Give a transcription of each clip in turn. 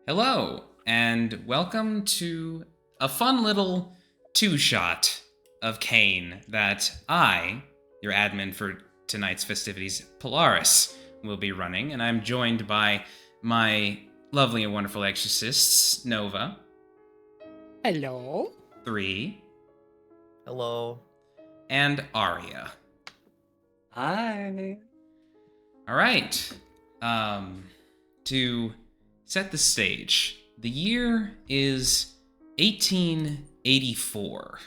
Hello, and welcome to a fun little two-shot of CAIN that I, your admin for tonight's festivities, Polaris, will be running, and I'm joined by my lovely and wonderful exorcists, Nova. Hello. 3. Hello. And Aria. Hi. All right. To set the stage, the year is 1884.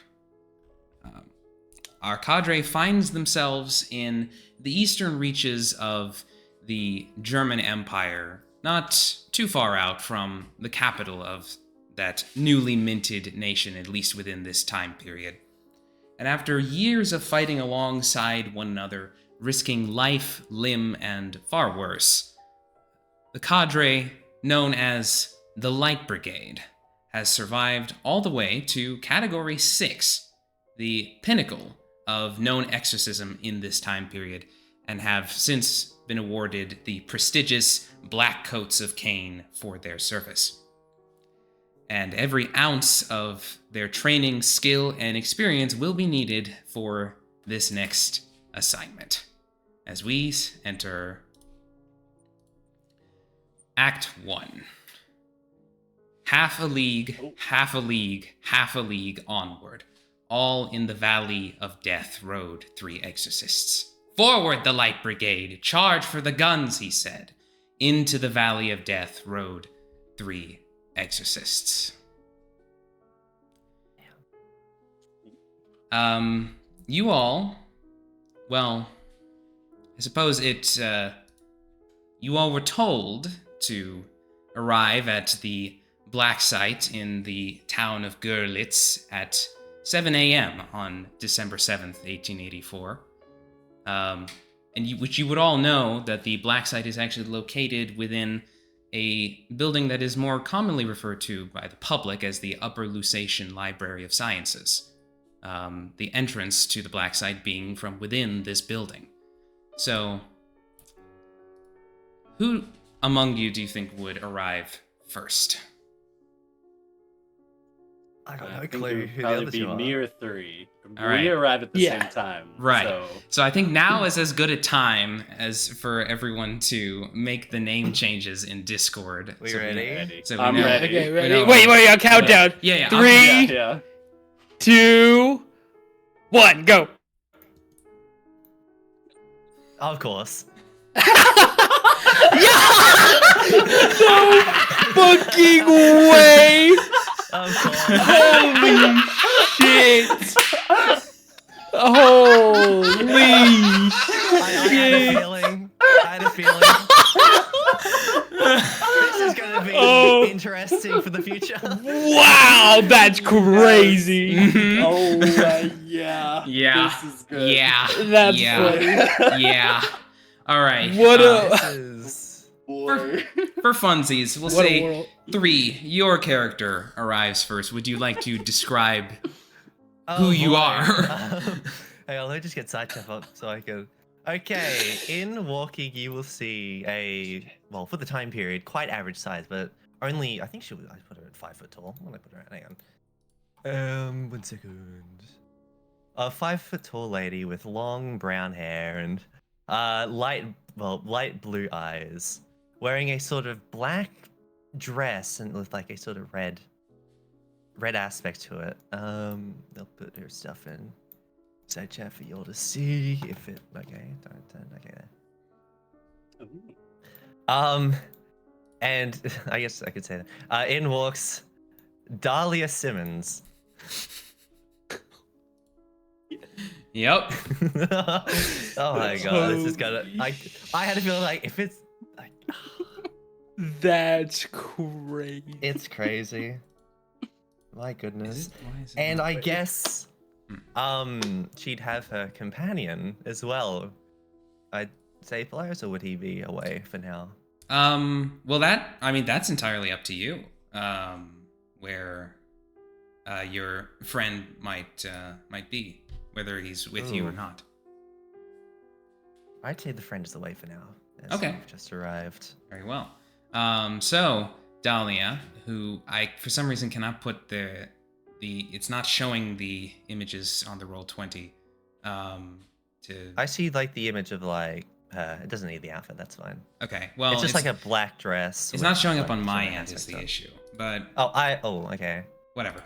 Our cadre finds themselves in the eastern reaches of the German Empire, not too far out from the capital of that newly minted nation, at least within this time period. And after years of fighting alongside one another, risking life, limb, and far worse, the cadre, known as the Light Brigade, has survived all the way to Category 6, the pinnacle of known exorcism in this time period, and have since been awarded the prestigious Black Coats of CAIN for their service. And every ounce of their training, skill, and experience will be needed for this next assignment. As we enter Act 1. Half a league, half a league, half a league onward. All in the Valley of Death rode 3 exorcists. Forward, the Light Brigade! Charge for the guns, he said. Into the Valley of Death rode 3 exorcists. You all, well, I suppose you all were told to arrive at the black site in the town of Görlitz at 7 a.m. on December 7th, 1884. Which you would all know that the black site is actually located within a building that is more commonly referred to by the public as the Upper Lusatian Library of Sciences. The entrance to the black site being from within this building. So, who among you do you think would arrive first? I got no think clue it would who the probably others be are. me or 3. All We right. arrive at the Yeah. same time. Right. So I think now is as good a time as for everyone to make the name changes in Discord. We So ready? Ready. So we I'm know- ready. Okay, We ready? know- Wait, I'll count down. Yeah. 3, Yeah. 2, 1, go. Of course. No fucking way. Of course. Holy shit. Holy I had a shit. feeling. I had a feeling. This is going to be Oh. interesting for the future. Wow, that's crazy. Mhm. Oh, yeah. Yeah. This is good. Yeah. That's yeah. funny. Yeah. All right. What This a is... Boy. For funsies, we'll what a say world. 3. Your character arrives first. Would you like to describe Oh, who you boy. are? Hang on, let me just get sidetracked up so I can... Okay, in walking you will see a, well, for the time period, quite average size, but only, I think I put her at 5 foot tall. What did I put her at? Hang on. 1 second. A 5 foot tall lady with long brown hair and light blue eyes, wearing a sort of black dress and with like a sort of red aspect to it. They'll put her stuff in side chat for you all to see if it. Okay, okay there. And I guess I could say that. In walks Dahlia Simmons. Yep. Oh my god, this is gonna. I had to feel like if it's like That's crazy. it's crazy. My goodness. Why is it And not- I guess she'd have her companion as well. I'd say Polaris, or would he be away for now? Well, that's entirely up to you. Where your friend might be, whether he's with you or Ooh. not. I'd say the friend is away for now. As Okay. we've just arrived. Very well. So Dahlia, who I for some reason cannot put the it's not showing the images on the roll 20. I see like the image of like it doesn't need the outfit. That's fine. Okay, well, It's just like a black dress. It's with, not showing up like, on my shounen end is aspects the to it. issue, but Oh, okay. whatever.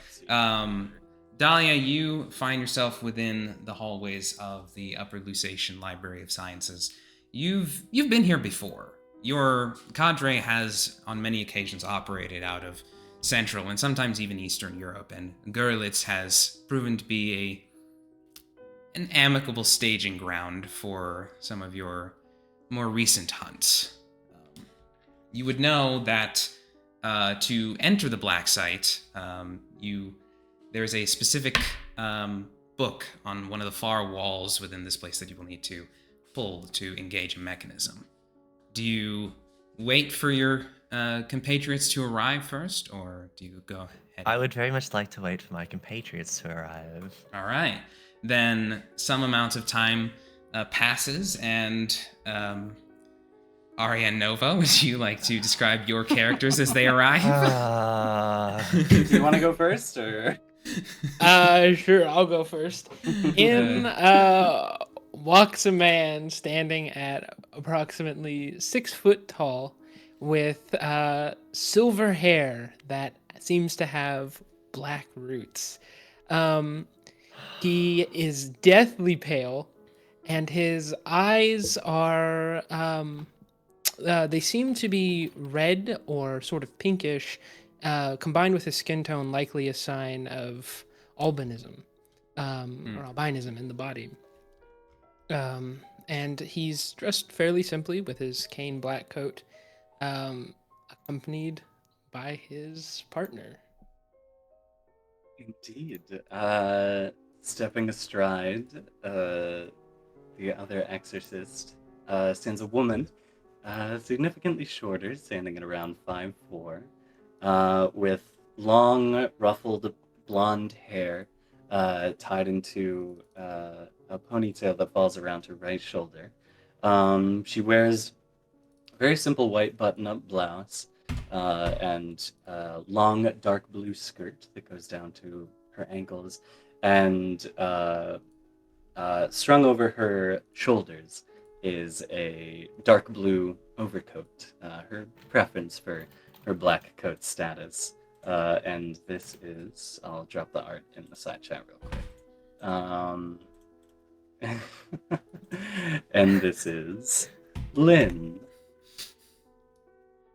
Dahlia, you find yourself within the hallways of the Upper Lusatian Library of Sciences. You've been here before. Your cadre has on many occasions operated out of Central and sometimes even Eastern Europe, and Görlitz has proven to be an amicable staging ground for some of your more recent hunts. You would know that to enter the Black Site, there's a specific book on one of the far walls within this place that you will need to pull to engage a mechanism. Do you wait for your compatriots to arrive first, or do you go ahead? I would very much like to wait for my compatriots to arrive. All right. Then some amount of time passes, and Aria and Nova, would you like to describe your characters as they arrive? Do you want to go first, or? Sure, I'll go first. In walks a man standing at approximately 6 foot tall with silver hair that seems to have black roots. He is deathly pale, and his eyes are they seem to be red or sort of pinkish, combined with his skin tone, likely a sign of albinism or albinism in the body. And he's dressed fairly simply with his CAIN black coat, accompanied by his partner. Indeed. Stepping astride, the other exorcist stands a woman, significantly shorter, standing at around 5'4", with long, ruffled blonde hair tied into a ponytail that falls around her right shoulder. She wears a very simple white button-up blouse and a long, dark blue skirt that goes down to her ankles, and strung over her shoulders is a dark blue overcoat, her preference for her black coat status. And this is, I'll drop the art in the side chat real quick. And this is Lynn.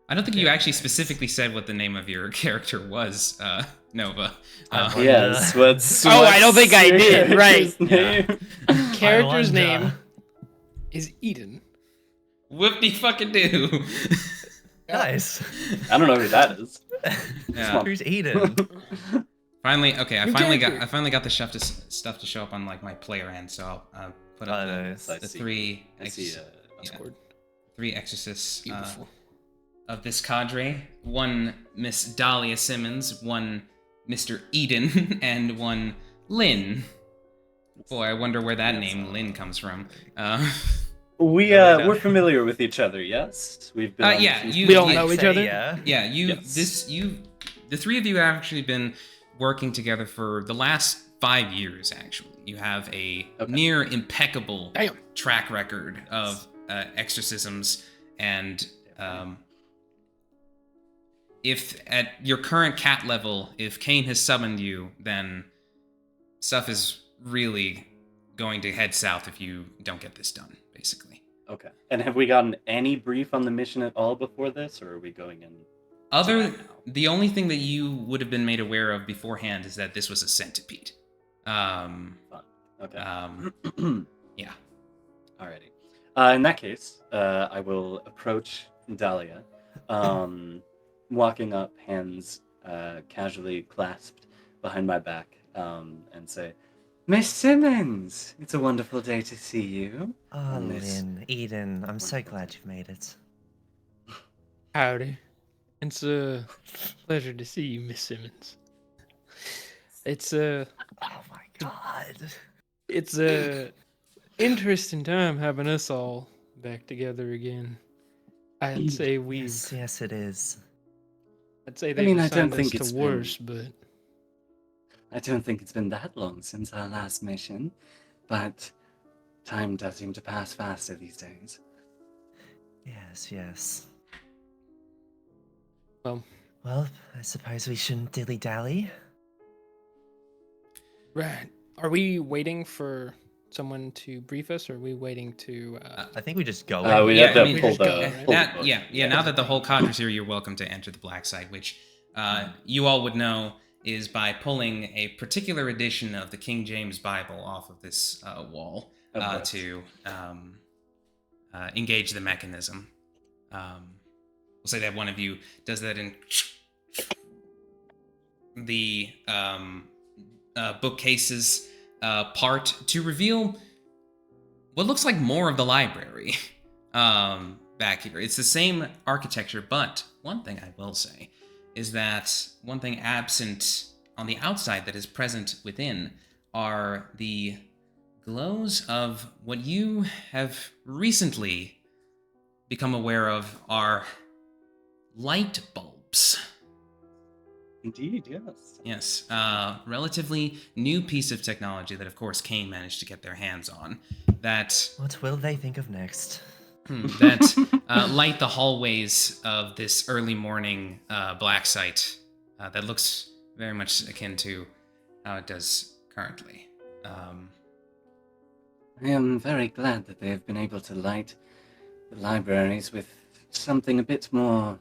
I don't think you actually specifically said what the name of your character was, Nova. Yes, what's I don't think I did, your right. name? Character's wonder. name is Eden. Whoopty fucking do. Nice. I don't know who that is. Yeah. Who's Eden? Finally, okay. I New finally character. got the stuff to show up on like my player end. So I'll put up Nice. I the see. three. I see. Discord. Three exorcists Beautiful. of this cadre. One Miss Dahlia Simmons, one Mr. Eden, and one Lynn. Boy, I wonder where that name Lynn comes from. We're familiar with each other, yes? We've been on yeah, few- you- We don't I'd know each say other? Yeah. Yeah, Yes. the three of you have actually been working together for the last 5 years, actually. You have a near impeccable Damn. track record of exorcisms, and if at your current cat level, if CAIN has summoned you, then stuff is really going to head south if you don't get this done, basically. Okay. And have we gotten any brief on the mission at all before this, or are we going in? The only thing that you would have been made aware of beforehand is that this was a centipede. Okay. Yeah. Alrighty. In that case, I will approach Dahlia, walking up, hands casually clasped behind my back, and say, Miss Simmons, it's a wonderful day to see you. Oh, Miss- Lynn, Eden, I'm so glad you've made it. Howdy. It's a pleasure to see you, Miss Simmons. It's a Oh my god. interesting time having us all back together again. I'd say we've Yes, it is. I'd say I they've mean, I assigned don't think us it's to been- worse, but I don't think it's been that long since our last mission, but time does seem to pass faster these days. Yes, yes. well, Well, I suppose we shouldn't dilly-dally. right. Are we waiting for someone to brief us, or are we waiting to? I think we just go We Yeah, have to I mean, pull just go, the. right? pull the That, book. yeah. Now that the whole cadre's here, you're welcome to enter the black site, which you all would know is by pulling a particular edition of the King James Bible off of this wall to engage the mechanism. We'll say that one of you does that in the bookcases part to reveal what looks like more of the library back here. It's the same architecture, but one thing I will say is that one thing absent on the outside that is present within are the glows of what you have recently become aware of are light bulbs. Indeed, yes. Yes, relatively new piece of technology that, of course, CAIN managed to get their hands on. That What will they think of next? light the hallways of this early morning black site that looks very much akin to how it does currently. I am very glad that they have been able to light the libraries with something a bit more,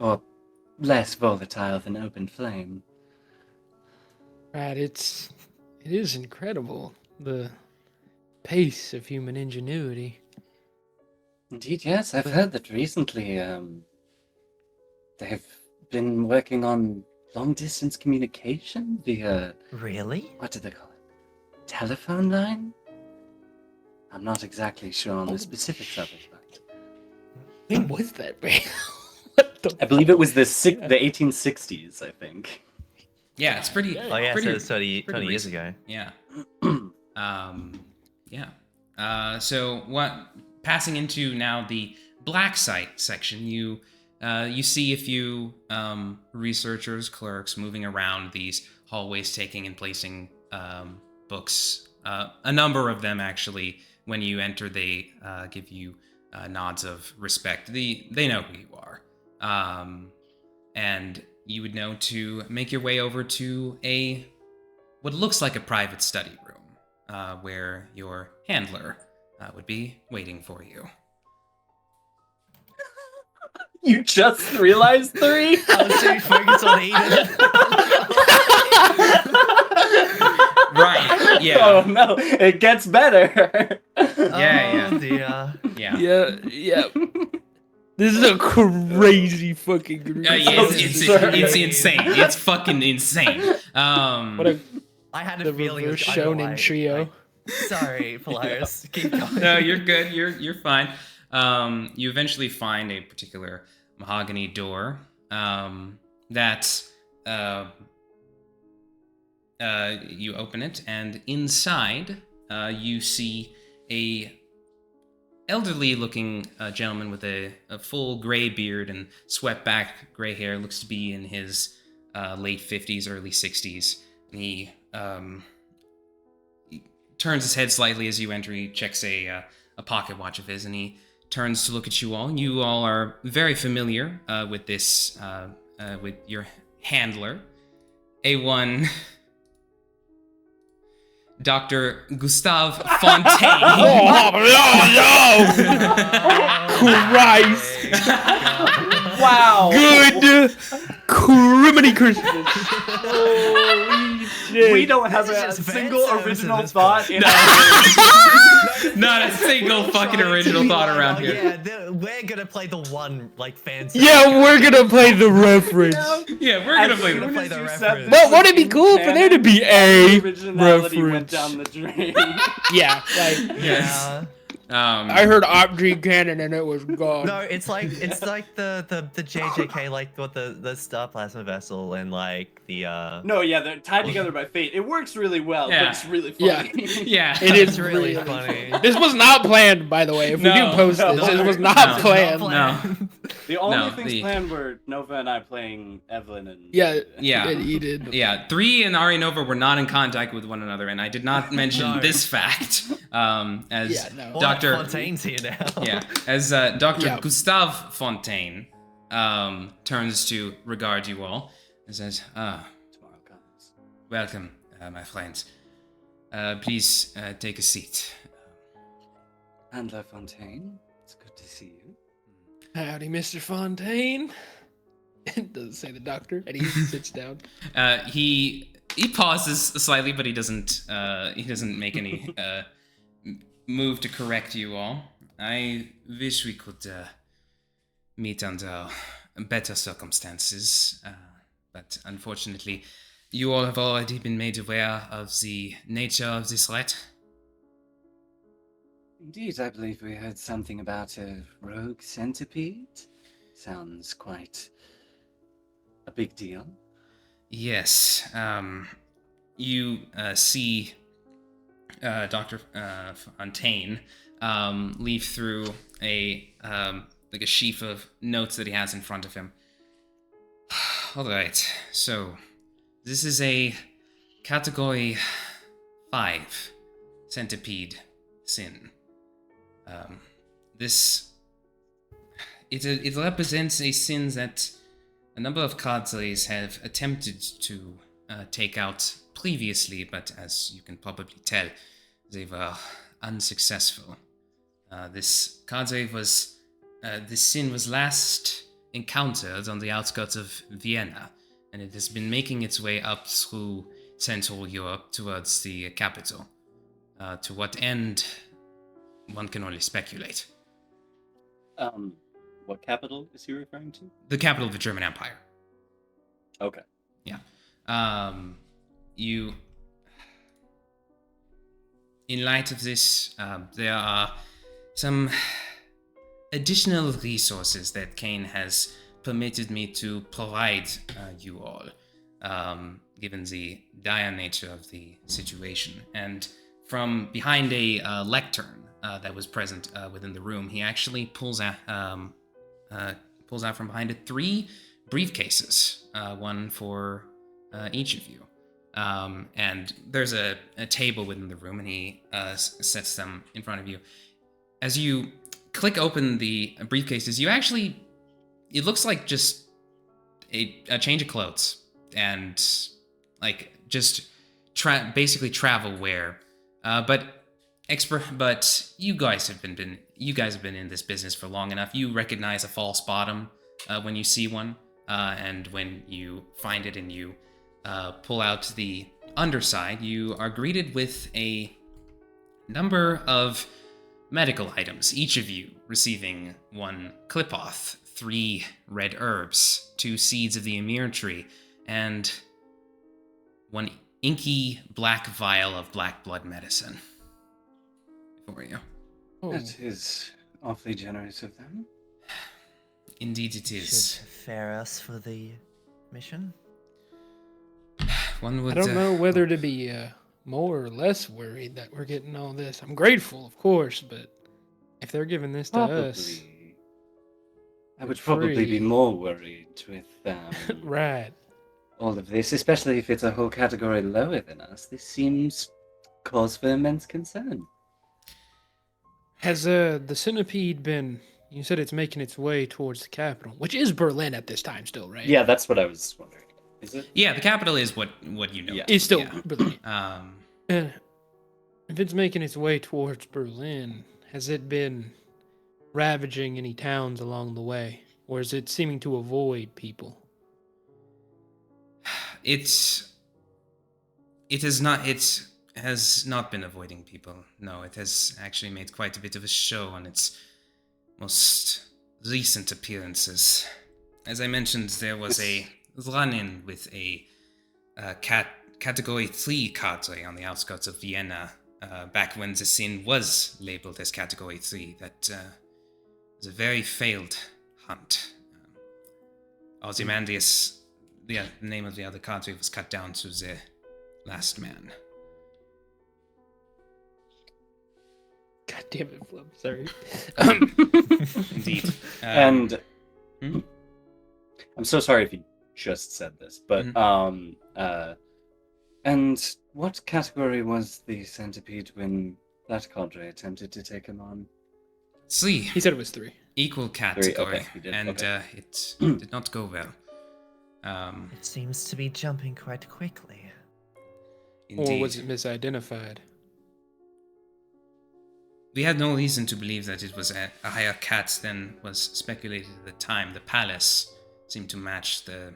or less volatile than open flame. Right, it is incredible, the pace of human ingenuity. Indeed, yes. I've heard that recently they've been working on long-distance communication via, Really? what do they call it? Telephone line? I'm not exactly sure on the specifics of it, but When was that, man? What the I believe it was the 1860s, I think. Yeah, it's pretty. Oh, Oh yeah, pretty, so it's 20 pretty years recent. ago. Yeah. Yeah. So what? Passing into now the black site section, you see a few researchers, clerks moving around these hallways, taking and placing books. A number of them actually. When you enter, they give you nods of respect. They know who you are, and you would know to make your way over to what looks like a private study room, where your handler would be waiting for you. You just realized 3? I was too focused on Eden. Right. Yeah. Oh no, it gets better. Yeah. Oh dear. Yeah. Yeah. This is a crazy fucking group. Yeah, it's insane. It's fucking insane. What a I had a the feeling. reverse I don't know shounen why. trio. Sorry, Polaris. Keep going. No, you're good. You're fine. You eventually find a particular mahogany door that you open it, and inside you see a elderly-looking gentleman with a full gray beard and swept-back gray hair. Looks to be in his late 50s, early 60s. And he turns his head slightly as you enter. He checks a pocket watch of his, and he turns to look at you all. You all are very familiar with this, with your handler, A1 Dr. Gustave Fontaine. Christ! Wow. Good criminy Christmas! Holy shit! We don't have This is a just fan single service original at this thought point. in Not a single fucking original thought around here. Yeah, we're gonna play the one like fancy. Yeah, we're gonna play the reference. Yeah, we're gonna play soon the as play the you reference. said Well, wouldn't it be cool for there to be a originality went reference? down the drain. Yeah, like Yes. I heard Opg cannon and it was gone. No, it's like the JJK, like what the Star Plasma Vessel and like the No, yeah, they're tied together by fate. It works really well, Yeah. but it's really Yeah. funny. Yeah. It is It's really really funny. This was not planned, by the way. If we No, do post no, this, it was not no. planned. No. The only No, things planned were Nova and I playing Evelyn and Yeah. Yeah. And he did. Yeah, 3 and Aria Nova were not in contact with one another, and I did not mention No. this fact. As Yeah, no. Dr. Fontaine's here now. Yeah, as Dr. Yeah. Gustave Fontaine turns to regard you all and says, Tomorrow comes. welcome, my friends. Please take a seat. Handler Fontaine, it's good to see you. Howdy, Mr. Fontaine. It doesn't say the doctor, and he sits down. He pauses slightly, but he doesn't make any move to correct you all. I wish we could meet under better circumstances, but unfortunately, you all have already been made aware of the nature of this threat. Indeed, I believe we heard something about a rogue centipede. Sounds quite a big deal. Yes, you see Dr. Fontaine leaf through a like a sheaf of notes that he has in front of him. All right, so this is a category 5 centipede sin. It represents a sin that a number of cadres have attempted to take out previously, but as you can probably tell, they were unsuccessful. This sin was last encountered on the outskirts of Vienna, and it has been making its way up through Central Europe towards the capital. To what end, one can only speculate. What capital is he referring to? The capital of the German Empire. Okay. Yeah. In light of this, there are some additional resources that CAIN has permitted me to provide you all, given the dire nature of the situation. And from behind a lectern that was present within the room, he actually pulls out from behind it 3 briefcases, one for each of you. And there's a table within the room, and he sets them in front of you. As you click open the briefcases, it looks like just a change of clothes and like just basically travel wear. But you guys have been in this business for long enough. You recognize a false bottom when you see one, and when you find it and you pull out the underside, you are greeted with a number of medical items, each of you receiving 1 clipoth, 3 red herbs, 2 seeds of the Emir tree, and 1 inky black vial of black blood medicine for you. Oh, That is awfully generous of them. Indeed it is. Should fare us for the mission. One I would, don't know whether to be more or less worried that we're getting all this. I'm grateful, of course, but if they're giving this to us, Probably. I would for probably be free. more worried with right? all of this, especially if it's a whole category lower than us. This seems cause for immense concern. Has the centipede been? You said it's making its way towards the capital, which is Berlin at this time, still, right? Yeah, that's what I was wondering. Is it? Yeah, the capital is what you know. Yeah. It's still Yeah. Berlin. Um, If it's making its way towards Berlin, has it been ravaging any towns along the way, or is it seeming to avoid people? It has not been avoiding people. No, it has actually made quite a bit of a show on its most recent appearances. As I mentioned, there was a run-in with a category 3 cadre on the outskirts of Vienna back when the sin was labeled as Category 3. That was a very failed hunt. Ozymandias, the name of the other cadre, was cut down to the last man. God damn it, Flub. Sorry. Indeed. And I'm so sorry if you just said this, but and what category was the centipede when that cadre attempted to take him on? 3. He said it was 3. Equal category, okay, he did, and okay. it did not go well. It seems to be jumping quite quickly. Indeed. Or was it misidentified? We had no reason to believe that it was a higher cat than was speculated at the time. The palace seemed to match the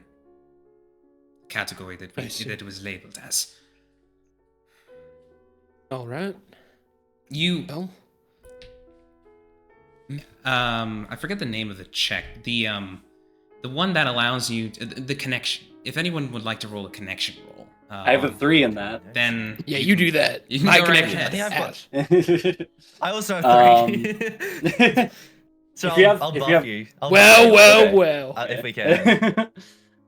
category that it was labeled as. All right. You, Well, I forget the name of the check. The one that allows you the connection. If anyone would like to roll a connection roll, I have a 3 in that. then yeah, you do that. You can My go right connection. ahead. I think I've got- I also have 3. So If you have- I'll if buff you have- you. I'll buff you, Well. if we can.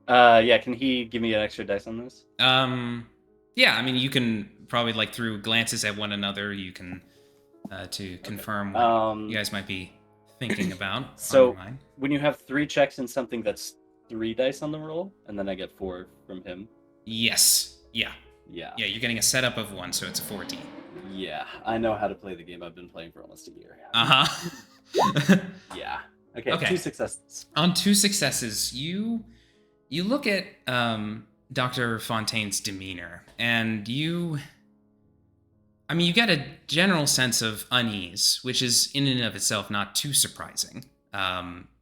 Yeah, can he give me an extra dice on this? Yeah, I mean, you can probably like through glances at one another, you can to confirm what you guys might be thinking about. So- on your mind. When you have 3 checks in something, that's 3 dice on the roll, and then I get 4 from him. Yes, yeah, Yeah. you're getting a setup of 1, so it's a 14. Yeah, I know how to play the game. I've been playing for almost a year. Yeah. Okay, Okay. 2 successes. On 2 successes, you look at Dr. Fontaine's demeanor, and you get a general sense of unease, which is in and of itself not too surprising,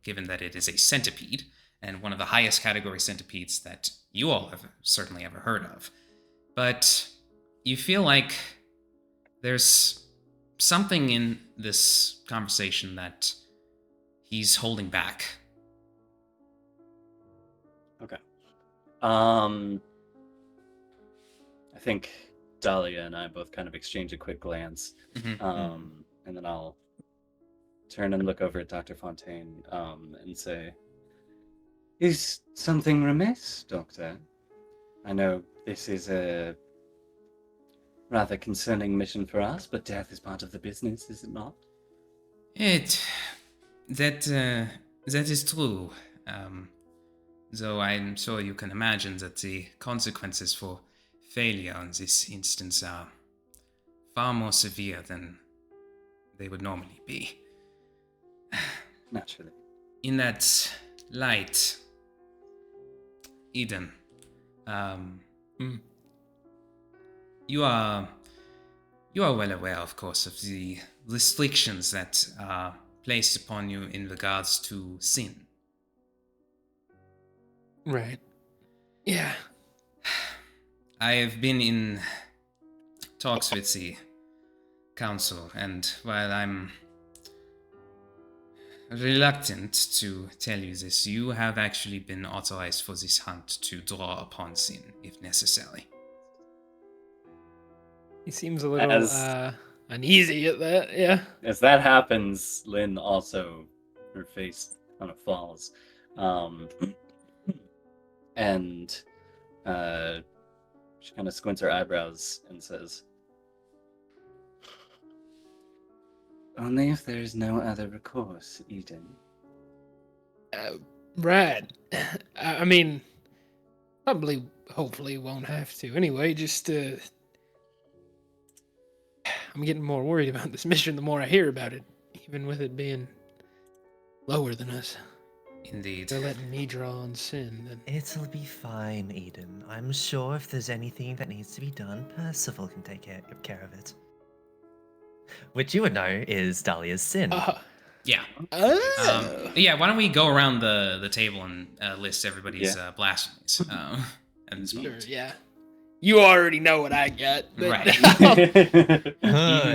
given that it is a centipede, and one of the highest category centipedes that you all have certainly ever heard of. But you feel like there's something in this conversation that he's holding back. Okay. I think Dahlia and I both kind of exchange a quick glance, and then I'll turn and look over at Dr. Fontaine and say, "Is something remiss, Doctor? I know this is a rather concerning mission for us, but death is part of the business, is it not?" That is true. Though I'm sure you can imagine that the consequences for failure in this instance are far more severe than they would normally be. Naturally. In that light, Eden, you are well aware, of course, of the restrictions that are placed upon you in regards to sin. Right. Yeah. I have been in talks with the council, and while I'm reluctant to tell you this, you have actually been authorized for this hunt to draw upon sin, if necessary. He seems a little uneasy at that. Yeah. As that happens, Lynn also, her face kind of falls. And she kind of squints her eyebrows and says, "Only if there is no other recourse, Eden." Right. I mean, probably, hopefully, won't have to. Anyway, just I'm getting more worried about this mission the more I hear about it, even with it being lower than us. Indeed. They're letting me draw on sin. Then It'll be fine, Eden. I'm sure if there's anything that needs to be done, Percival can take care of it. Which you would know is Dahlia's sin. Yeah. Oh. Yeah, why don't we go around the table and list everybody's blasphemies at this Sure, moment. yeah. You already know what I got. But Right. Eden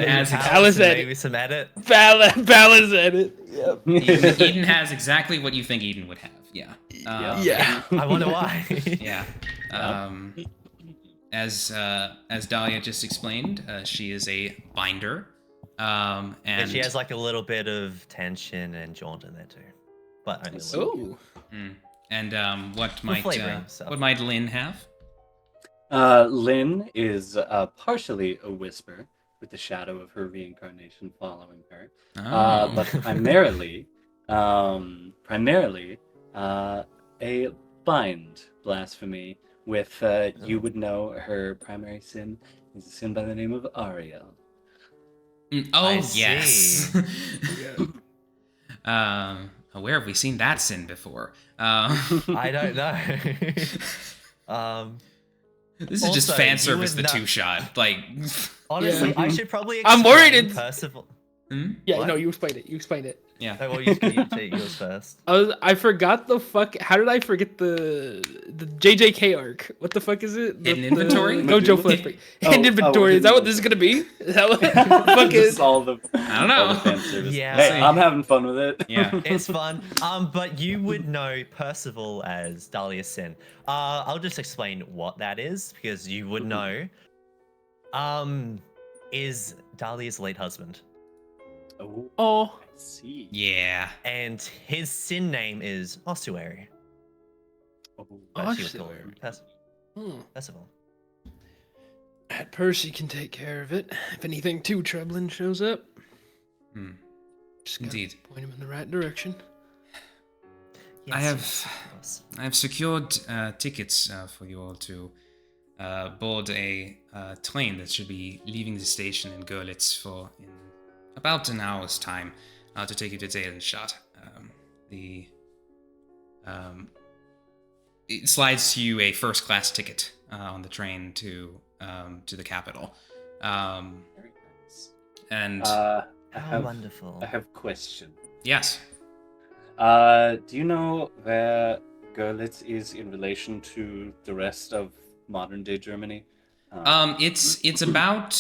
has Alice at maybe some edit. Balance at it. Yep. Eden has exactly what you think Eden would have. Yeah. Yeah. I wonder why. Yeah. as Dahlia just explained, she is a binder, and And she has like a little bit of tension and jaunt in there too, but only a little. Oh, And what flavoring stuff. what might Lynn have? Lynn is partially a whisper, with the shadow of her reincarnation following her, but primarily a bind blasphemy. With you would know her primary sin is a sin by the name of Aria. Oh I yes. see. Where have we seen that sin before? I don't know. This is just Also, fan you service. would The not- 2-shot, like. Honestly, Yeah. I should probably. I'm worried explain it's- Percival. yeah. What? No, you explain it. You explain it. Yeah. Oh, well, you take yours first. I forgot the fuck. How did I forget the JJK arc? What the fuck is it? Hidden inventory? Gojo Medulla? flashback. Oh, Hidden inventory. Is that what hidden this is gonna be? Is that what the fuck Just is? all the I don't all know. the fan service. Yeah. Hey, I'm having fun with it. Yeah. It's fun. But you would know Percival as Dahlia's sin. I'll just explain what that is because you would know. Is Dahlia's late husband, Oh, Oh, I see. Yeah. and his sin name is Ossuary. Oh, But she would call him hmm. Percival. That Percy can take care of it. If anything too troubling shows up, Hmm. just gotta Indeed. point him in the right direction. I have- yes, of course. I have secured tickets for you all to board a train that should be leaving the station in Görlitz in about an hour's time to take you to Dahlia. It slides to you a first-class ticket on the train to the capital. Very nice. And I How have wonderful. I have a question. yes, Do you know where Görlitz is in relation to the rest of modern day Germany? it's about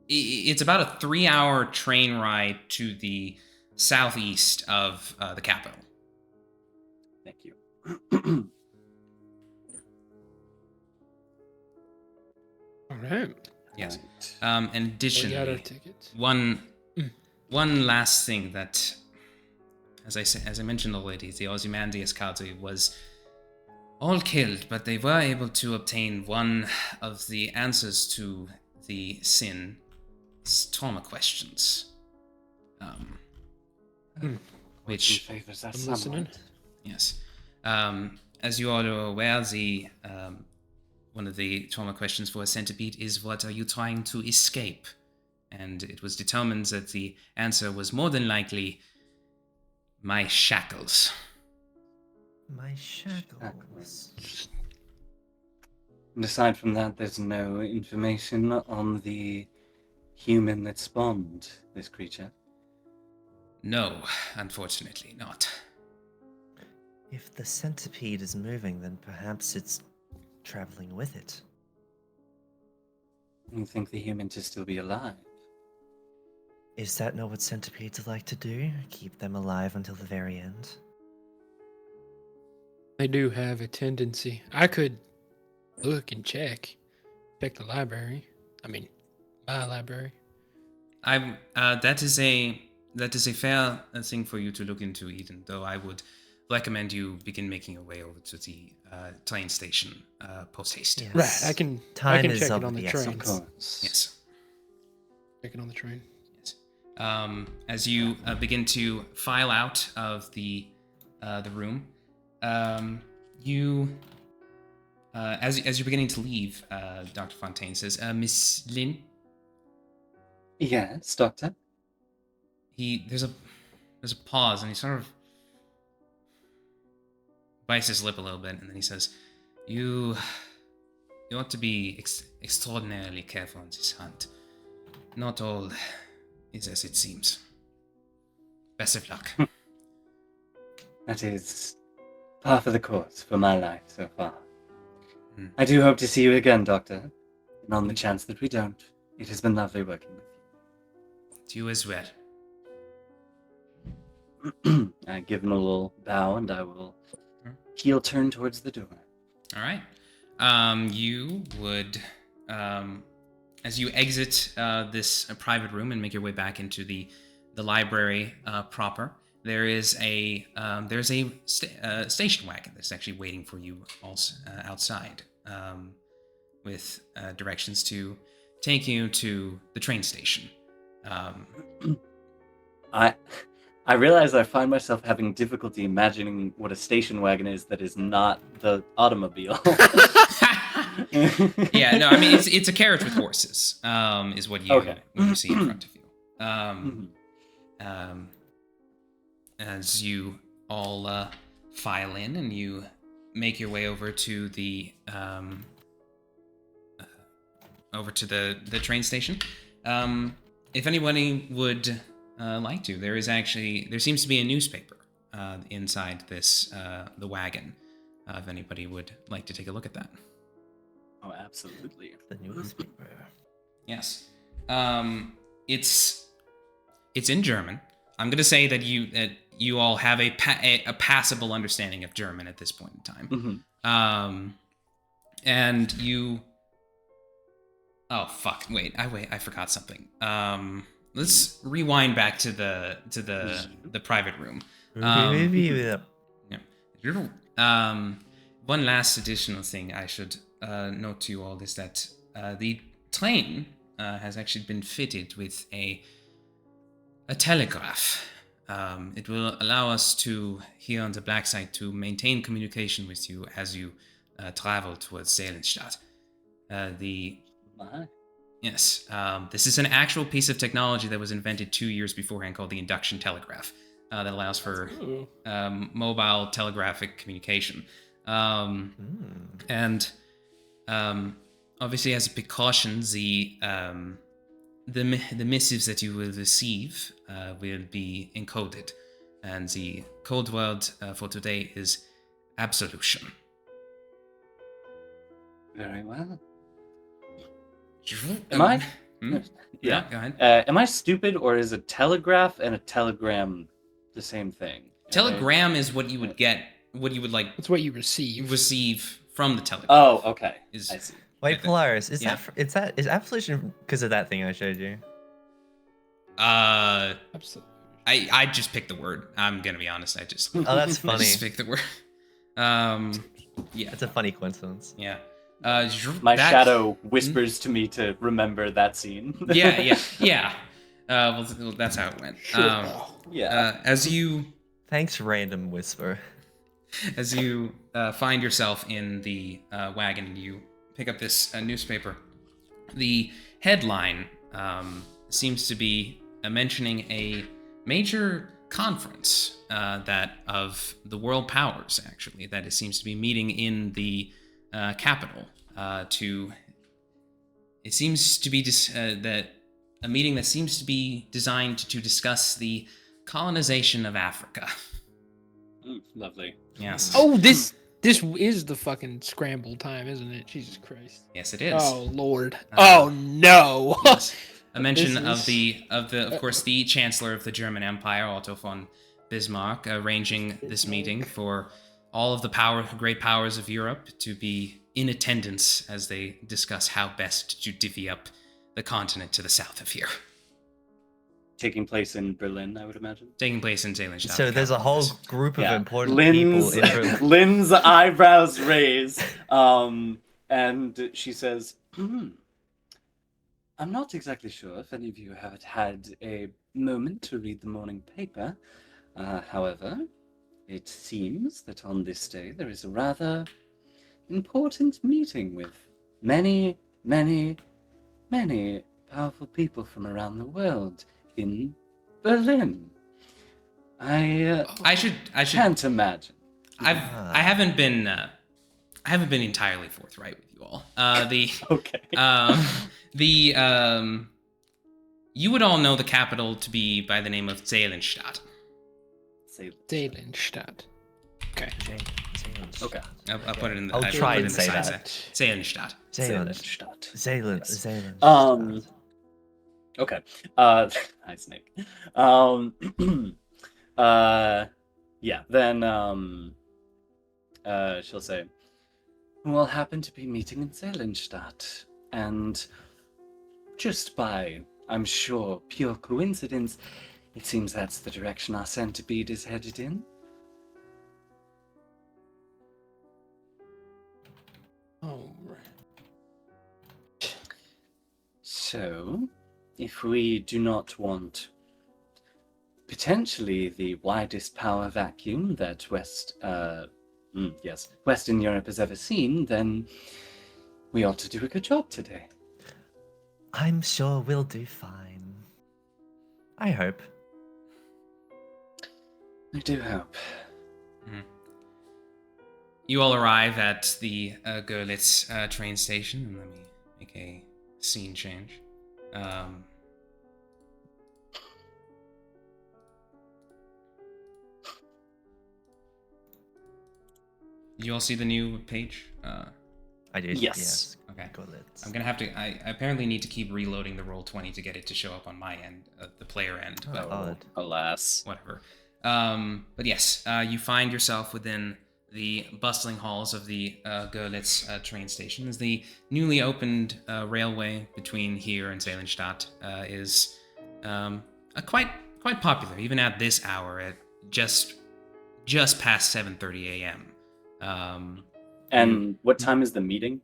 it's about a 3-hour train ride to the southeast of the capital. Thank you. All right. Yes. Right. And We got our additionally, tickets. one last thing that, as I mentioned already, the Ozymandias cadre was all killed, but they were able to obtain one of the answers to the sin trauma questions, which favors that I'm listening. somewhat. yes, as you all are aware, the one of the trauma questions for a centipede is, what are you trying to escape? And it was determined that the answer was more than likely my shackles. My shackles. And aside from that, there's no information on the human that spawned this creature. No, unfortunately not. If the centipede is moving, then perhaps it's traveling with it. You think the human to still be alive? Is that not what centipedes like to do? Keep them alive until the very end? I do have a tendency. I could look and check the library. I mean, my library. That is a fair thing for you to look into, Eden. Though I would recommend you begin making your way over to the train station post haste. Yes. Right. I can Time is check of it on the the essence. train. Of course. Yes. Check it on the train. Yes. As you begin to file out of the room, you as you're beginning to leave, Dr. Fontaine says, "Miss Lynn." Yes, Doctor. There's a pause, and he sort of bites his lip a little bit, and then he says, "You ought to be extraordinarily careful on this hunt. Not all is as it seems. Best of luck." That is par for the course for my life so far. Hmm. I do hope to see you again, Doctor. And on the chance that we don't, it has been lovely working with To you as well. you. I give him a little bow and I will heel turn towards the door. All right. You would, as you exit this private room and make your way back into the library proper, there's a station wagon that's actually waiting for you also, outside, with directions to take you to the train station. I realize I find myself having difficulty imagining what a station wagon is that is not the automobile. Yeah, no, I mean it's a carriage with horses. Is what you see in front of you. As you all file in and you make your way over to the train station. If anybody would like to, there seems to be a newspaper inside this the wagon. If anybody would like to take a look at that. Oh, absolutely. The newspaper. Yes. It's in German. I'm gonna say that you all have a passable understanding of German at this point in time. Mm-hmm. And you. Oh fuck! Wait, I forgot something. Let's rewind back to the private room. Yeah. One last additional thing I should note to you all is that the train has actually been fitted with a telegraph. It will allow us to, here on the black side, to maintain communication with you as you travel towards Seelenstadt. Yes, this is an actual piece of technology that was invented 2 years beforehand called the induction telegraph that allows for mobile telegraphic communication. And obviously, as a precaution, the missives that you will receive will be encoded. And the code word for today is absolution. Very well. Am I? Yeah, go ahead. Am I stupid, or is a telegraph and a telegram the same thing? Telegram is what you would get, what you would like It's what you receive from the telegraph. Oh, okay. I see. Wait, Polaris, is Yeah. is absolution because of that thing I showed you? Absolutely. I just picked the word. I'm gonna be honest. I just Oh, that's I funny. just picked the word. Yeah, It's a funny coincidence. yeah. My shadow whispers to me to remember that scene. yeah. Well, that's how it went. As you Thanks, random whisper. find yourself in the wagon and you pick up this newspaper, the headline seems to be mentioning a major conference that of the world powers, actually, that it seems to be meeting in the capital it seems to be that a meeting that seems to be designed to discuss the colonization of Africa. Lovely. Yes. Oh, this is the fucking scramble time, isn't it? Jesus Christ. Yes, it is. Oh Lord. Oh no. Yes. A mention This of course, the Chancellor of the German Empire, Otto von Bismarck, arranging this meeting for all of the great powers of Europe to be in attendance as they discuss how best to divvy up the continent to the south of here. Taking place in Berlin, I would imagine. Taking place in Seelenstadt. So there's a whole group of important Lynn's, people in Berlin. Lynn's eyebrows raise, and she says, I'm not exactly sure if any of you have had a moment to read the morning paper. However, it seems that on this day there is a rather important meeting with many, many, many powerful people from around the world in Berlin. I should can't imagine. I haven't been entirely forthright with you all. Okay. You would all know the capital to be by the name of Seelenstadt. Seelenstadt. Okay. Okay. I'll put it in the. I'll try and say side. that. Seelenstadt. Zealand. Okay. Hi, Snake. Yeah. Then she'll say, who all happen to be meeting in Seelenstadt. And just by, I'm sure, pure coincidence, it seems that's the direction our centipede is headed in. Oh, right. So, if we do not want potentially the widest power vacuum that Western Europe has ever seen, then we ought to do a good job today. I'm sure we'll do fine. I hope. I do hope. You all arrive at the Görlitz train station, and let me make a scene change. You all see the new page? I did. Yes. Okay. Görlitz. I'm gonna have to. I apparently need to keep reloading the Roll20 to get it to show up on my end, the player end. But Odd. Alas. whatever. But yes, you find yourself within the bustling halls of the Görlitz train station. As the newly opened railway between here and Seelenstadt is quite popular, even at this hour, at just past 7:30 a.m. And what time is the meeting?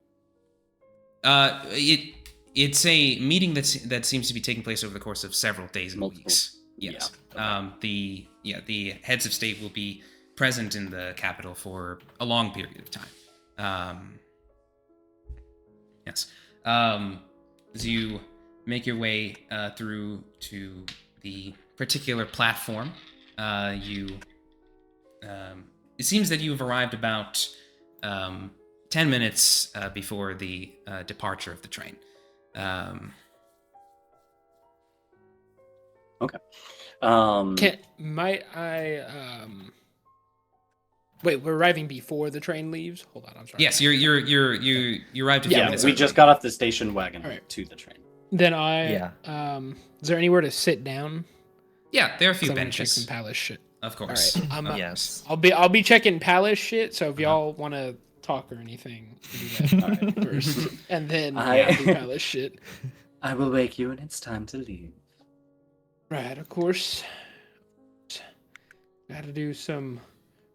It's a meeting that seems to be taking place over the course of several days and Multiple. weeks. Yes. Yeah, okay. The heads of state will be present in the capital for a long period of time. Yes. As you make your way through to the particular platform, it seems that you have arrived about 10 minutes before the departure of the train. Okay. Might I wait, we're arriving before the train leaves? Hold on, I'm sorry. Yes, you arrived a few Yeah, minutes we early. just got off the station wagon All right. to the train. Then Yeah. Is there anywhere to sit down? Yeah, there are a few 'Cause I wanna check benches. some palace shit. Of All course. right. Yes. I'll be checking palace shit, so if y'all want to talk or anything, do that All right. first. And then I- do palace shit. I will wake you when it's time to leave. Right, of course. Got to do some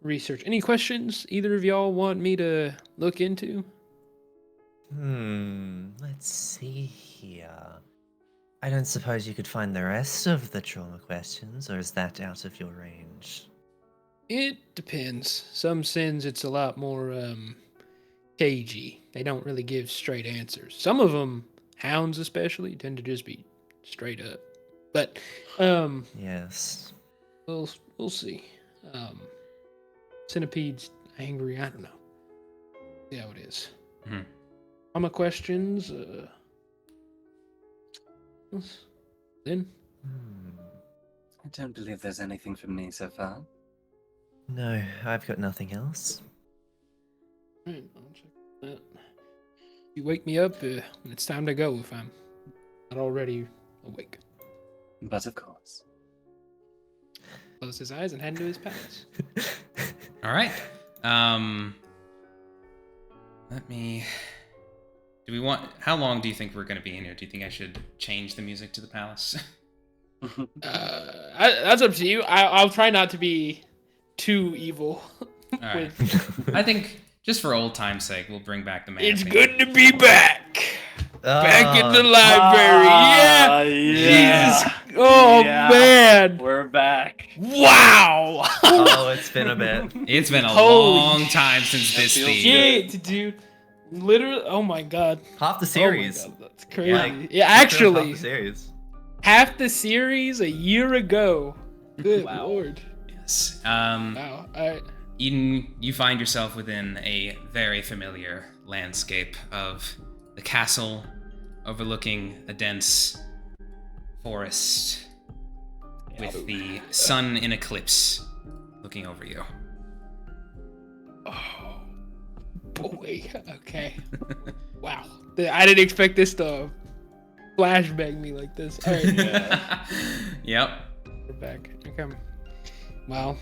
research. Any questions either of y'all want me to look into? Let's see here. I don't suppose you could find the rest of the trauma questions, or is that out of your range? It depends. Some sins it's a lot more cagey. They don't really give straight answers. Some of them, hounds especially, tend to just be straight up. But Yes. we'll see. Centipede's angry. I don't know. See how it is. Mhm. Trauma questions. Lynn? I don't believe there's anything from me so far. No, I've got nothing else. Right, I'll check that. You wake me up when it's time to go if I'm not already awake. But of course. Close his eyes and head into his palace. All right. Let me. Do we want? How long do you think we're going to be in here? Do you think I should change the music to the palace? That's up to you. I'll try not to be too evil. All right. I think just for old times' sake, we'll bring back the man. It's theme. good to be back. Back in the library. Ah, Yeah. Jesus. Oh Yeah. man. We're back. Wow. Oh, it's been a bit. It's been a Holy long time since this feels theme. Shit, dude. Literally. Oh my god. Half the Oh my series. God, that's crazy. Like, yeah, Half actually, the series. half the series a year ago. Good Wow. lord. Yes. Wow. All right. Eden, you find yourself within a very familiar landscape of the castle overlooking a dense forest with the sun in eclipse looking over you. Oh boy. Okay. Wow. I didn't expect this to flashback me like this. All right. Yep. We're back. Okay. Well,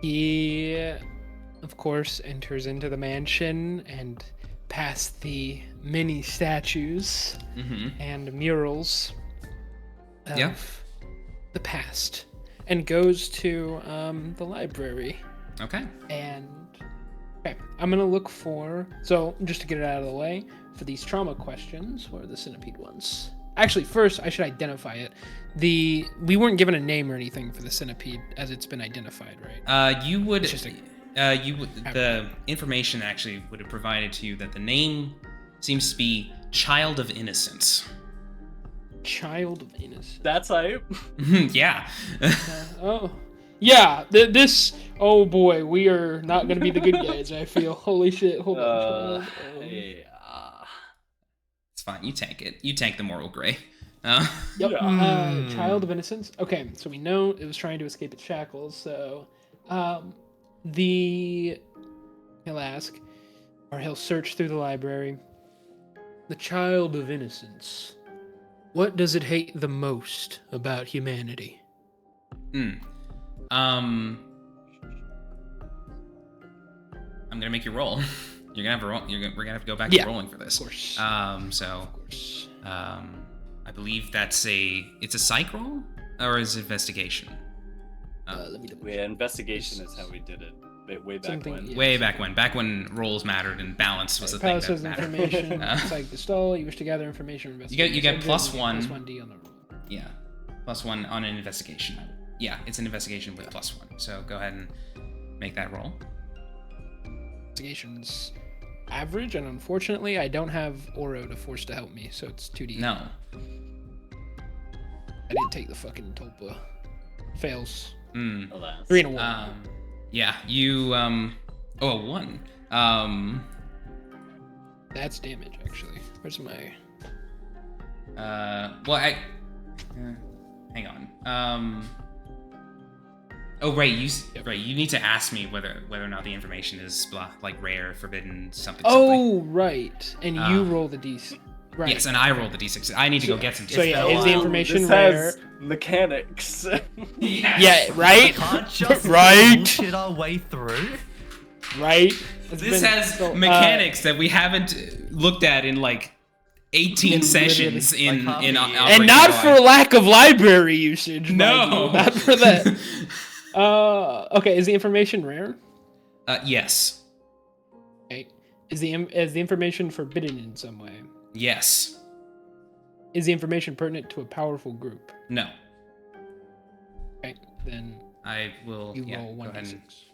he of course, enters into the mansion and past the many statues and murals of Yeah. the past and goes to the library. Okay. And okay, I'm gonna look for, so just to get it out of the way, for these trauma questions, or the centipede ones. Actually, first I should identify it. We weren't given a name or anything for the centipede as it's been identified, right? You would. It's just The information actually would have provided to you that the name seems to be Child of Innocence. Child of Innocence. That's hype. Yeah. Oh, yeah. This. Oh boy, we are not gonna be the good guys. I feel. Holy shit. Hold on. Child. Yeah. It's fine. You tank it. You tank the moral gray. Yep. Yeah. Child of Innocence. Okay, so we know it was trying to escape its shackles. So, he'll ask, or he'll search through the library. The Child of Innocence. What does it hate the most about humanity? I'm gonna make you roll. You're gonna have to roll. We're gonna have to go back to rolling for this. Of course. Of course. I believe it's a psych roll, or is it investigation? Let me double Yeah, investigation is how we did it. Way back Something- when. yeah. Way back when rolls mattered and balance was the thing Palace that has mattered. information. It's like the stall. You wish to gather information. Or investigate. You get So plus just one. Plus 1D on the roll. Yeah, +1 on an investigation. Yeah, it's an investigation with +1. So go ahead and make that roll. Investigation's average, and unfortunately, I don't have Oro to force to help me, so it's 2D. No. I didn't take the fucking Tulpa. Fails. Alas. 3 and a 1. Yeah, you a 1. That's damage, actually. Where's my... hang on. Oh right, you need to ask me whether or not the information is like rare, forbidden, something. Oh, right. And you roll the D6. Right. Yes, and I rolled the D6. I need to go get some. So yeah, is the information this rare? has mechanics. Yeah, right? Can't just Right? bullshit our way through. Right? This has mechanics that we haven't looked at in like 18 sessions in Like, in and and not for lack of library usage. No. mind you, not for that. Okay, is the information rare? Yes. Okay. Is the information forbidden in some way? Yes. Is the information pertinent to a powerful group? No. Okay, then I will. you Yeah, roll go ahead 1d6.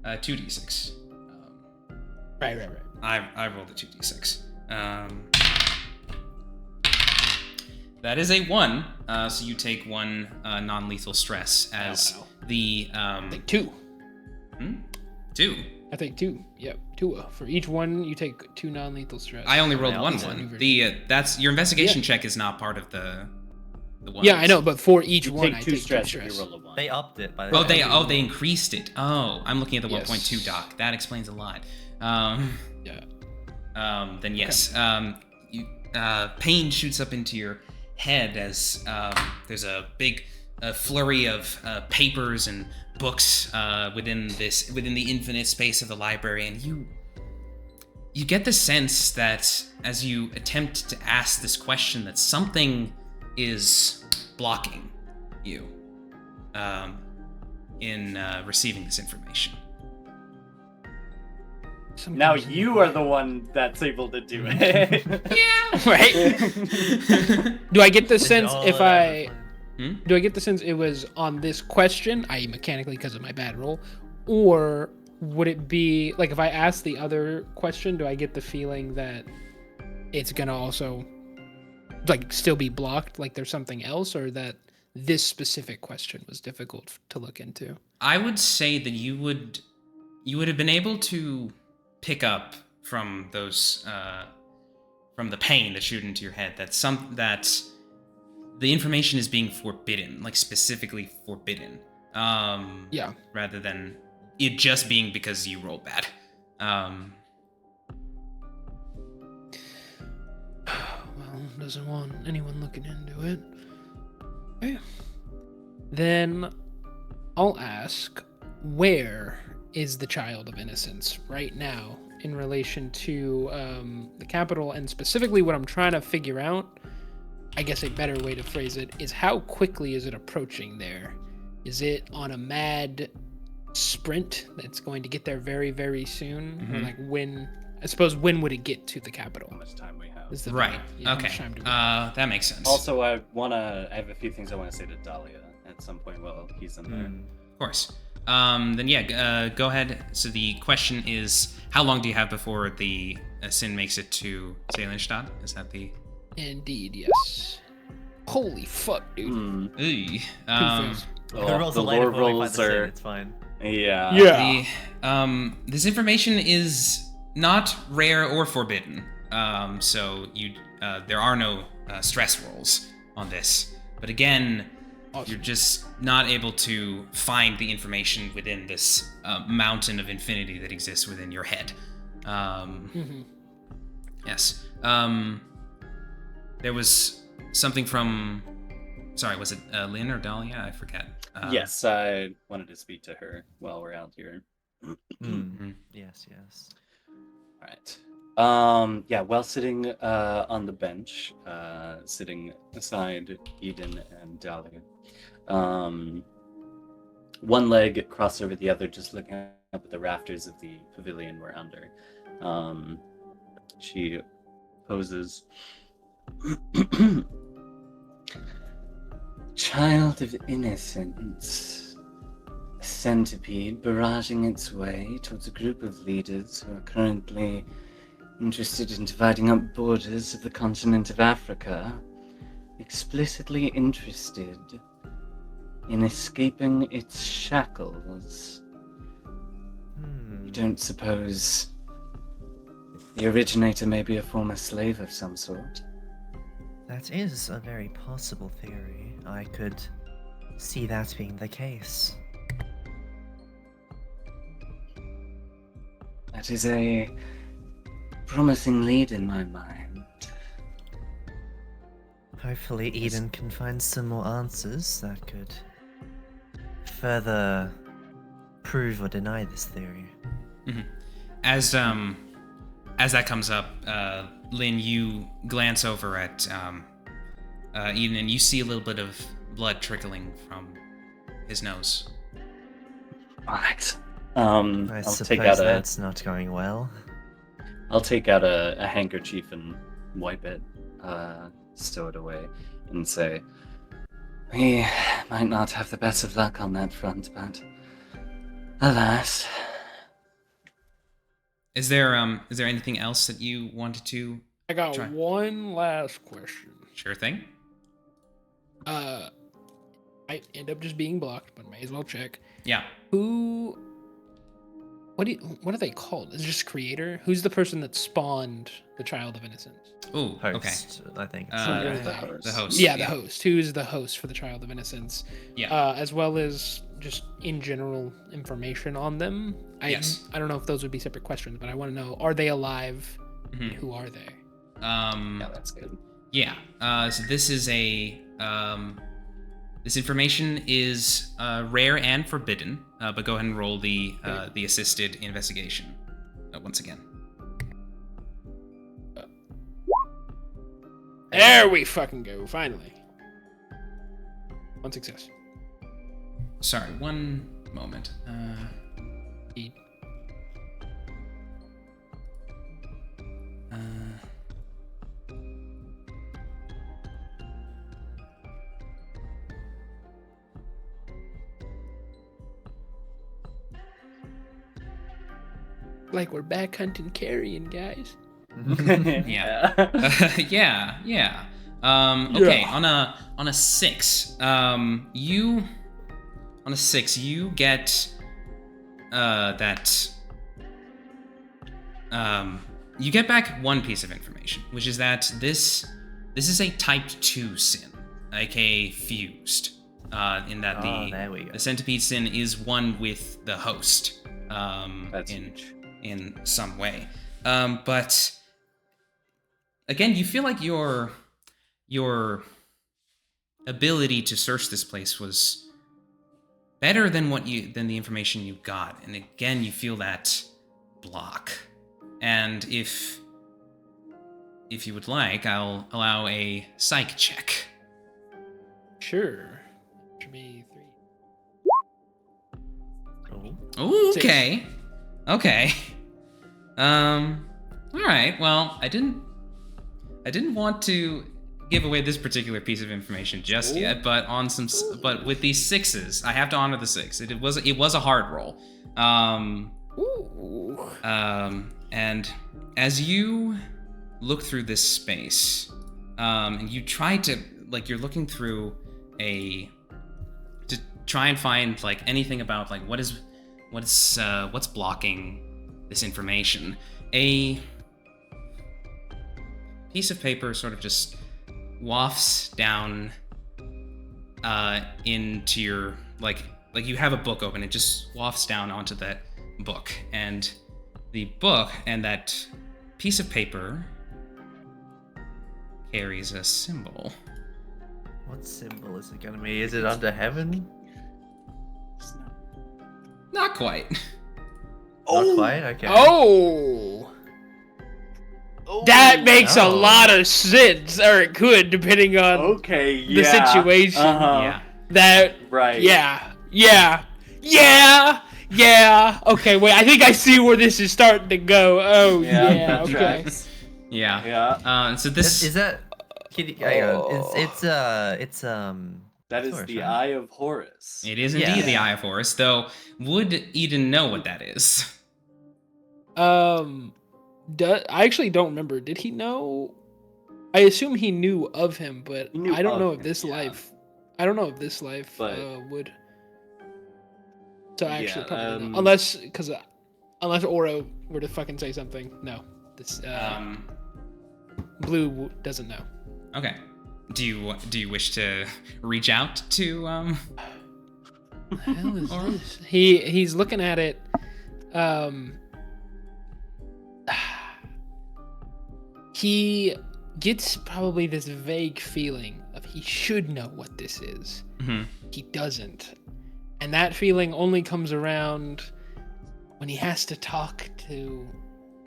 and 2d6. Right. I rolled a 2d6. That is a 1. So you take 1 non-lethal stress as the I take 2. 2. I take 2. Yep, 2. For each one, you take 2 non-lethal stress. I only rolled Yeah, 1 I'll 1. That's your investigation Yeah. check is not part of the ones. Yeah, I know, but for each You one, take I 2 take stress 2 if stress. you roll a 1. They upped it by the Oh, time. they increased it. Oh, I'm looking at the Yes. 1.2 doc. That explains a lot. Yeah. Then yes. Pain shoots up into your head as there's a big flurry of papers and books within the infinite space of the library, and you get the sense that as you attempt to ask this question, that something is blocking you in receiving this information. Now you are the one that's able to do it. Yeah. Right? Do I get the sense all if that I... Do I get the sense it was on this question, i.e. mechanically because of my bad roll, or would it be, like if I ask the other question, do I get the feeling that it's gonna also like still be blocked, like there's something else, or that this specific question was difficult to look into? I would say that you would have been able to pick up from those from the pain that shoot into your head that the information is being forbidden, like specifically forbidden. Yeah. Rather than it just being because you rolled bad. Well, doesn't want anyone looking into it. Okay. Then I'll ask, where is the child of innocence right now in relation to the capital, and specifically what I'm trying to figure out, I guess a better way to phrase it, is how quickly is it approaching there? Is it on a mad sprint that's going to get there very, very soon? Or like when would it get to the capital? How much time we have? Is the Right. how much Okay. time do we have? That makes sense. Also, I have a few things I want to say to Dahlia at some point while he's in there. Of course. Then yeah, go ahead. So the question is, how long do you have before the Sin makes it to Seilenstadt? Is that the? Indeed, yes. Holy fuck, dude. Ooh. Two-face. The rolls are the later lore before we find rolls the sin, are. it's fine. Yeah. This information is not rare or forbidden. So there are no stress rolls on this. But again, you're just not able to find the information within this mountain of infinity that exists within your head. Yes. There was something from. Sorry, was it Lynn or Dahlia? I forget. Yes, I wanted to speak to her while we're out here. Yes, yes. All right. Yeah, while sitting on the bench, sitting beside Eden and Dahlia, one leg crossed over the other, just looking up at the rafters of the pavilion we're under. She poses. Child of innocence. A centipede barraging its way towards a group of leaders who are currently interested in dividing up borders of the continent of Africa, explicitly interested in escaping its shackles. You don't suppose the originator may be a former slave of some sort? That is a very possible theory. I could see that being the case. That is a promising lead in my mind. Hopefully Eden can find some more answers that could further prove or deny this theory. As that comes up, Lynn, you glance over at Eden, and you see a little bit of blood trickling from his nose. Right. I I'll suppose take out that's not going well. I'll take out a handkerchief and wipe it, stow it away, and say, "We might not have the best of luck on that front, but alas." Is there anything else that you wanted to? I got Try. one last question. Sure thing. I end up just being blocked, but may as well check. Yeah. What are they called? Is it just creator? Who's the person that spawned the child of innocence? Ooh. Okay. Host, I think. The host. The host. Yeah, the host. Who's the host for the child of innocence? Yeah. As well as just in general information on them. Yes. I don't know if those would be separate questions, but I want to know: are they alive? And who are they? Yeah, that's good. Yeah. So this is this information is rare and forbidden. But go ahead and roll the assisted investigation once again. There we fucking go. Finally, one success. Sorry, one moment. Like we're back hunting carrion, guys. Yeah. Yeah. Okay. Yeah. On a 6, you get that you get back one piece of information, which is that this is a type 2 sin, aka fused. In that there we go. the centipede sin is one with the host. That's huge. In some way. But again, you feel like your ability to search this place was better than the information you got. And again, you feel that block. And if you would like, I'll allow a psych check. Sure. Should be 3. Oh. Ooh, 6. okay. Okay. All right. Well, I didn't want to give away this particular piece of information just yet, but but with these 6s, I have to honor the 6. It was a hard roll. Ooh. And as you look through this space, and you try to, like, you're looking through to try and find like anything about like what's blocking this information. A piece of paper sort of just wafts down into your like you have a book open. It just wafts down onto that book, and the book and that piece of paper carries a symbol. What symbol is it gonna be? Is it under heaven? Not quite. Not quite. Okay. Oh! That makes a lot of sense, or it could, depending on Okay, the yeah. situation. Yeah. That, Right. yeah. Okay, wait, I think I see where this is starting to go. Oh, yeah, that okay. tracks. Yeah. Yeah. So this Is that? Hang on. It's That is Sure, the sure. Eye of Horus. it is indeed Yeah. the Eye of Horus, though. Would Eden know what that is? I actually don't remember. Did he know? I assume he knew of him, but He knew I don't of know if him, this yeah. life. I don't know if this life But- would. So I actually Yeah, probably know. Unless Oro were to fucking say something. No, this Blue doesn't know. Okay. Do you wish to reach out to What the hell is Oro? this? He's looking at it. He gets probably this vague feeling of he should know what this is. Mhm. He doesn't. And that feeling only comes around when he has to talk to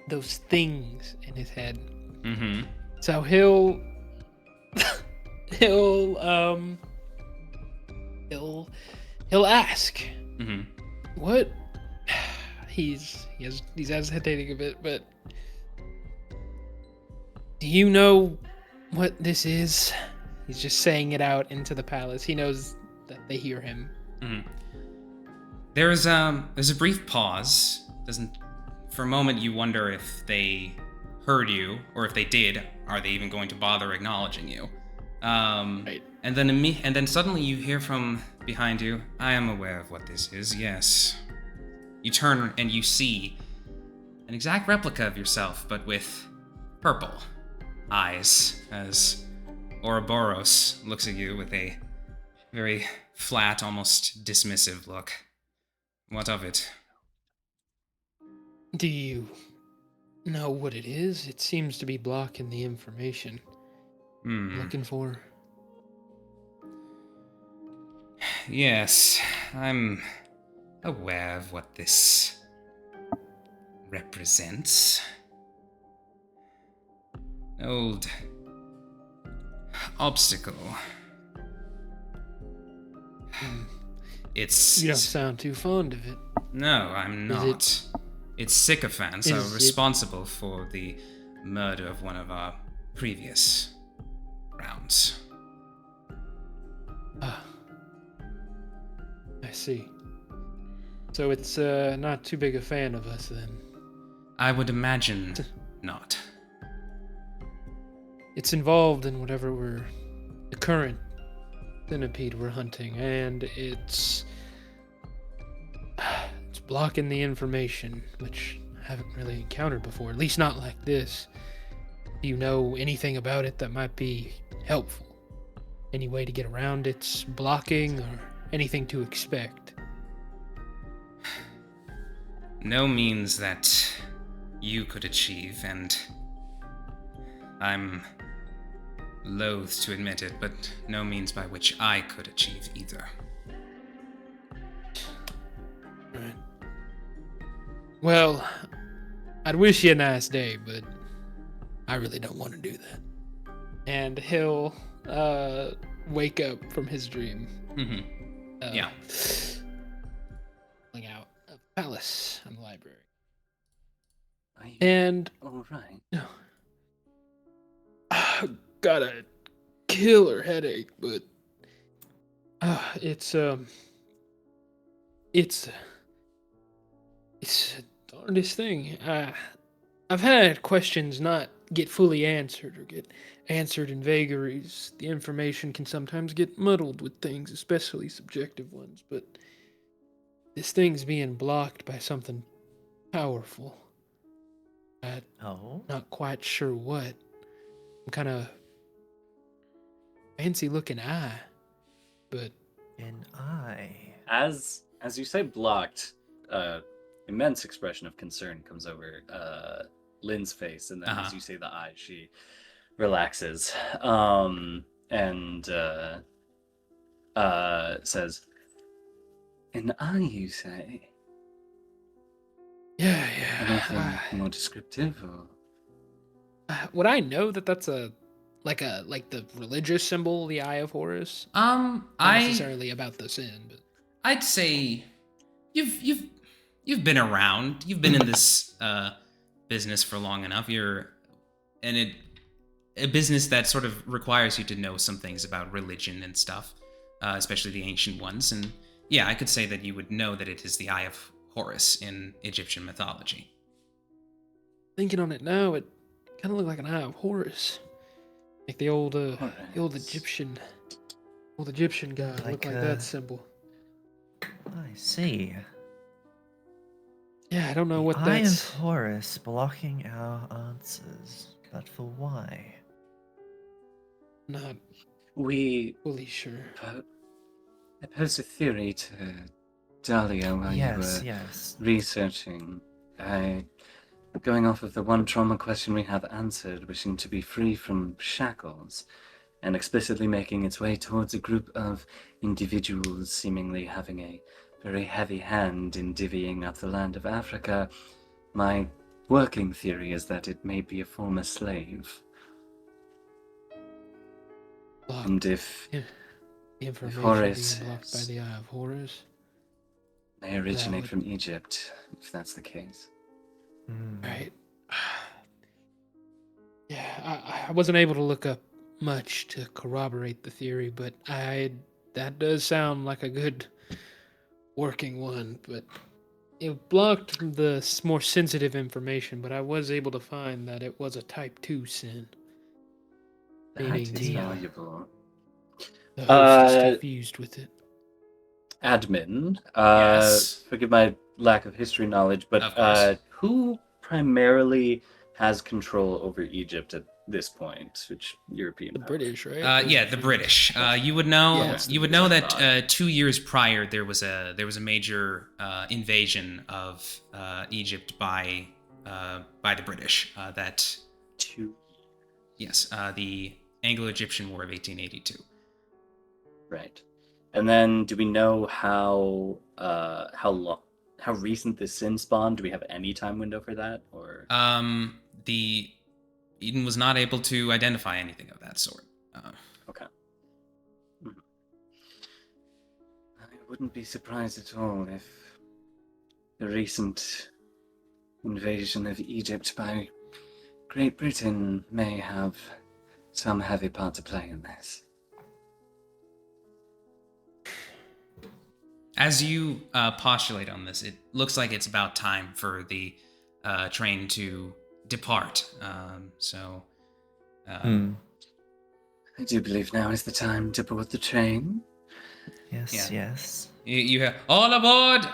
those things in his head. Mhm. So he'll ask, Mhm. what? He's hesitating a bit, but do you know what this is? He's just saying it out into the palace. He knows that they hear him. Mhm. There's a brief pause. For a moment you wonder if they heard you, or if they did, are they even going to bother acknowledging you? Right. And then suddenly you hear from behind you, I am aware of what this is, yes. You turn and you see an exact replica of yourself, but with purple eyes, as Ouroboros looks at you with a very flat, almost dismissive look. What of it? Do you know what it is? It seems to be blocking the information I'm looking for. Yes, I'm aware of what this represents. An old obstacle. It's You don't sound too fond of it. no, I'm Is not. Its sycophants are Is it- responsible for the murder of one of our previous rounds. Ah, I see. So it's not too big a fan of us then. I would imagine not. It's involved in whatever the current centipede we're hunting, and it's blocking the information, which I haven't really encountered before, at least not like this. Do you know anything about it that might be helpful? Any way to get around its blocking, or anything to expect? No means that you could achieve, and I'm loath to admit it, but no means by which I could achieve either. Right. Well, I'd wish you a nice day, but I really don't want to do that. And he'll wake up from his dream. Mm-hmm. Yeah. Pulling out a palace and the library. Are you And all right? got a killer headache, but it's the darndest thing. I've had questions not get fully answered or get answered in vagaries. The information can sometimes get muddled with things, especially subjective ones, but this thing's being blocked by something powerful. Oh. Not quite sure what. Some kind of fancy looking eye, but An eye. As you say blocked, immense expression of concern comes over Lynn's face, and then as you say the eye, she relaxes and says, "An eye, you say? yeah. Anything more descriptive, or?" Would I know that that's like the religious symbol, the Eye of Horus? Not necessarily about the sin, but I'd say you've been around. You've been in this business for long enough. You're in a business that sort of requires you to know some things about religion and stuff, especially the ancient ones. And yeah, I could say that you would know that it is the Eye of Horus in Egyptian mythology. thinking on it now, it kind of looked like an Eye of Horus, like the old Egyptian god. Like, Looked like that symbol. I see. Yeah, I don't know what Eye that's. of Horus blocking our answers, but for why? Not We fully sure. I posed a theory to Dahlia while you were Yes. researching. Going off of the one trauma question we have answered, wishing to be free from shackles, and explicitly making its way towards a group of individuals seemingly having a very heavy hand in divvying up the land of Africa, my working theory is that it may be a former slave. Blocked. And if The information Horus being blocked by the Eye of Horus. they originate would- from Egypt, if that's the case. Right. Yeah, I wasn't able to look up much to corroborate the theory, but that does sound like a good working one. But it blocked the more sensitive information. But I was able to find that it was a Type 2 sin. Meaning That is valuable. the host is confused with it. Admin, Yes. forgive my lack of history knowledge, Of course. but who primarily has control over Egypt at this point? Which European? The power? British, right? Yeah, the British. You would know. Yeah. You would know that 2 years prior there was a major invasion of Egypt by the British. That 2. yes, the Anglo-Egyptian War of 1882. Right. And then, do we know how recent this sin spawned? Do we have any time window for that, or? The Eden was not able to identify anything of that sort. Okay. I wouldn't be surprised at all if the recent invasion of Egypt by Great Britain may have some heavy part to play in this. As you postulate on this, it looks like it's about time for the train to depart. I do believe now is the time to board the train. Yes. You have all aboard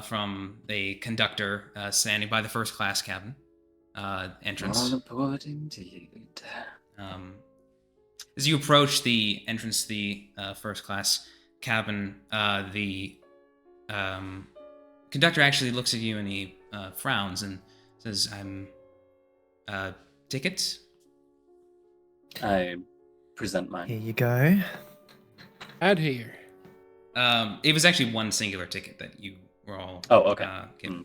from the conductor standing by the first class cabin entrance. All aboard indeed. As you approach the entrance to the first class cabin, the conductor actually looks at you and he frowns and says, "I'm tickets." I present mine. Here you go. Out here. It was actually one singular ticket that you we're all. Oh, okay.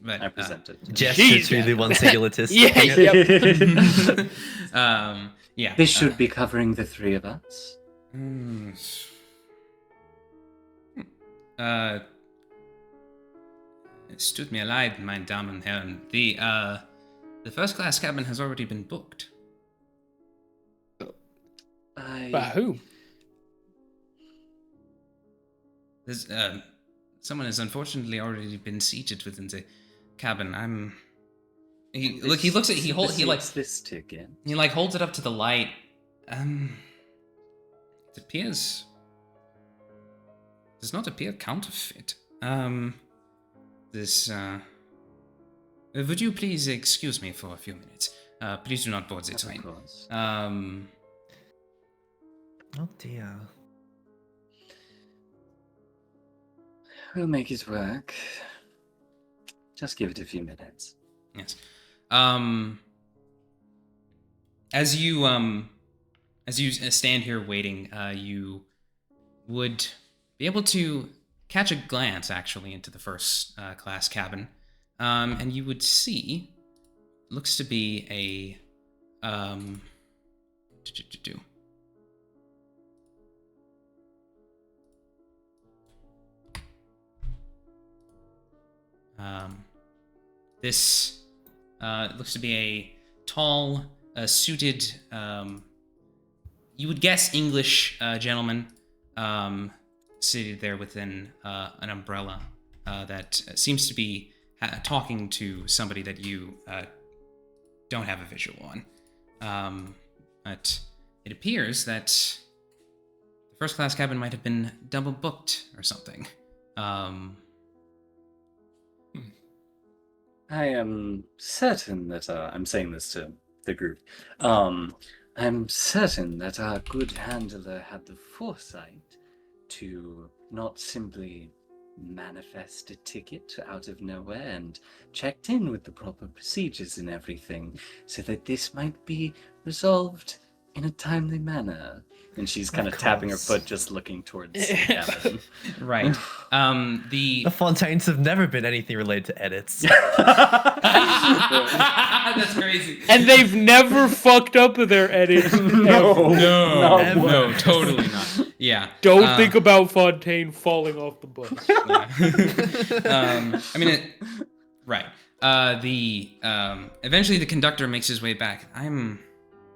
But, I presented. Gesture to the one singularist. Yeah, yep. Yeah. This should be covering the three of us. Es tut mir leid, meine Damen und Herren. The first class cabin has already been booked. By who? There's, someone has unfortunately already been seated within the cabin. He looks at this ticket. he like holds it up to the light. It appears does not appear counterfeit. Would you please excuse me for a few minutes? Please do not board the train. Of course. Oh dear. We'll make it work. Just give it a few minutes. Yes. As you stand here waiting, you would be able to catch a glance actually into the first class cabin, and you would see looks to be a this looks to be a tall, suited, you would guess English gentleman, seated there within an umbrella that seems to be talking to somebody that you don't have a visual on. But it appears that the first class cabin might have been double booked or something. I am certain that I'm saying this to the group. I'm certain that our good handler had the foresight to not simply manifest a ticket out of nowhere and checked in with the proper procedures and everything, so that this might be resolved in a timely manner. And she's kind of tapping her foot, just looking towards the cabin. Right. The Fontaines have never been anything related to edits. That's crazy. And they've never fucked up with their edits. No, totally not. Yeah. Don't think about Fontaine falling off the bus. Right. Eventually the conductor makes his way back. I'm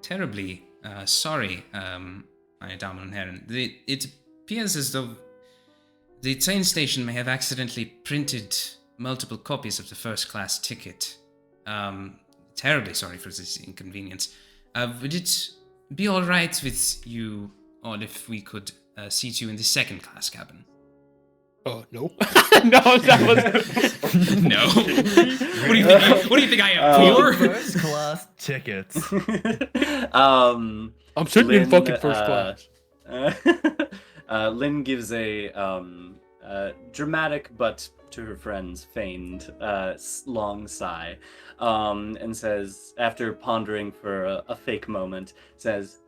terribly sorry, meine Damen und Herren. It appears as though the train station may have accidentally printed multiple copies of the first class ticket. Terribly sorry for this inconvenience. Would it be all right with you all if we could seat you in the second class cabin? Oh, no. No, that was... No. What do you think I am, poor? First class tickets. I'm sitting in fucking first class. Lynn gives a dramatic but to her friends feigned long sigh, and says, after pondering for a fake moment, says,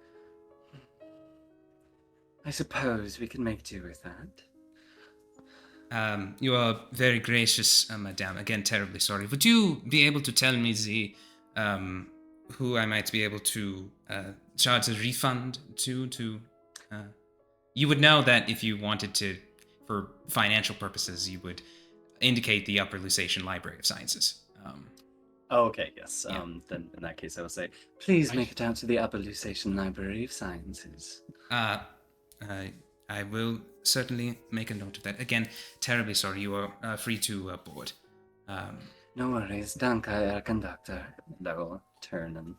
I suppose we can make do with that. You are very gracious, madame. Again, terribly sorry. Would you be able to tell me who I might be able to charge a refund to? You would know that if you wanted to, for financial purposes, you would indicate the Upper Lusatian Library of Sciences. Okay, yes. Yeah. Then in that case, I will say, please make it out to the Upper Lusatian Library of Sciences. I will certainly make a note of that. Again, terribly sorry. You are free to board. No worries. Danke, Herr Conductor. And I will turn and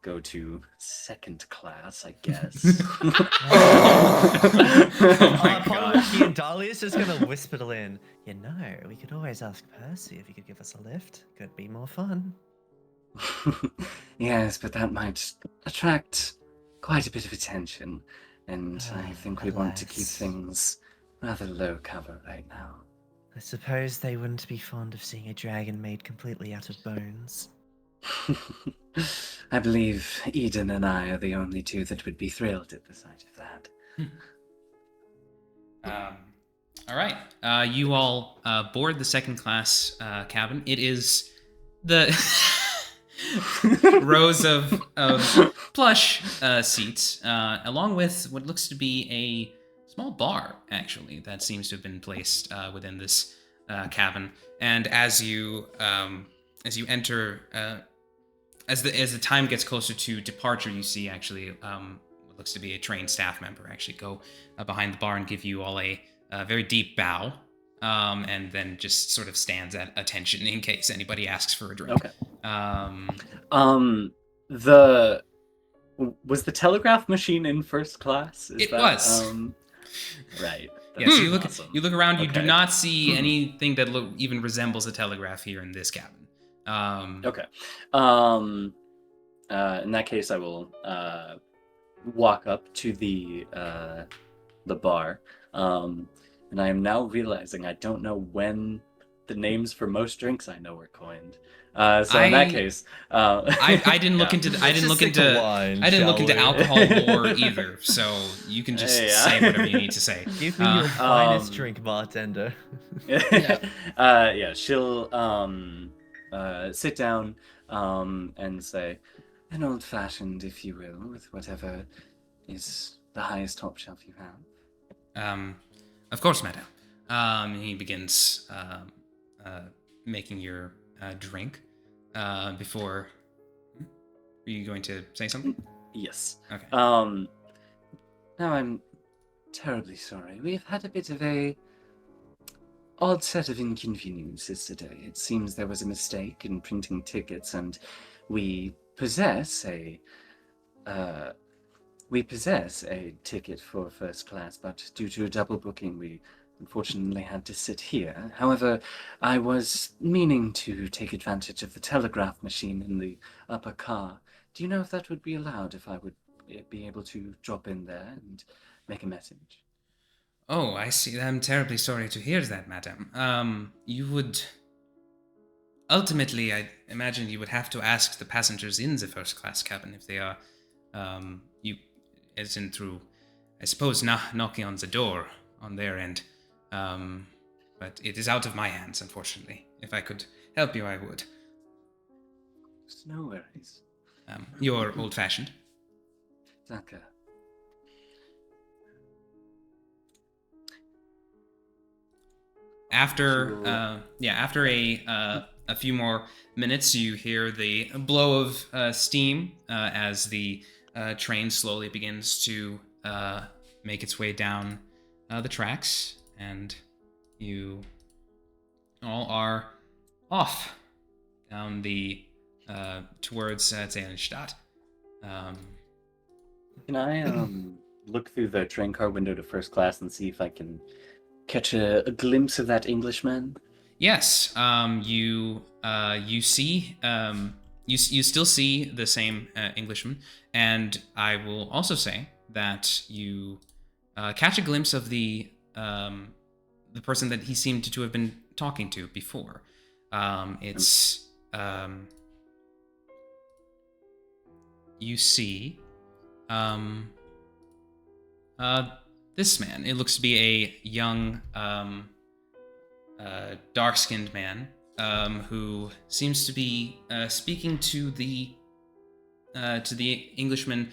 go to second class, I guess. He and Dahlia's just gonna whisper to Lynn, you know, we could always ask Percy if he could give us a lift. Could be more fun. Yes, but that might attract quite a bit of attention. And I think we want to keep alas. things rather low cover right now. I suppose they wouldn't be fond of seeing a dragon made completely out of bones. I believe Eden and I are the only two that would be thrilled at the sight of that. All right. You all board the second class cabin. It is the rows of plush seats, along with what looks to be a small bar, actually, that seems to have been placed within this cabin. And as you enter, as the time gets closer to departure, you see actually what looks to be a trained staff member actually go behind the bar and give you all a very deep bow, and then just sort of stands at attention in case anybody asks for a drink. Okay. Um, The was the telegraph machine in first class? It was. Right. Yes, you Awesome. look around. You do Okay. not see anything that even resembles a telegraph here in this cabin. Okay. In that case, I will walk up to the bar, and I am now realizing I don't know when the names for most drinks I know were coined. So in that case, I didn't look into I didn't look into wine, I didn't look shall into we? alcohol lore either. So you can just Yeah. say whatever you need to say. Give me your finest drink, bartender. Yeah, she'll sit down and say, an old-fashioned, if you will, with whatever is the highest top shelf you have. Of course, madam. He begins making your drink. Before, are you going to say something? Yes. Okay. Now I'm terribly sorry. We've had a bit of a odd set of inconveniences today. It seems there was a mistake in printing tickets, and we possess a ticket for first class, but due to a double booking, we unfortunately had to sit here. However, I was meaning to take advantage of the telegraph machine in the upper car. Do you know if that would be allowed, if I would be able to drop in there and make a message? Oh, I see. I'm terribly sorry to hear that, madam. You would... Ultimately, I imagine you would have to ask the passengers in the first-class cabin if they are, as in through, I suppose, knocking on the door on their end. But it is out of my hands, unfortunately. If I could help you, I would. No worries. You're old-fashioned. Danke. After a few more minutes, you hear the blow of steam as the train slowly begins to make its way down the tracks, and you all are off down the towards Zehenstadt. Can I look through the train car window to first class and see if I can catch a glimpse of that Englishman? Yes, you see you still see the same Englishman, and I will also say that you catch a glimpse of the person that he seemed to have been talking to before. It's you see this man. It looks to be a young dark-skinned man who seems to be speaking to the Englishman,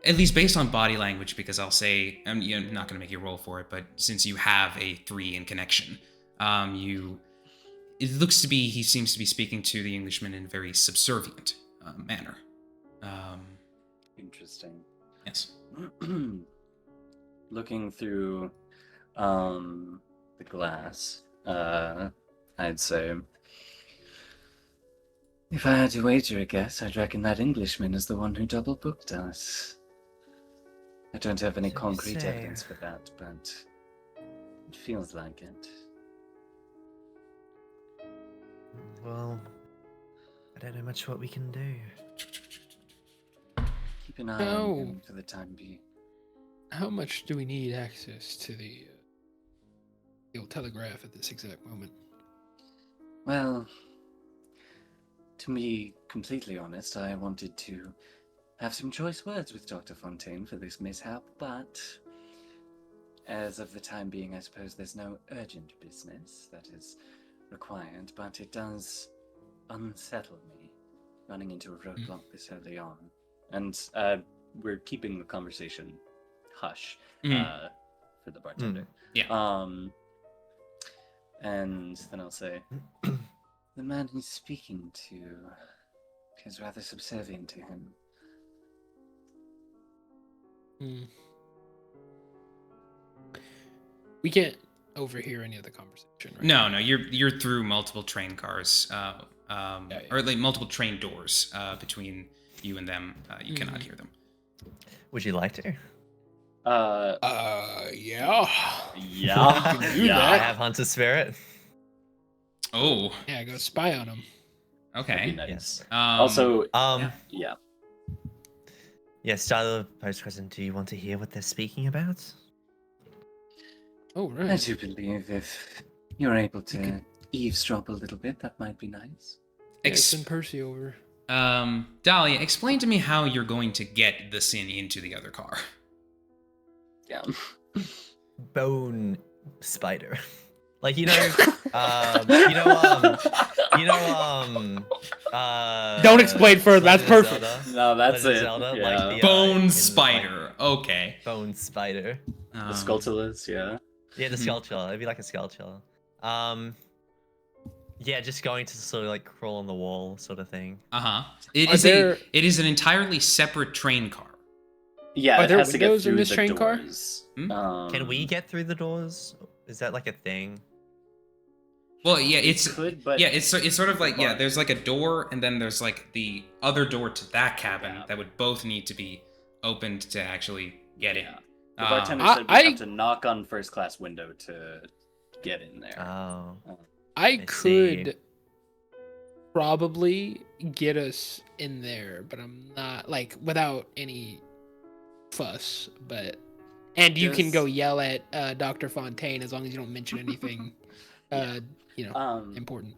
at least based on body language, because I'll say, I'm not going to make you roll for it, but since you have a 3 in connection, it looks to be he seems to be speaking to the Englishman in a very subservient manner. Interesting. Yes. Looking through the glass, I'd say, if I had to wager a guess, I'd reckon that Englishman is the one who double booked us. I don't have any So you concrete say. evidence for that, but it feels like it. Well, I don't know much what we can do. Keep an eye on him for the time being. How much do we need access to the old telegraph at this exact moment? Well, to be completely honest, I wanted to have some choice words with Dr. Fontaine for this mishap, but as of the time being, I suppose there's no urgent business that is required, but it does unsettle me running into a roadblock this early on. And we're keeping the conversation hush for the bartender. Yeah. And then I'll say, the man he's speaking to is rather subservient to him. We can't overhear any of the conversation, right? No, you're through multiple train cars, or like multiple train doors between you and them. You cannot hear them. Would you like to? Yeah. Yeah. do I that. have Hunter Spirit. Oh, Yeah, go spy on him. That'd be okay. nice. Yes. Also, Yeah. yeah. Style of post-present, do you want to hear what they're speaking about? Oh, I right. do believe if you're able to eavesdrop a little bit, that might be nice. Yeah, send Percy over. Dahlia, explain to me how you're going to get the sin into the other car. Yeah. Bone spider. Like, don't explain further, that's Legend of perfect. Zelda? No, that's Legend of it. Zelda, Yeah. like the, Bone in, spider. Okay. like, bone spider. The Skulltulas, yeah. Yeah, the Skulltula. It'd be like a Skulltula. Yeah, just going to sort of like crawl on the wall, sort of thing. It is an entirely separate train car. Yeah, Are it there has to get windows in through this the train car? doors. Can we get through the doors? Is that like a thing? Well, yeah, It's but it's sort of like, yeah, there's like a door, and then there's like the other door to that cabin that would both need to be opened to actually get in. the bartender said we have to knock on first class window to get in there. Oh. I see. could probably get us in there, but I'm not, like, without any fuss, and you can go yell at Dr. Fontaine as long as you don't mention anything important.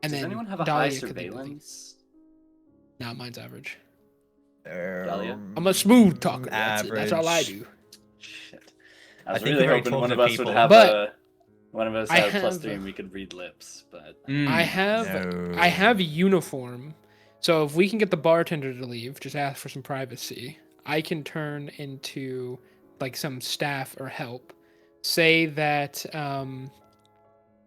And does then anyone have a Dahlia high could lead the thing. surveillance? Nah, mine's average. Dahlia? I'm a smooth talker. That's it. That's all I average. do. Shit. I was think really we already hoping talked one to of us people. would have But one of us I have plus have- 3 and we could read lips, but I have a uniform, so if we can get the bartender to leave, just ask for some privacy. I can turn into like some staff or help. Say that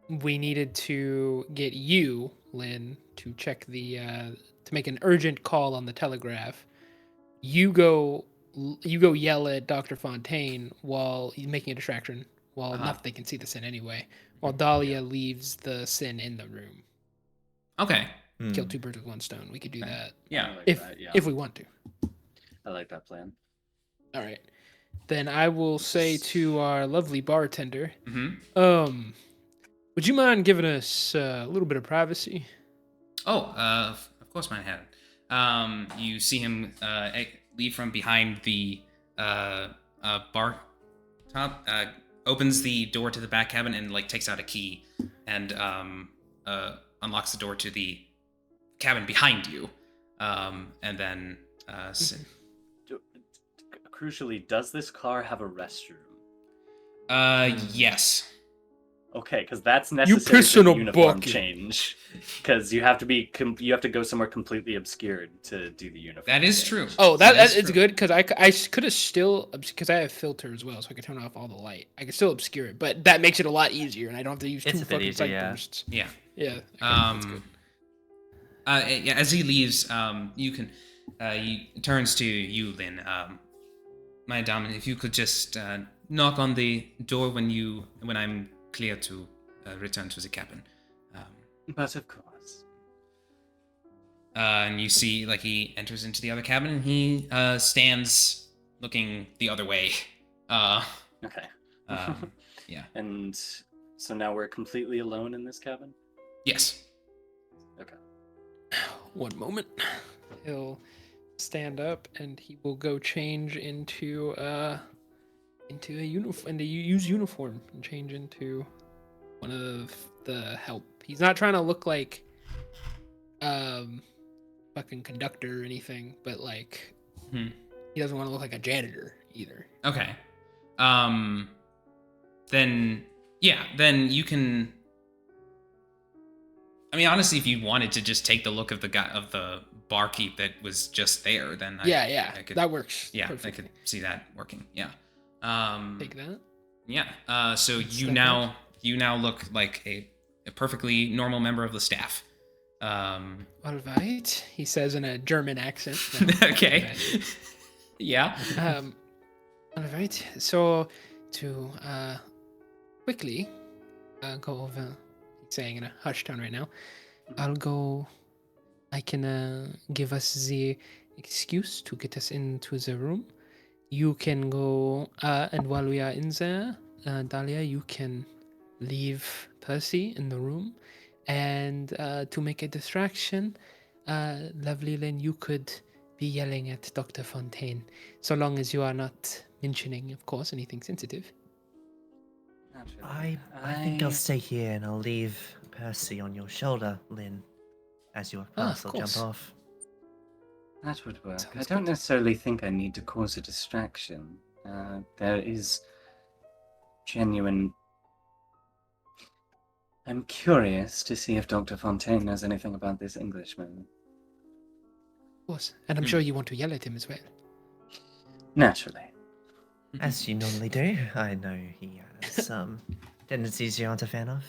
we needed to get you, Lynn, to check the to make an urgent call on the telegraph. You go yell at Dr. Fontaine while he's making a distraction. Well, not that they can see the sin anyway. While Dahlia leaves the sin in the room. Okay. Kill 2 birds with 1 stone. We could do that Yeah. I like if that, yeah. if we want to. I like that plan. All right. Then I will say to our lovely bartender, Mm-hmm. would you mind giving us a little bit of privacy? Oh, of course, my hat. You see him leave from behind the bar top, opens the door to the back cabin and like takes out a key and unlocks the door to the cabin behind you, and then Crucially, does this car have a restroom? yes. Okay, because that's necessary piss for in the a uniform bucket. change. Because you have to go somewhere completely obscured to do the uniform. That is change. true. Oh, That that is it's true. good because I could have still, because I have filter as well, so I could turn off all the light. I could still obscure it, but that makes it a lot easier, and I don't have to use It's 2 a bit fucking easier, sight yeah. bursts. Yeah. Yeah. Okay, that's good. Yeah, as he leaves, you can. He turns to you, Lynn. My dominant, if you could just knock on the door when I'm clear to return to the cabin. But of course. And you see, like, he enters into the other cabin, and he stands looking the other way. Okay. Yeah. And so now we're completely alone in this cabin? Yes. Okay. 1 moment. He'll stand up and he will go change into a uniform, and use uniform and change into one of the help. He's not trying to look like fucking conductor or anything, but like he doesn't want to look like a janitor either. Okay. then then you can. I mean, honestly, if you wanted to just take the look of the barkeep that was just there, then I could, that works. Yeah, perfectly. I could see that working. Yeah. Take that. Yeah. So you Step now look like a perfectly normal member of the staff. All right, he says in a German accent. Okay. Yeah. All right. So to quickly go over, he's saying in a hushed tone right now. I'll go. I can give us the excuse to get us into the room. You can go, and while we are in there, Dahlia, you can leave Percy in the room. And to make a distraction, lovely Lynn, you could be yelling at Dr. Fontaine, so long as you are not mentioning, of course, anything sensitive. I think I'll stay here and I'll leave Percy on your shoulder, Lynn. As you walk past, of I'll jump course. off. That would work. Sounds I don't good. necessarily think I need to cause a distraction. There is genuine. I'm curious to see if Dr. Fontaine knows anything about this Englishman. Of course. And I'm sure you want to yell at him as well. Naturally. As you normally do. I know he has some tendencies you aren't a fan of.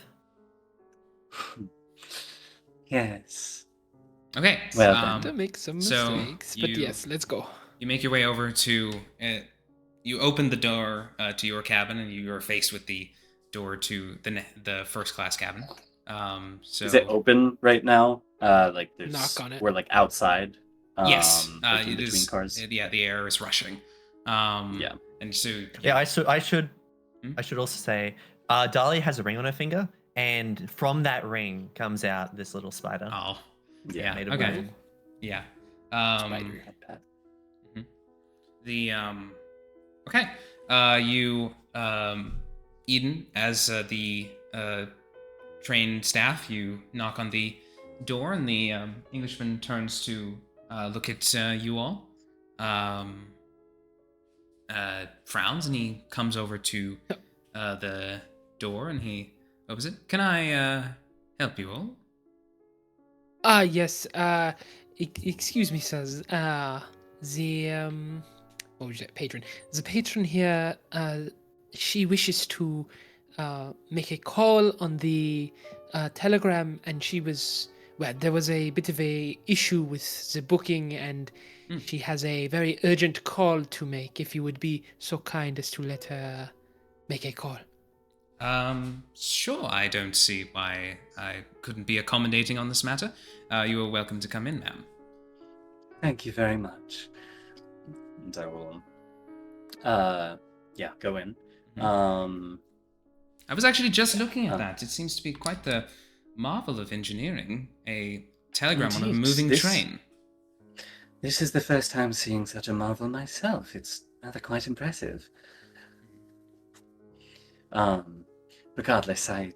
Yes. Okay. Well, To make some so mistakes, but yes, let's go. You make your way over to. You open the door to your cabin, and you are faced with the door to the first class cabin. So is it open right now? Like there's Knock on it. we're like outside. Yes. like in It between is. cars. Yeah, the air is rushing. Yeah. And so. Yeah, I should Hmm? also say, Dahlia has a ring on her finger, and from that ring comes out this little spider. Oh. Yeah, Yeah. made of Okay. bone. Yeah. Spider. The Okay. You Eden, as the trained staff, you knock on the door, and the Englishman turns to look at you all. Frowns, and he comes over to the door, and he opens it. Can I help you all? Yes. Excuse me, sirs. The what was it? Patron. The patron here. She wishes to make a call on the telegram, and she was. Well, there was a bit of a issue with the booking, and she has a very urgent call to make. If you would be so kind as to let her make a call. Sure. I don't see why I couldn't be accommodating on this matter. You are welcome to come in, ma'am. Thank you very much. And I will go in. I was actually just looking at that. It seems to be quite the marvel of engineering. A telegram on a Indeed. moving This- train. This is the first time seeing such a marvel myself. It's rather quite impressive. Regardless, I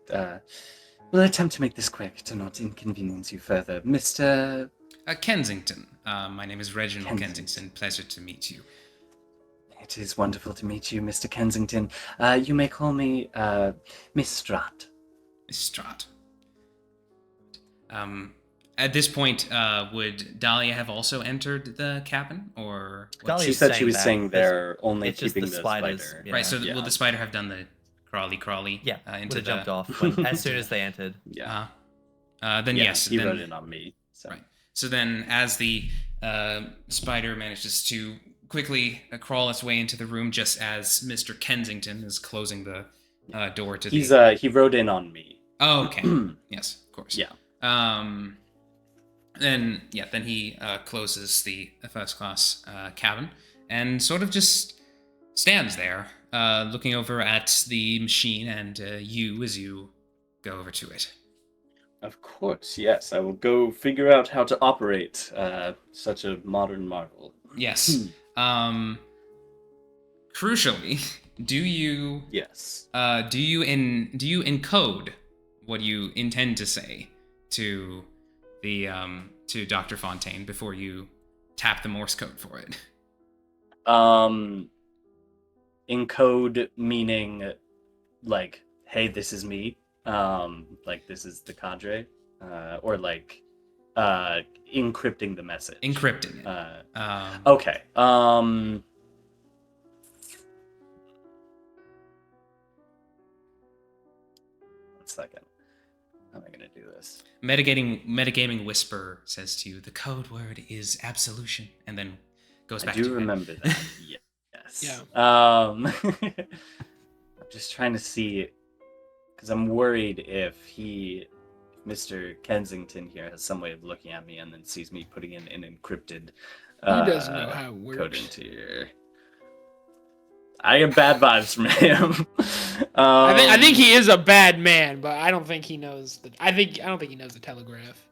will attempt to make this quick to not inconvenience you further. Mr. Kensington. My name is Reginald Kensington. Kensington. Pleasure to meet you. It is wonderful to meet you, Mr. Kensington. You may call me Miss Stratt. Miss Stratt. At this point, would Dahlia have also entered the cabin, or what? Dahlia- She is said she saying was that. saying they're only It's just keeping the the spiders, spider. yeah. Right. So Yeah. will the spider have done the crawly Yeah, into would have the jumped off when, as soon as they entered. Yeah. Then Yeah, yes. he then, wrote it on me. So. Right. So then, as the spider manages to quickly crawl its way into the room, just as Mr. Kensington is closing the door to He's the. he wrote in on me. Oh, okay. Yes, of course. Yeah. Then he closes the first class cabin and sort of just stands there, looking over at the machine and you as you go over to it. Of course, yes. I will go figure out how to operate such a modern marvel. Yes. Crucially, do you Yes. do you encode what you intend to say to the to Dr. Fontaine before you tap the Morse code for it? Encode meaning like, hey, this is me. Like this is the cadre, or like encrypting the message. Encrypting it. Okay. One second. How am I gonna do this? Metagaming Whisper says to you, the code word is absolution, and then goes back I do to remember that. Yes. Yeah. I'm just trying to see, because I'm worried if Mr. Kensington here has some way of looking at me and then sees me putting in an encrypted He doesn't know how it code works. into your. I get bad vibes from him. I think he is a bad man, but I don't think he knows I don't think he knows the telegraph.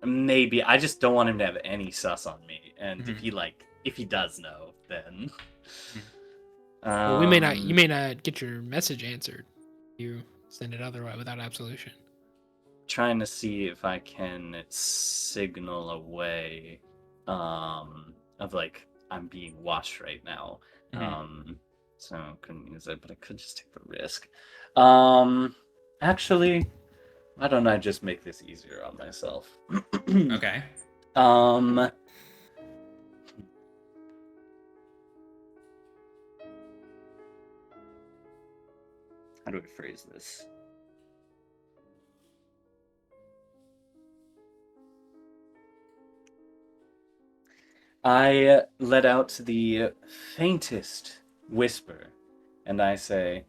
Maybe I just don't want him to have any sus on me, and Mhm. if he does know, then. Well, you may not get your message answered. You send it otherwise without absolution. Trying to see if I can signal a way of like I'm being watched right now. So I couldn't use it, but I could just take the risk. Actually, why don't I just make this easier on myself? Okay. How do I phrase this? I let out the faintest whisper, and I say,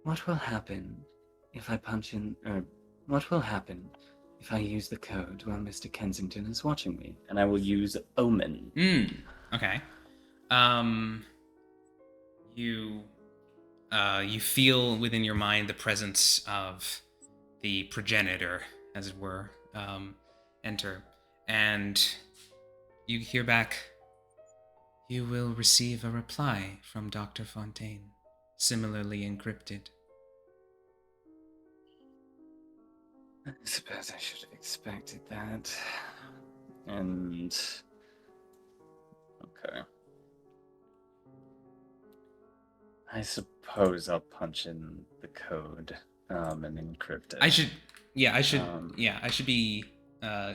what will happen if I punch in, or what will happen if I use the code while Mr. Kensington is watching me? And I will use Omen. Okay. You feel within your mind the presence of the progenitor, as it were, enter, and you hear back, you will receive a reply from Dr. Fontaine, similarly encrypted. I suppose I should have expected that. And... okay. I suppose I'll punch in the code and encrypt it. I should be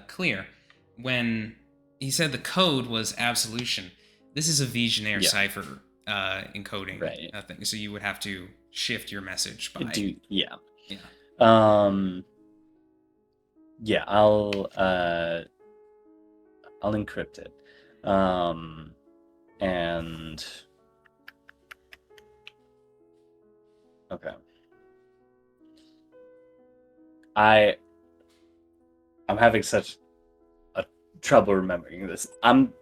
clear. When he said the code was absolution, this is a Visionaire cipher encoding thing, so you would have to shift your message by. I'll encrypt it, and okay. I'm having such a trouble remembering this.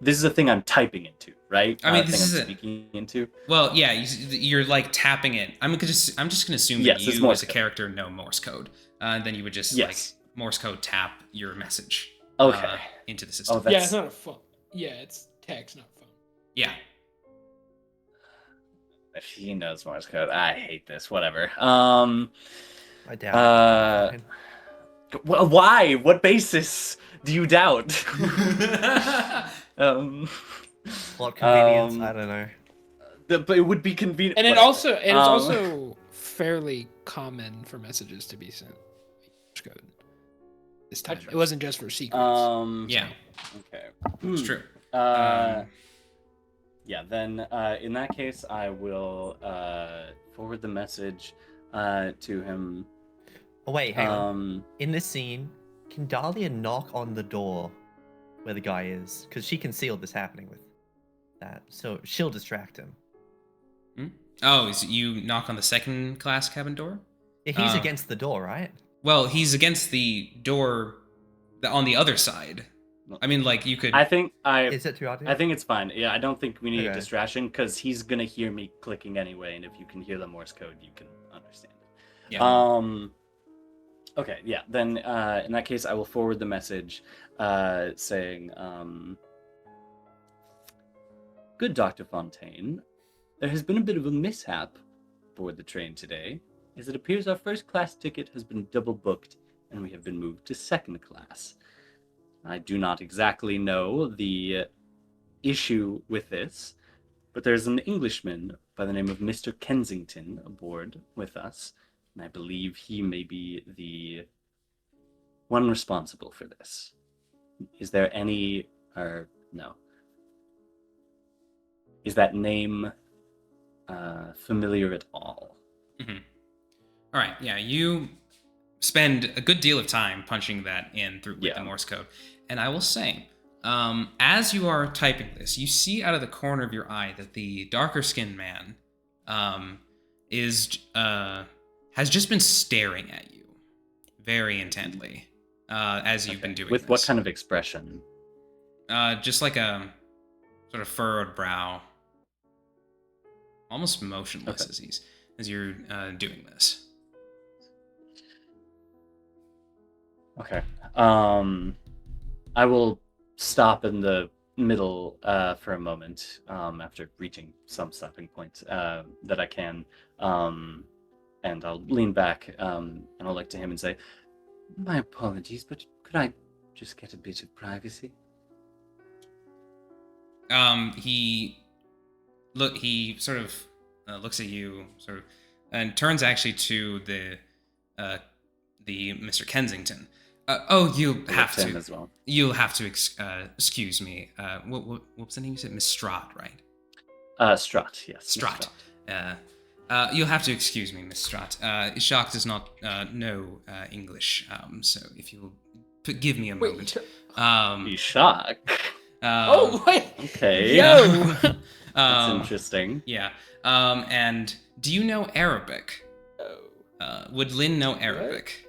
This is a thing I'm typing into, right? I mean, this is speaking into. Well, yeah, you're like tapping it. I'm just gonna assume that you as a character know Morse code, and then you would just like Morse code tap your message into the system. Yeah, it's not a phone. Yeah, it's text, not phone. Yeah. If he knows Morse code, I hate this. Whatever. I doubt it. Why? What basis do you doubt? Plot convenience? I don't know. But it would be convenient. And it's also fairly common for messages to be sent Morse code. This time, it wasn't just for secrets. Yeah. Okay. It's true. Yeah. Then, in that case, I will forward the message to him. Oh wait, hang on. In this scene, can Dahlia knock on the door where the guy is? Because she can see all this happening with that, so she'll distract him. Oh, so you knock on the second class cabin door? Yeah, he's against the door, right? Well, he's against the door on the other side. I mean, like, you could... Is it too obvious? I think it's fine. Yeah, I don't think we need a distraction, because he's going to hear me clicking anyway, and if you can hear the Morse code, you can understand it. Yeah. Okay, yeah. Then, in that case, I will forward the message saying, Good Dr. Fontaine, there has been a bit of a mishap aboard the train today, as it appears our first class ticket has been double booked, and we have been moved to second class. I do not exactly know the issue with this, but there's an Englishman by the name of Mr. Kensington aboard with us, and I believe he may be the one responsible for this. Is there any, or no? Is that name familiar at all? Mm-hmm. All right, yeah, you spend a good deal of time punching that in through with the Morse code. And I will say, as you are typing this, you see out of the corner of your eye that the darker skinned man has just been staring at you very intently as you've been doing with this. What kind of expression? Just like a sort of furrowed brow, almost motionless as you're doing this. Okay. I will stop in the middle for a moment after reaching some stopping point that I can, and I'll lean back and I'll look to him and say, "My apologies, but could I just get a bit of privacy?" He sort of looks at you, sort of, and turns actually to the Mr. Kensington. You'll have to as well. You'll have to excuse me. What was the name you said? Miss Strahd, right? Strahd, yes. Strahd. You'll have to excuse me, Miss Strahd. Ishak does not know English, so if you will give me a moment. Ishak? Oh, wait! Okay. Yo! That's interesting. Yeah. And do you know Arabic? Would Lynn know Arabic?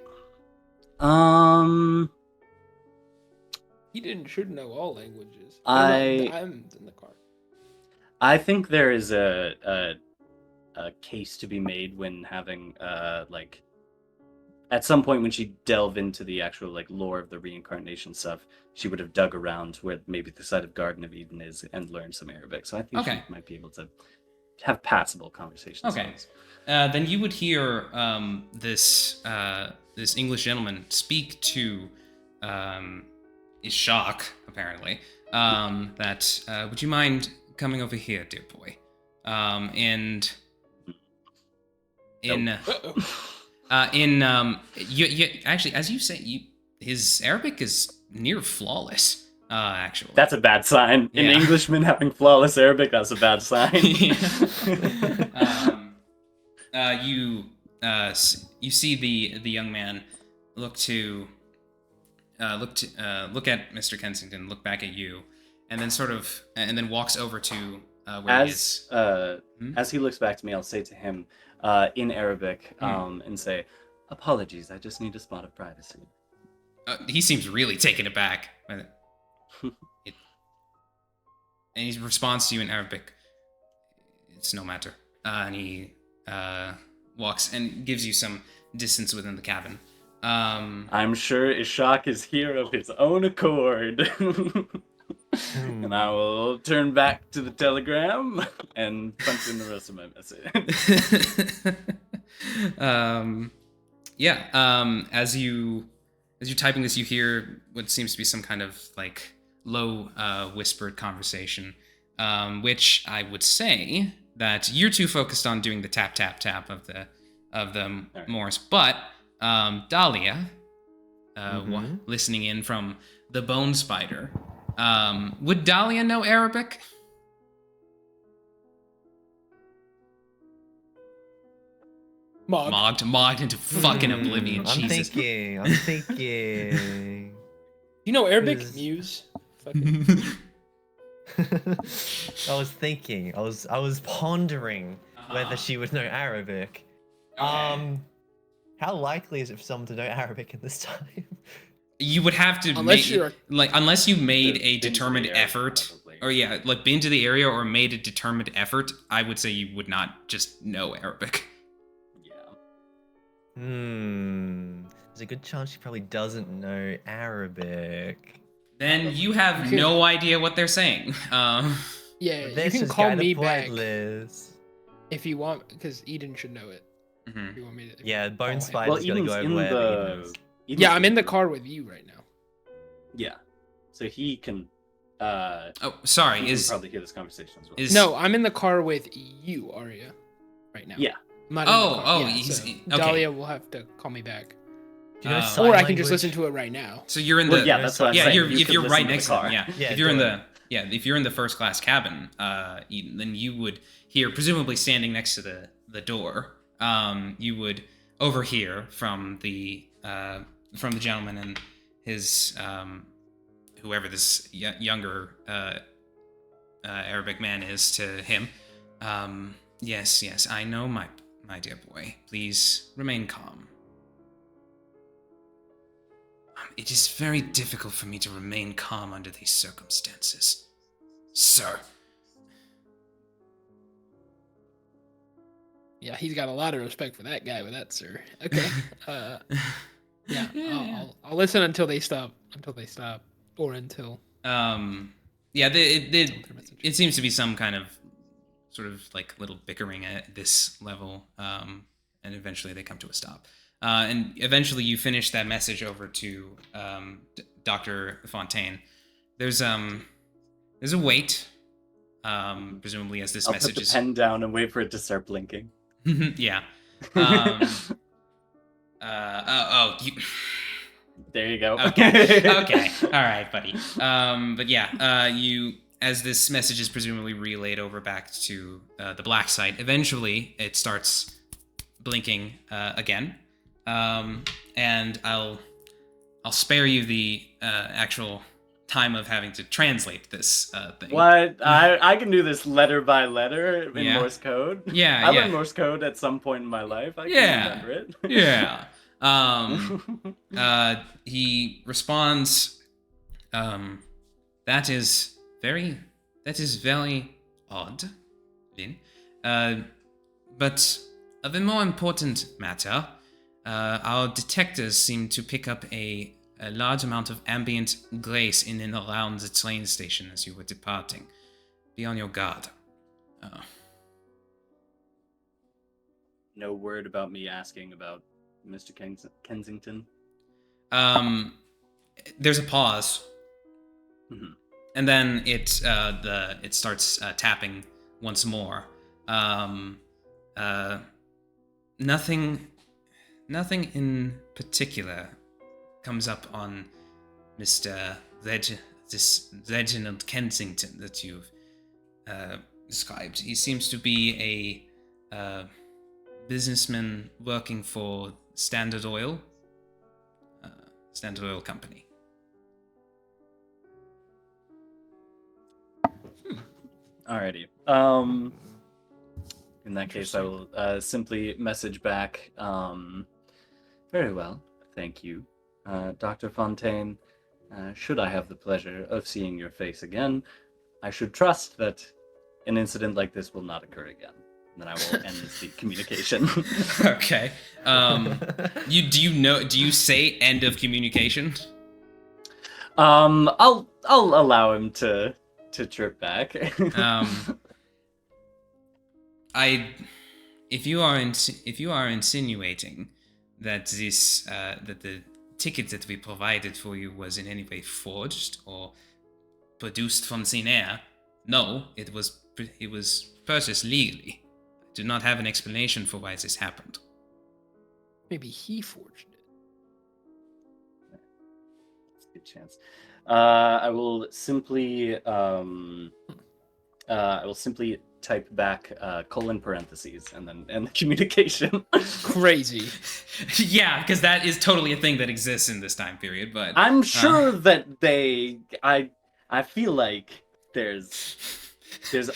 He should know all languages. I'm in the car. I think there is a case to be made when having at some point when she delved into the actual lore of the reincarnation stuff, she would have dug around where maybe the site of Garden of Eden is and learned some Arabic. So I think she might be able to have passable conversations. Okay. Then you would hear this English gentleman speak to Ishak, apparently, that would you mind coming over here, dear boy? Actually, as you say, his Arabic is near flawless. Actually, that's a bad sign. An Englishman having flawless Arabic, that's a bad sign. You see the young man look at Mr. Kensington, look back at you, and then walks over to where he is. As he looks back to me, I'll say to him in Arabic and say, "Apologies, I just need a spot of privacy." He seems really taken aback. And he responds to you in Arabic, "It's no matter." And he walks and gives you some distance within the cabin. I'm sure Ishak is here of his own accord. And I will turn back to the telegram and punch in the rest of my message. As you're typing this, you hear what seems to be some kind of low whispered conversation, which I would say that you're too focused on doing the tap tap tap of the right. Morse, but Dahlia, listening in from the Bone Spider, would Dahlia know Arabic? Mogged into fucking oblivion. I'm Jesus. thinking. You know Arabic? Muse. I was thinking. I was pondering whether she would know Arabic. Okay. How likely is it for someone to know Arabic in this time? You would have to unless you made a determined effort, probably. or been to the area or made a determined effort. I would say you would not just know Arabic. There's a good chance she probably doesn't know Arabic. Then you have no idea what they're saying. Yeah, you This can is call kinda me back pointless. if you want, because Eden should know it. Mhm. If you want me to. Yeah, Bone him. Spider's gonna go over wherever he knows. Yeah, I'm in the car with you right now. Yeah, so he can Oh, sorry. You can probably hear this conversation as well. No, I'm in the car with you, Aria, right now. Yeah. I'm not in the car. Yeah, he's so okay. Dahlia will have to call me back. Do you know Uh, sign Or I can just language? listen to it right now. So you're in Well, the yeah, that's what I'm yeah. saying. You're You if could you're listen right to next the to them. car. Yeah. Yeah, If you're in do the if you're in the first class cabin, then you would hear, presumably standing next to the door. You would overhear from the gentleman and his whoever this younger Arabic man is to him. Yes, I know, my dear boy. Please remain calm. It is very difficult for me to remain calm under these circumstances, sir. Yeah, he's got a lot of respect for that guy with that, sir. Okay. Yeah, I'll listen until they stop. Or until. Yeah, it seems to be some kind of sort of like little bickering at this level, and eventually they come to a stop. And eventually you finish that message over to Dr. Fontaine. There's a wait, presumably as this I'll message put the is. pen down and wait for it to start blinking. Yeah. You. There you go. Okay. All right, buddy. But yeah, you, as this message is presumably relayed over back to the black site, eventually it starts blinking again. And I'll spare you the actual time of having to translate this thing. What? I can do this letter by letter in Yeah. Morse code. Yeah, I yeah. learned Morse code at some point in my life. I can Yeah. remember it. Yeah. He responds, that is very odd, Lynn. But of a more important matter, our detectors seem to pick up a large amount of ambient grace in and around the train station as you were departing. Be on your guard. No word about me asking about Mr. Kensington. There's a pause, Mhm. and then it starts tapping once more. Nothing in particular comes up on Mr. Reginald Kensington that you've described. He seems to be a businessman working for Standard Oil Company. Alrighty. In that case, I will simply message back. Very well, thank you, Dr. Fontaine. Should I have the pleasure of seeing your face again, I should trust that an incident like this will not occur again. And then I will end the communication. Okay. Do you say end of communication? I'll allow him to trip back. If you are insinuating that that the ticket that we provided for you was in any way forged or produced from thin air, no, it was purchased legally. I do not have an explanation for why this happened. Maybe he forged it. That's a good chance. I will simply type back colon parentheses and then end the communication. Crazy. Yeah, because that is totally a thing that exists in this time period. But I'm sure that I feel like there's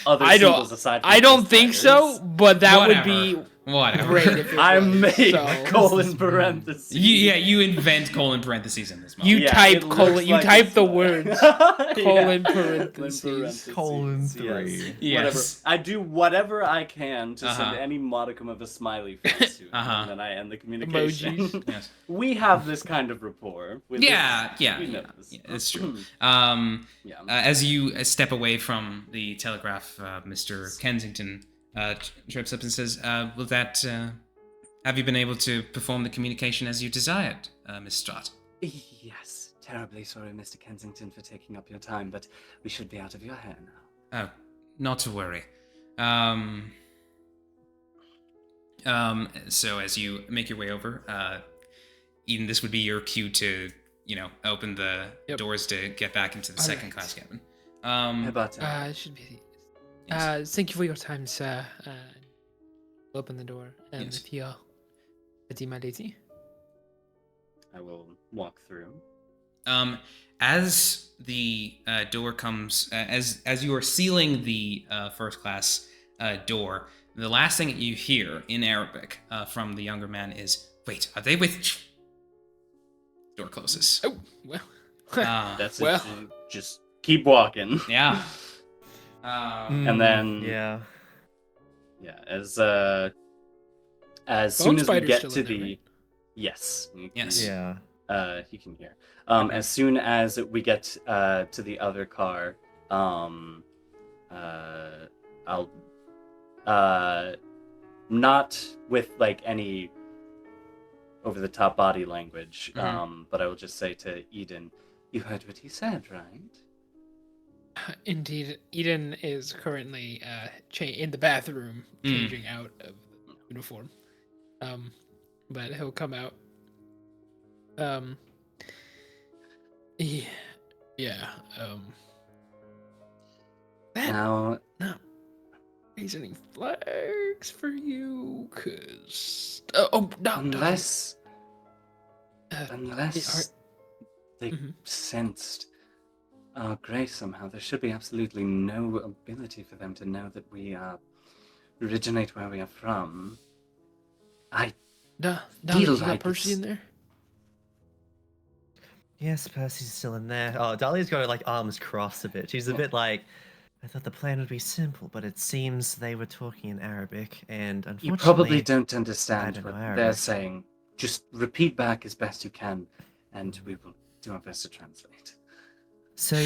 other symbols aside from I don't those think letters. so, but that would be whatever. great if it I was, made so. colon parentheses. You invent colon parentheses in this moment. You Yeah, type it colon. looks You like type it's the not. words colon parentheses. Colon Yes. 3. Yes. Whatever. I do whatever I can to Uh-huh. send any modicum of a smiley face to him, Uh-huh. and then I end the communication. Emojis. Yes. We have this kind of rapport. With Yeah, this. yeah, We know yeah, this. yeah, it's true. Yeah. As you step away from the telegraph, Mr. Kensington trips up and says, "Will that? Have you been able to perform the communication as you desired, Miss Strott?" Yes, terribly sorry, Mr. Kensington, for taking up your time, but we should be out of your hair now. Oh, not to worry. So as you make your way over, Eden, this would be your cue to, open the doors to get back into the second class cabin. Hey, bartender. It should be. Yes. Thank you for your time, sir. Open the door, and Yes. with your petit my lady. I will walk through. As the door comes, as you are sealing the first class door, the last thing that you hear in Arabic from the younger man is, "Wait, are they with?" Door closes. Oh well. That's well. it. Just keep walking. Yeah. And then Yeah. Yeah, as soon Bone as we spider's get still to in there, the right? yes, Yes. Yeah. he can hear. As soon as we get to the other car, I'll not with like any over the top body language, but I will just say to Eden, "You heard what he said, right?" Indeed, Eden is currently in the bathroom changing out of the uniform. But he'll come out. Yeah. Now, No. Raise any flags for you, cause no. unless are- they Mhm. sensed our grace somehow, there should be absolutely no ability for them to know that we originate where we are from. No, feel you got like Percy it's- in there. Yes, Percy's still in there. Oh, Dahlia's got like arms crossed a bit. She's a bit like, I thought the plan would be simple, but it seems they were talking in Arabic, and unfortunately, You probably don't I understand don't what know they're Arabic. saying. Just repeat back as best you can, and we will do our best to translate. So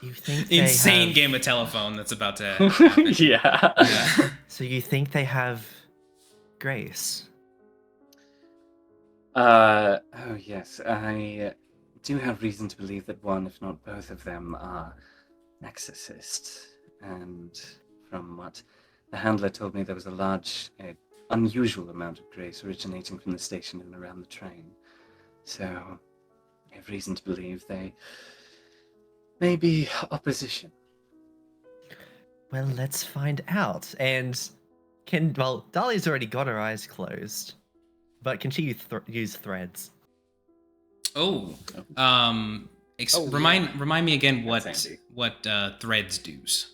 you think they Insane have... game of telephone that's about to happen. Yeah. Yeah. So you think they have grace? Oh yes, I do have reason to believe that one, if not both of them, are exorcists. And from what the handler told me, there was a large, unusual amount of grace originating from the station and around the train. So I have reason to believe they may be opposition. Well, let's find out. And Dahlia's already got her eyes closed, but can she use threads? Oh. Oh, Remind me again That's handy. what threads do's.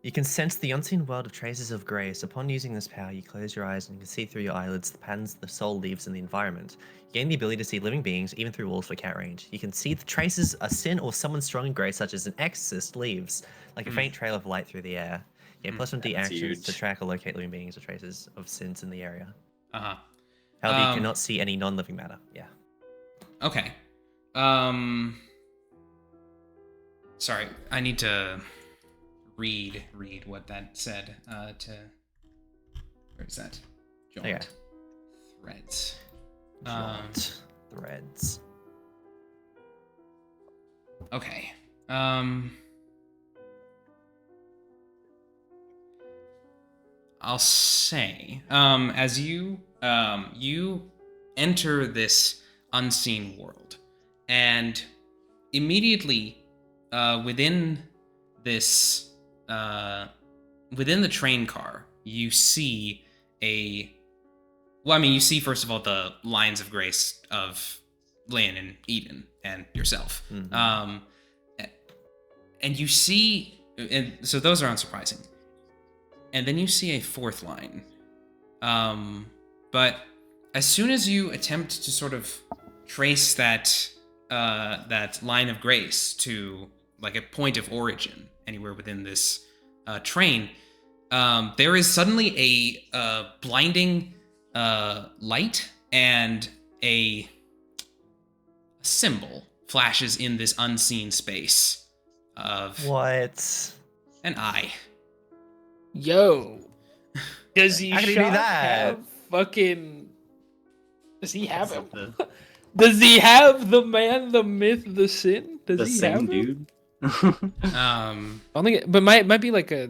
You can sense the unseen world of traces of grace. Upon using this power, you close your eyes and you can see through your eyelids the patterns the soul leaves in the environment. You gain the ability to see living beings, even through walls for cat range. You can see the traces a sin or someone strong in grace, such as an exorcist, leaves, like a faint trail of light through the air. You gain +1 D That's actions to huge. track or locate living beings or traces of sins in the area. Uh-huh. However, you cannot see any non-living matter. Yeah. Okay. Sorry, I need to read what that said. Where is that? Joint. Okay. Threads. Threads. Okay. I'll say, as you enter this unseen world, and immediately within this within the train car, you see you see first of all the lines of grace of Lynn and Eden and yourself. Mhm. And you see, and so those are unsurprising. And then you see a fourth line. But as soon as you attempt to sort of trace that line of grace to like a point of origin anywhere within this train, there is suddenly a blinding light, and a symbol flashes in this unseen space of What? an eye. Yo, does he How can he do Shock that? have fucking? Does he have Is a it the- Does he have the man, the myth, the sin? Does The he same have him? dude. Um, I don't think, but might be like a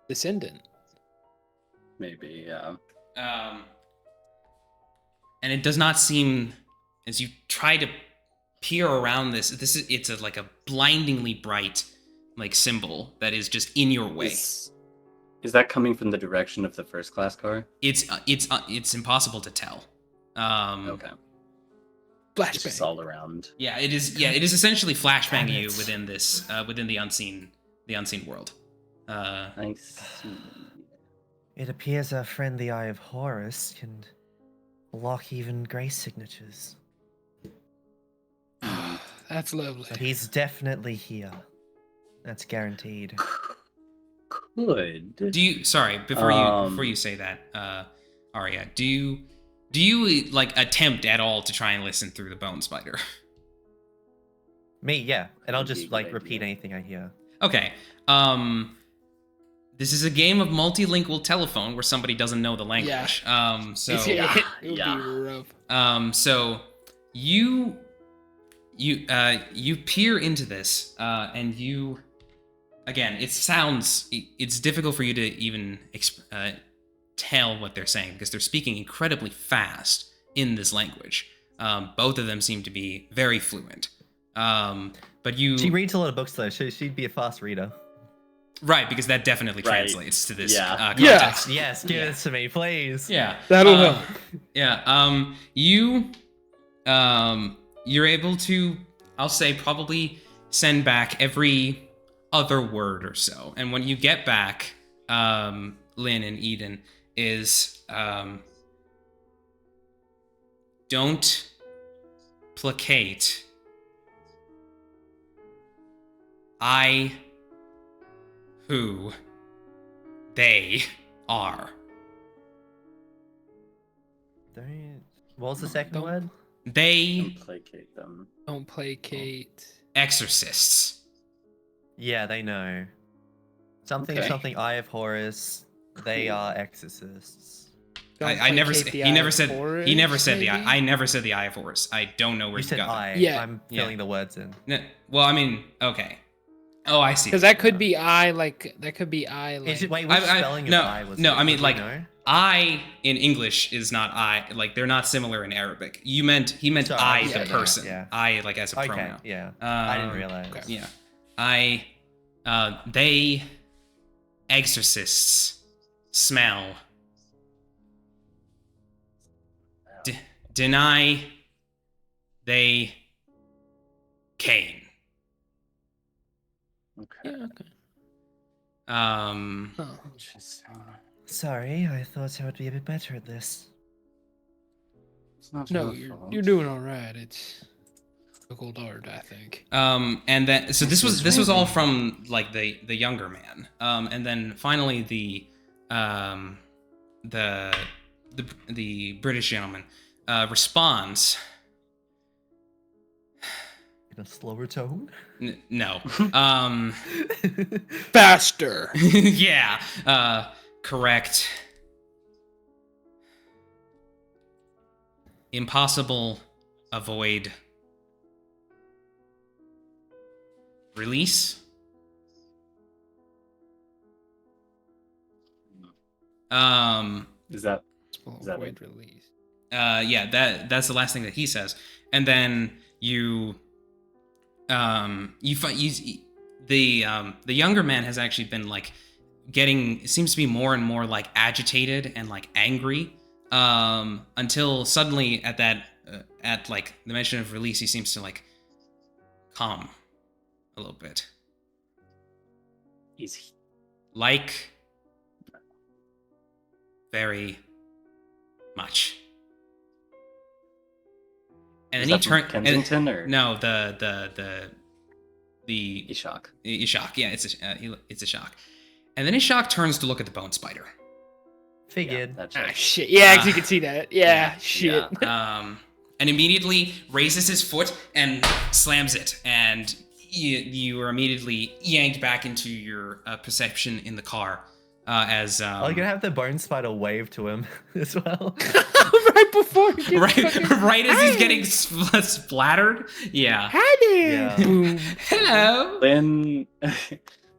descendant. Maybe, yeah. and it does not seem, as you try to peer around it's like a blindingly bright like symbol that is just in your way. Is that coming from the direction of the first class car? It's impossible to tell. Okay. It's just Flashbang. all around. Yeah, it is. Yeah, it is essentially flashbanging Damn you it. within this within the unseen world. I see. It appears our friend the Eye of Horus can lock even grace signatures. That's lovely. So he's definitely here. That's guaranteed. Could. Do you? Sorry, before you say that, Aria, do you like attempt at all to try and listen through the bone spider? Me, yeah. And I'll Would be a just good like idea. repeat anything I hear. Okay. This is a game of multilingual telephone where somebody doesn't know the language. So Yeah, it would Yeah. be rough. so you peer into this, and you, again, it's difficult for you to even tell what they're saying because they're speaking incredibly fast in this language. Both of them seem to be very fluent. But you, She reads a lot of books though, so she'd be a fast reader. right, because that definitely Right. translates to this Yeah. context. Yes, give Yeah. this to me, please. Yeah. That'll help. Yeah. You're able to, I'll say, probably send back every other word or so. And when you get back, Lynn and Eden, is don't placate. Who they are. What was the second Don't- word? They Don't placate them. Don't placate. exorcists. Yeah, they know. Something Okay. something Eye of Horus. They are exorcists. Don't I never placate said the he Eye never of said Horus, he never said the maybe? I never said the Eye of Horus. I don't know where You you said got I. Yeah. I'm Yeah. filling the words in. that. Well, I mean, okay. Oh, I see. Because that could be I, like that could be I, like. Is it, wait, which spelling of no, I was no, it? I mean, Would we like, know? I in English is not I. Like they're not similar in Arabic. He meant Sorry, I you the said that, person. yeah. I like as a Okay, pronoun. yeah. I didn't Um, realize. okay. Yeah. They exorcists smell. Deny they CAIN. Okay. Yeah, okay. Oh. Interesting. Sorry, I thought I would be a bit better at this. It's not No, your fault. you're doing all right. It's difficult art, I think. And then so This this is was all really- from like the younger man. And then finally the British gentleman responds. In a slower tone. No. Faster. Yeah. Correct. Impossible. Avoid. Release. Is that Will Is that avoid it? release. Yeah, that's the last thing that he says. And then you find the younger man has actually been like getting, it seems to be more and more like agitated and like angry, until suddenly at that at like the mention of release, he seems to like calm a little bit. is he? Like very much. And Is then he that from turned. Kensington or No, the Ishak? Ishak. Yeah, it's a shock. And then Ishak turns to look at the bone spider. Figured. Yeah, that Ah, checks. shit. Yeah, 'cause you can see that. Yeah, shit. yeah. And immediately raises his foot and slams it, and you are immediately yanked back into your perception in the car. As Are you gonna have the bone spider wave to him as well? right before he gets right, fucking, right as he's "Hey, getting splattered. Yeah. hi there!" Yeah. Boom. Hello. Lynn,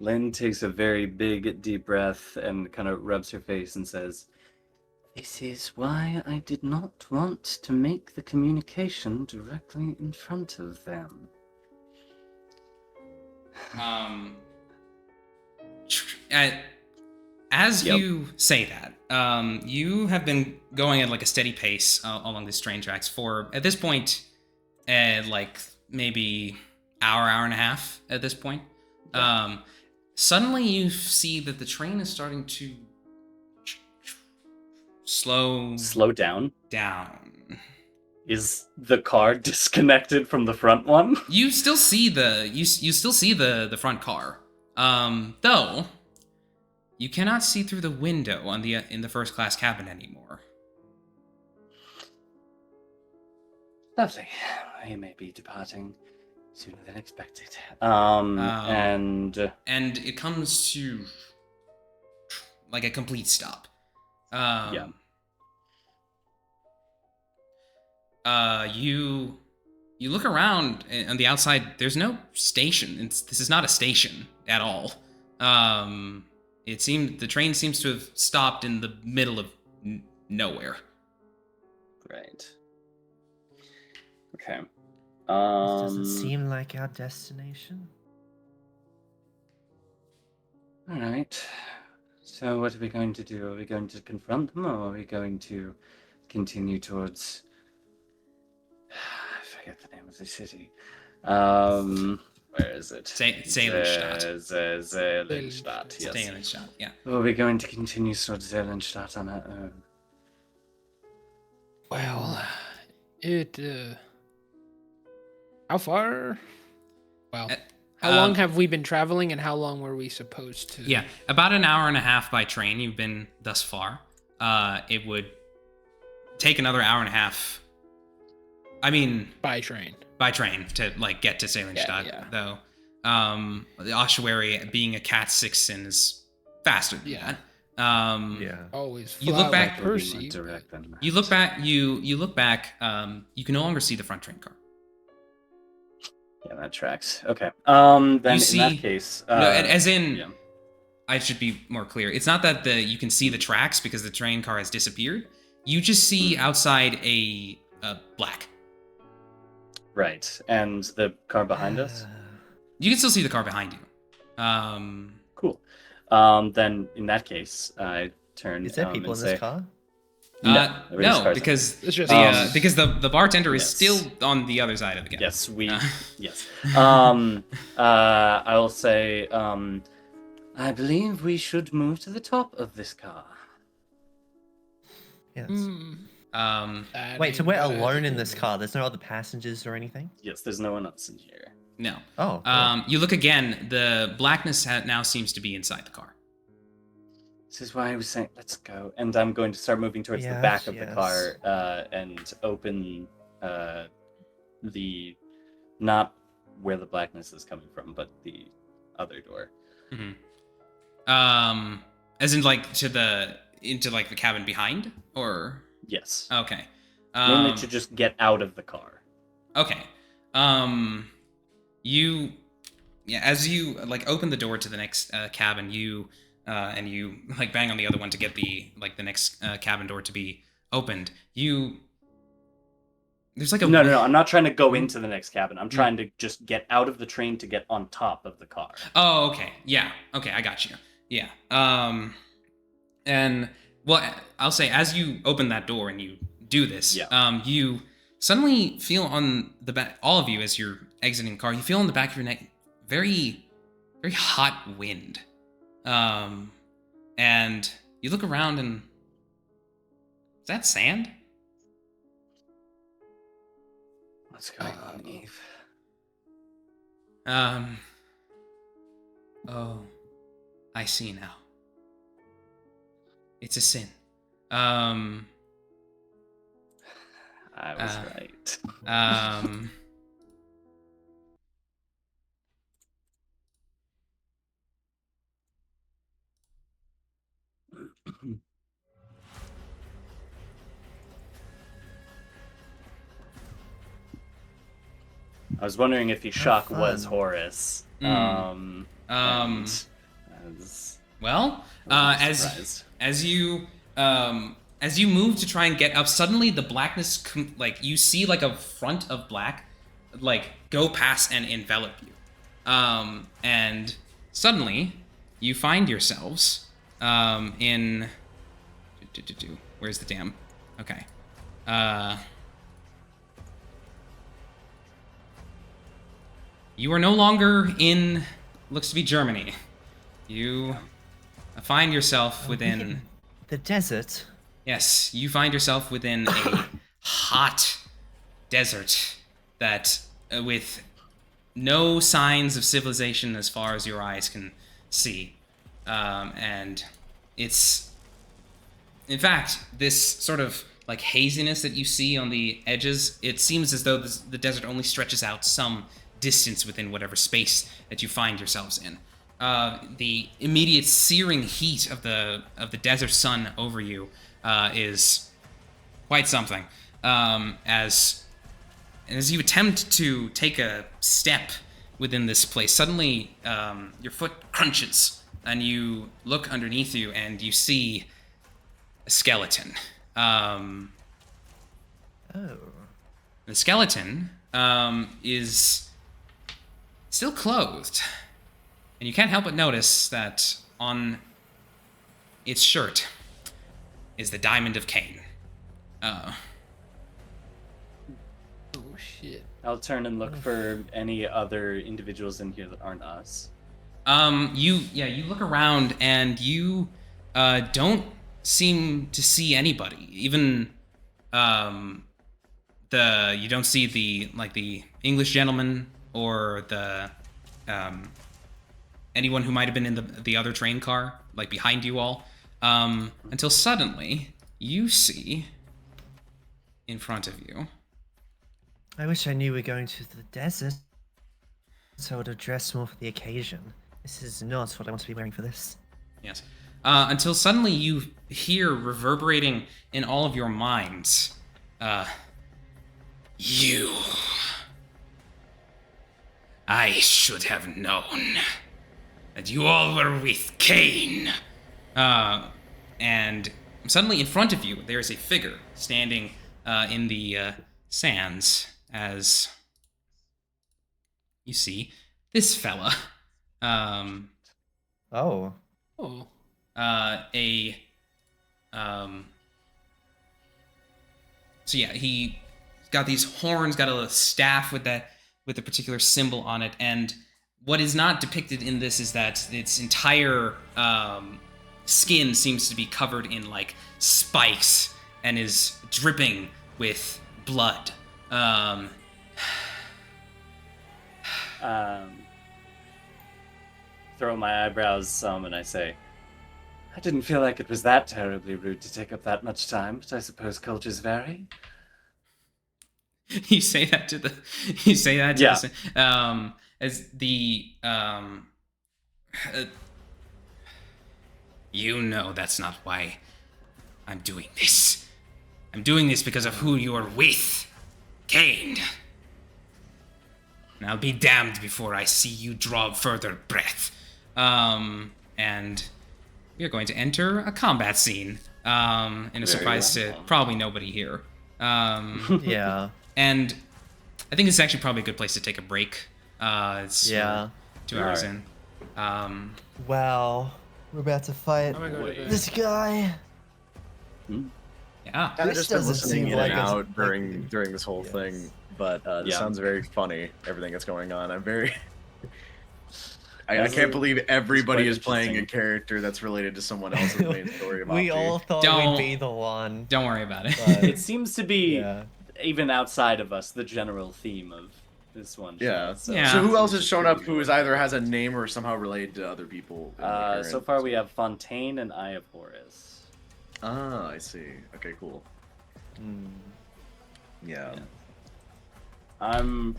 Lynn takes a very big, deep breath and kind of rubs her face and says, "This is why I did not want to make the communication directly in front of them." Uh, As Yep. you say that, you have been going at like a steady pace along these train tracks for, at this point, like maybe hour and a half at this point. Yeah. Suddenly you see that the train is starting to slow Slow down. down. Is the car disconnected from the front one? You still see you still see the front car. Though you cannot see through the window on the in the first class cabin anymore. Lovely. I may be departing sooner than expected. And it comes to like a complete stop. Yeah. You look around on the outside. There's no station. This is not a station at all. It seemed the train seems to have stopped in the middle of nowhere. Right. Okay. This doesn't seem like our destination. All right. So what are we going to do? Are we going to confront them, or are we going to continue towards... I forget the name of the city. Where is it? Seilenstadt. Seilenstadt, yes. Seilenstadt, yeah. Or are we going to continue towards Seilenstadt on our own? Well, how far? Well, how long have we been traveling, and how long were we supposed to? Yeah, about an hour and a half by train you've been thus far. It would take another hour and a half. I mean, by train to like get to Seilenstadt, yeah. though. The ossuary being a Cat 6 is faster than that. Yeah. Always. You look back. Percy. You look back. You look back. You can no longer see the front train car. Yeah, that tracks. Okay. Then You see, in that case, no, as in, yeah. I should be more clear. It's not that you can see the tracks because the train car has disappeared. You just see outside a black. Right, and the car behind us. You can still see the car behind you. Cool. Then in that case, I turn. Is there people in this car? No, because It's just because the bartender is yes. still on the other side of the gap. Yes, yes. I will say, I believe we should move to the top of this car. Yes. Wait, so we're alone in this car? There's no other passengers or anything? Yes, there's no one else in here. No. Oh. Cool. You look again. The blackness now seems to be inside the car. This is why I was saying, let's go. And I'm going to start moving towards the back of the car and open the, not where the blackness is coming from, but the other door. Mm-hmm. As in like into like the cabin behind, or? Yes. Okay. Mainly to just get out of the car. Okay. As you like open the door to the next cabin, you like bang on the other one to get the next cabin door to be opened. There's like a no. I'm not trying to go into the next cabin. I'm trying to just get out of the train to get on top of the car. Oh, okay. Yeah. Okay, I got you. Yeah. And well, I'll say as you open that door and you do this, you suddenly feel on the back, all of you as you're exiting the car, you feel on the back of your neck very, very hot wind. And you look around and is that sand? What's going on, Eve? Oh, I see now. It's a sin. I was right. I was wondering if Ishak was fun. Horus. Um, and I was Well, a little surprised. as you move to try and get up, suddenly the blackness, like you see like a front of black, like go past and envelop you, and suddenly you find yourselves in. Where's the dam? Okay. You are no longer in. Looks to be Germany. You find yourself within. The desert. Yes, you find yourself within a hot desert that, with no signs of civilization as far as your eyes can see. And it's, in fact, this sort of like haziness that you see on the edges, it seems as though the desert only stretches out some distance within whatever space that you find yourselves in. The immediate searing heat of the desert sun over you is quite something. As you attempt to take a step within this place, suddenly your foot crunches, and you look underneath you, and you see a skeleton. Oh. The skeleton is still clothed, and you can't help but notice that on its shirt is the diamond of CAIN. Oh shit. I'll turn and look for any other individuals in here that aren't us. You look around and you don't seem to see anybody. Even you don't see the English gentleman or the anyone who might have been in the other train car, like behind you all, until suddenly you see in front of you. I wish I knew we're going to the desert, so I would have dressed more for the occasion. This is not what I want to be wearing for this. Yes. Until suddenly you hear reverberating in all of your minds, you. I should have known that you all were with CAIN. And suddenly in front of you, there is a figure standing in the sands as you see this fella. Oh. Oh. So yeah, he got these horns, got a staff with a particular symbol on it, and what is not depicted in this is that its entire skin seems to be covered in like spikes and is dripping with blood. Throw my eyebrows some and I say, I didn't feel like it was that terribly rude to take up that much time, but I suppose cultures vary. You say that to the. As the. You know that's not why I'm doing this. I'm doing this because of who you're with, CAIN. And I'll be damned before I see you draw further breath. And we are going to enter a combat scene. In a surprise to probably nobody here. Yeah. And I think this is actually probably a good place to take a break. It's 2 hours in. Well, we're about to fight I'm gonna go to bed. this guy. Yeah. Kind of This just been doesn't listening seem in like and it's- out during this whole thing, but this sounds very funny. Everything that's going on, I'm very. I can't believe everybody is playing a character that's related to someone else's main story. About We all thought Don't- we'd be the one. Don't worry about it. But- It seems to be, Yeah. even outside of us, the general theme of this one. Yeah. So, Yeah. So who else has shown up who is either has a name or somehow related to other people? In the So current- far we have Fontaine and Eye of Horus. Ah, I see. Okay, cool. Hmm. Yeah. I'm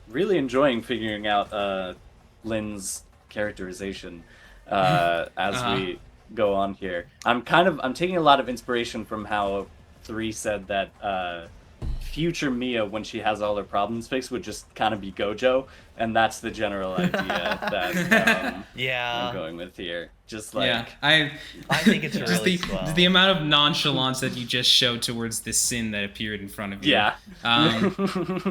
really enjoying figuring out Lynn's characterization as we go on here. I'm taking a lot of inspiration from how 3 said that future Mia, when she has all her problems fixed, would just kind of be Gojo, and that's the general idea that I'm going with here. Just like I think it's just really the amount of nonchalance that you just showed towards this sin that appeared in front of you. Yeah.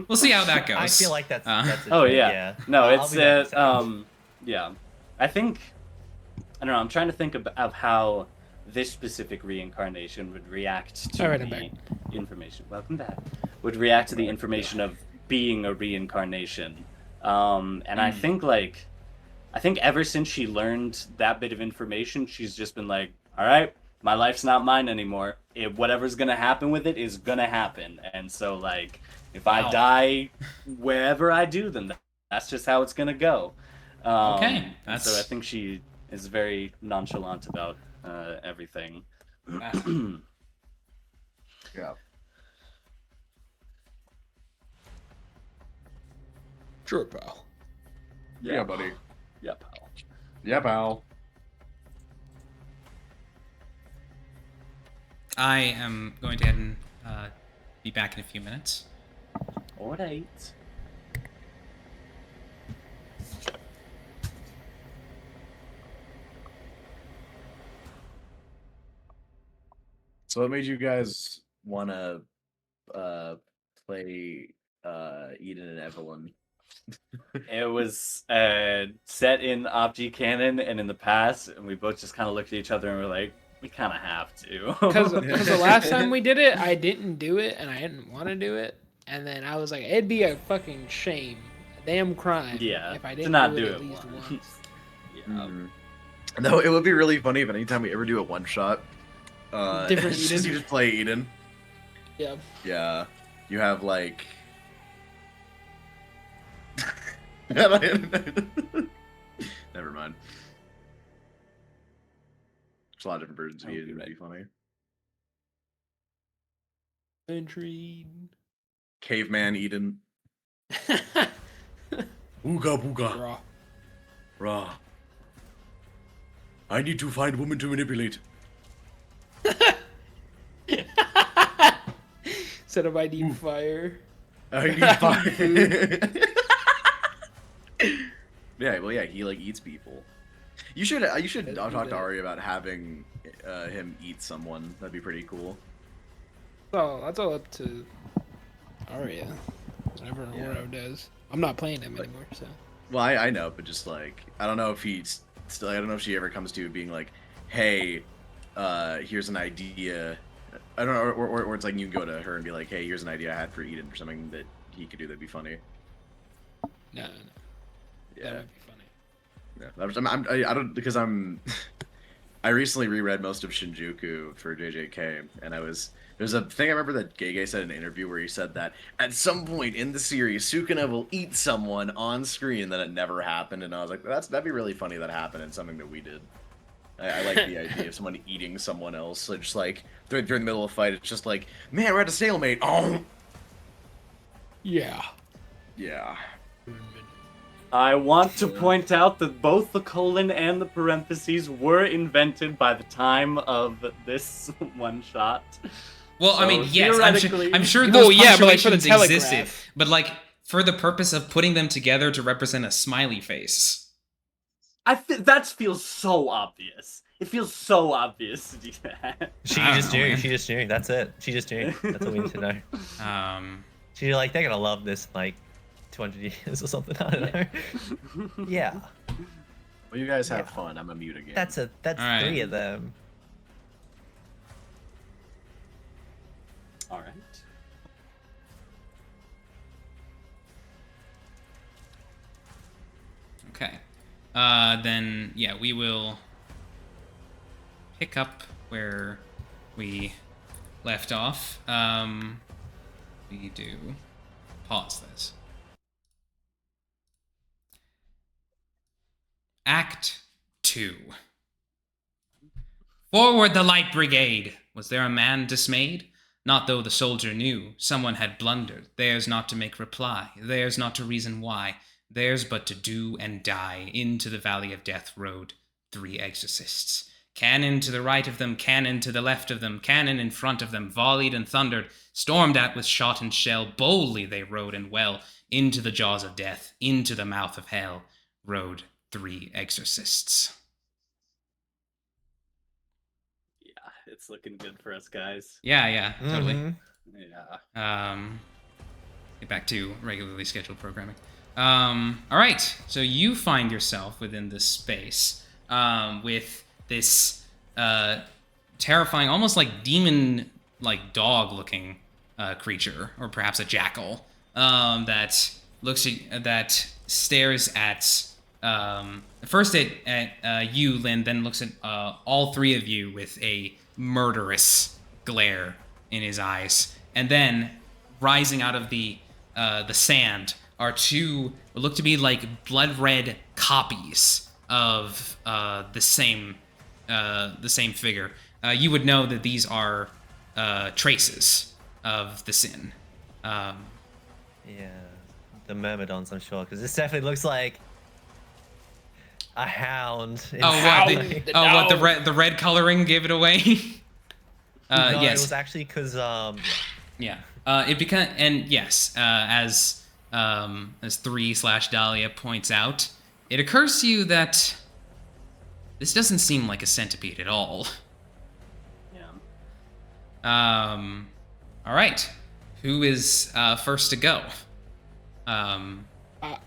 We'll see how that goes. I feel like that's oh thing, yeah. No, I'll it's be down with that. yeah. I think I don't know. I'm trying to think of how this specific reincarnation would react to the information. Welcome back. Would react to the information of being a reincarnation. And I think ever since she learned that bit of information, she's just been like, all right, my life's not mine anymore. Whatever's going to happen with it is going to happen. And so, like, if I die wherever I do, then that's just how it's going to go. Okay. So I think she is very nonchalant about everything. Yeah. Sure, pal. Yeah, buddy. Yeah, pal. Yeah, pal. I am going to head and be back in a few minutes. All right. So what made you guys want to play Eden and Evelyn? It was set in Opti canon and in the past, and we both just kind of looked at each other and were like, we kind of have to. Because the last time we did it, I didn't do it, and I didn't want to do it. And then I was like, it'd be a fucking shame, a damn crime, if I didn't not do it do at it least once. once. No, it would be really funny if anytime we ever do a one shot, Different you Eden. just play Eden. Yeah. Yeah, you have like. Never mind. There's a lot of different versions of Eden. It'd be funny. Intrigue. Caveman Eden. Booga booga. Raw. Raw. I need to find woman to manipulate. Instead of I need fire. I need fire. Yeah, well, yeah, he like eats people. You should talk to Aria about having him eat someone. That'd be pretty cool. Oh, that's all up to Aria. Whatever Oro does. I'm not playing him anymore, so. Well, I know, but just like I don't know if he's still. I don't know if she ever comes to being like, "Hey, here's an idea." I don't know, or it's like you can go to her and be like, "Hey, here's an idea I had for Eden for something that he could do that'd be funny." No. Yeah. That would be funny. Yeah, I don't because I'm. I recently reread most of Shinjuku for JJK, and there's a thing I remember that Gege said in an interview where he said that at some point in the series, Sukuna will eat someone on screen, and then it never happened, and I was like, that'd be really funny that happened in something that we did. I like the idea of someone eating someone else, so just like during the middle of a fight, it's just like, man, we're at a stalemate. Oh. Yeah. Yeah. I want to point out that both the colon and the parentheses were invented by the time of this one shot. Well, So I mean, yes, theoretically- I'm sure Well, those yeah, but, like, for the punctuations existed, telegraph. but like for the purpose of putting them together to represent a smiley face. That feels so obvious. It feels so obvious to do that. She I don't just know, knew. man. She just knew. That's it. She just knew. That's all we need to know. She's like, they're gonna love this like 200 years or something. I don't know. Yeah. Well, you guys have fun. I'm a mute again. That's All right. 3 of them. All right. Okay. Then yeah, we will pick up where we left off. We do pause this. Act 2. Forward the light brigade! Was there a man dismayed? Not though the soldier knew someone had blundered. Theirs not to make reply, theirs not to reason why, theirs but to do and die. Into the valley of death rode 3 exorcists. Cannon to the right of them, cannon to the left of them, cannon in front of them, volleyed and thundered, stormed at with shot and shell, boldly they rode and well, into the jaws of death, into the mouth of hell, rode 3 exorcists. Yeah, it's looking good for us, guys. Yeah, totally. Yeah. Get back to regularly scheduled programming. All right, so you find yourself within this space with this terrifying, almost like demon, like dog-looking creature, or perhaps a jackal that stares at first at you, Lynn, then looks at all 3 of you with a murderous glare in his eyes, and then rising out of the sand are 2 what look to be like blood red copies of the same figure. You would know that these are traces of the sin. Yeah, the Myrmidons, I'm sure, because this definitely looks like a hound. What the red coloring gave it away. No, yes, it was actually because yeah. It become and yes, as 3/Dahlia points out, it occurs to you that this doesn't seem like a centipede at all. Yeah. All right, who is first to go?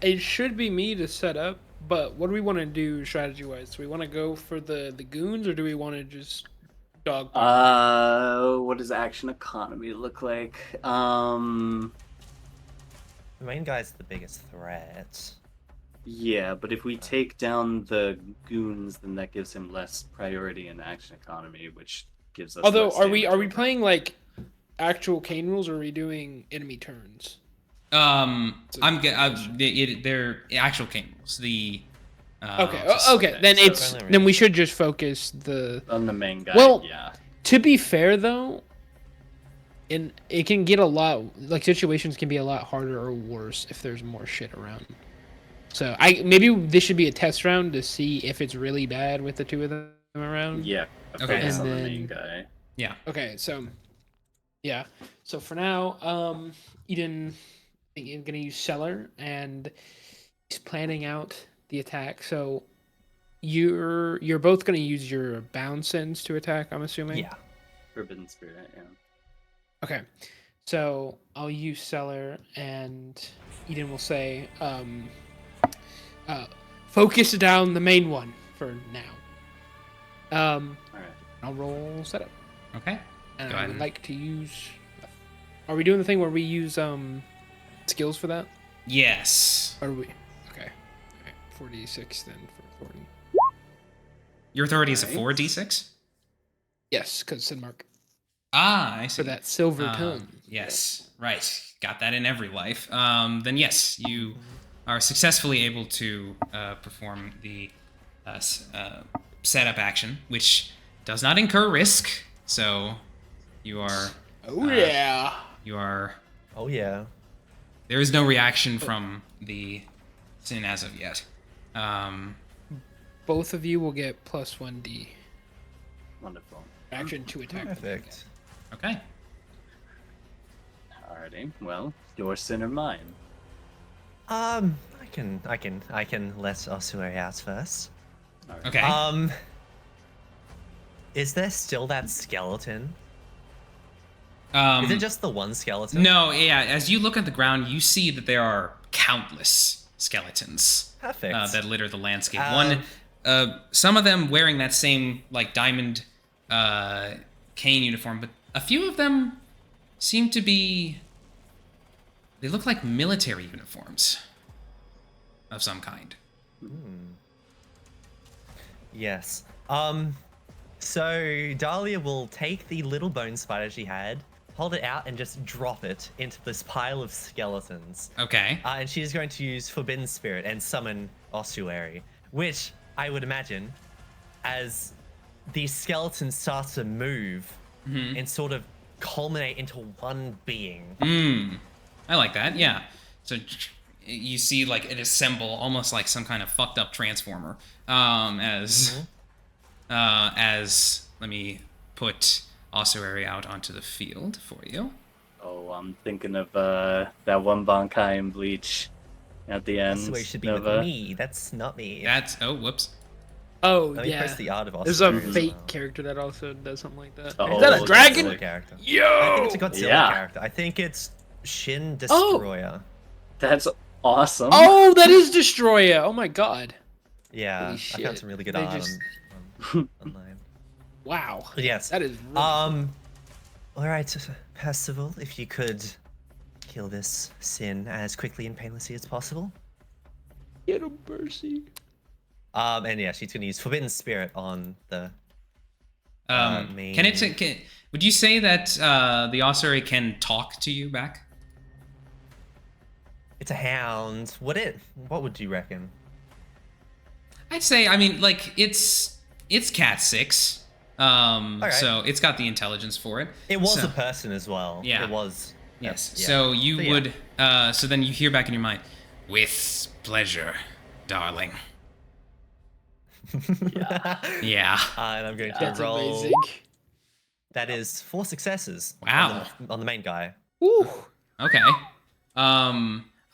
It should be me to set up, but what do we want to do strategy-wise? Do we want to go for the goons, or do we want to just dog? What does action economy look like? the main guy's the biggest threat. Yeah, but if we take down the goons, then that gives him less priority in action economy, which gives us. Although, less are we damage. playing like actual CAIN rules, or are we doing enemy turns? They're actual CAIN rules. The okay. Then we should just focus on the main guy. Well, yeah. To be fair, though, it can get a lot, like, situations can be a lot harder or worse if there's more shit around. So maybe this should be a test round to see if it's really bad with the 2 of them around. Yeah. Okay. Focus on And the then- main guy. Yeah. Okay, so yeah. So for now, Eden is gonna use Cellar, and he's planning out the attack. So you're both gonna use your bound sins to attack, I'm assuming? Yeah. Forbidden Spirit, yeah. Okay. So I'll use Cellar, and Eden will say, focus down the main one for now. Alright. I'll roll setup. Okay. And Go I ahead. would like to use. Are we doing the thing where we use skills for that? Yes. Or are we? Okay. All right. 4d6 then for 40. Your authority is a Right. 4d6? Yes, because Sidmark Ah, I see. for that silver tone. Yes, right. Got that in every life. Then yes, you are successfully able to perform the setup action, which does not incur risk. So you are. Oh yeah. You are. Oh yeah. There is no reaction from the sin as of yet. Both of you will get plus 1d Wonderful. action to attack. Perfect. Okay. Alrighty. Well, your sin or mine? I can let Osue out first. Alright. Okay. Is there still that skeleton? Um, Is it just the one skeleton? No, yeah. As you look at the ground, you see that there are countless skeletons Perfect. that litter the landscape. Um, Some of them wearing that same like diamond CAIN uniform, but a few of them seem to be. They look like military uniforms of some kind. Yes. So Dahlia will take the little bone spider she had, hold it out, and just drop it into this pile of skeletons. Okay. And she's going to use Forbidden Spirit and summon Ossuary, which I would imagine, as these skeletons start to move and sort of culminate into one being. I like that. Yeah. So you see like it assemble almost like some kind of fucked up transformer as as let me put Ossuary out onto the field for you. Oh, I'm thinking of that one Bankai in Bleach at the end. Ossuary should be of, with me. That's not me. That's whoops. Oh, Let me yeah. press the art of There's Ossuary. a fake character that also does something like that. Oh, Is that a dragon? Godzilla character. Yo! I think it's a Godzilla Yeah. character. I think it's Shin Oh! Destroyer. That's awesome. Oh, that is Destroyer. Oh my god. Yeah, Holy I shit. found some really good They art just- online. Wow. But yes. That is really All right, Percival, if you could kill this sin as quickly and painlessly as possible. Get him, Percy. And yeah, she's gonna use Forbidden Spirit on the. Main... Would you say that the Ossuary can talk to you back? It's a hound. What would you reckon? I'd say, I mean, like it's Cat 6, Alright. so it's got the intelligence for it. It was So- a person as well. Yeah. It was. Yes. Yeah. So you So, yeah. would. So then you hear back in your mind, with pleasure, darling. Yeah. And I'm going to That's roll. amazing. That is 4 successes. Wow. On the main guy. Woo. Okay.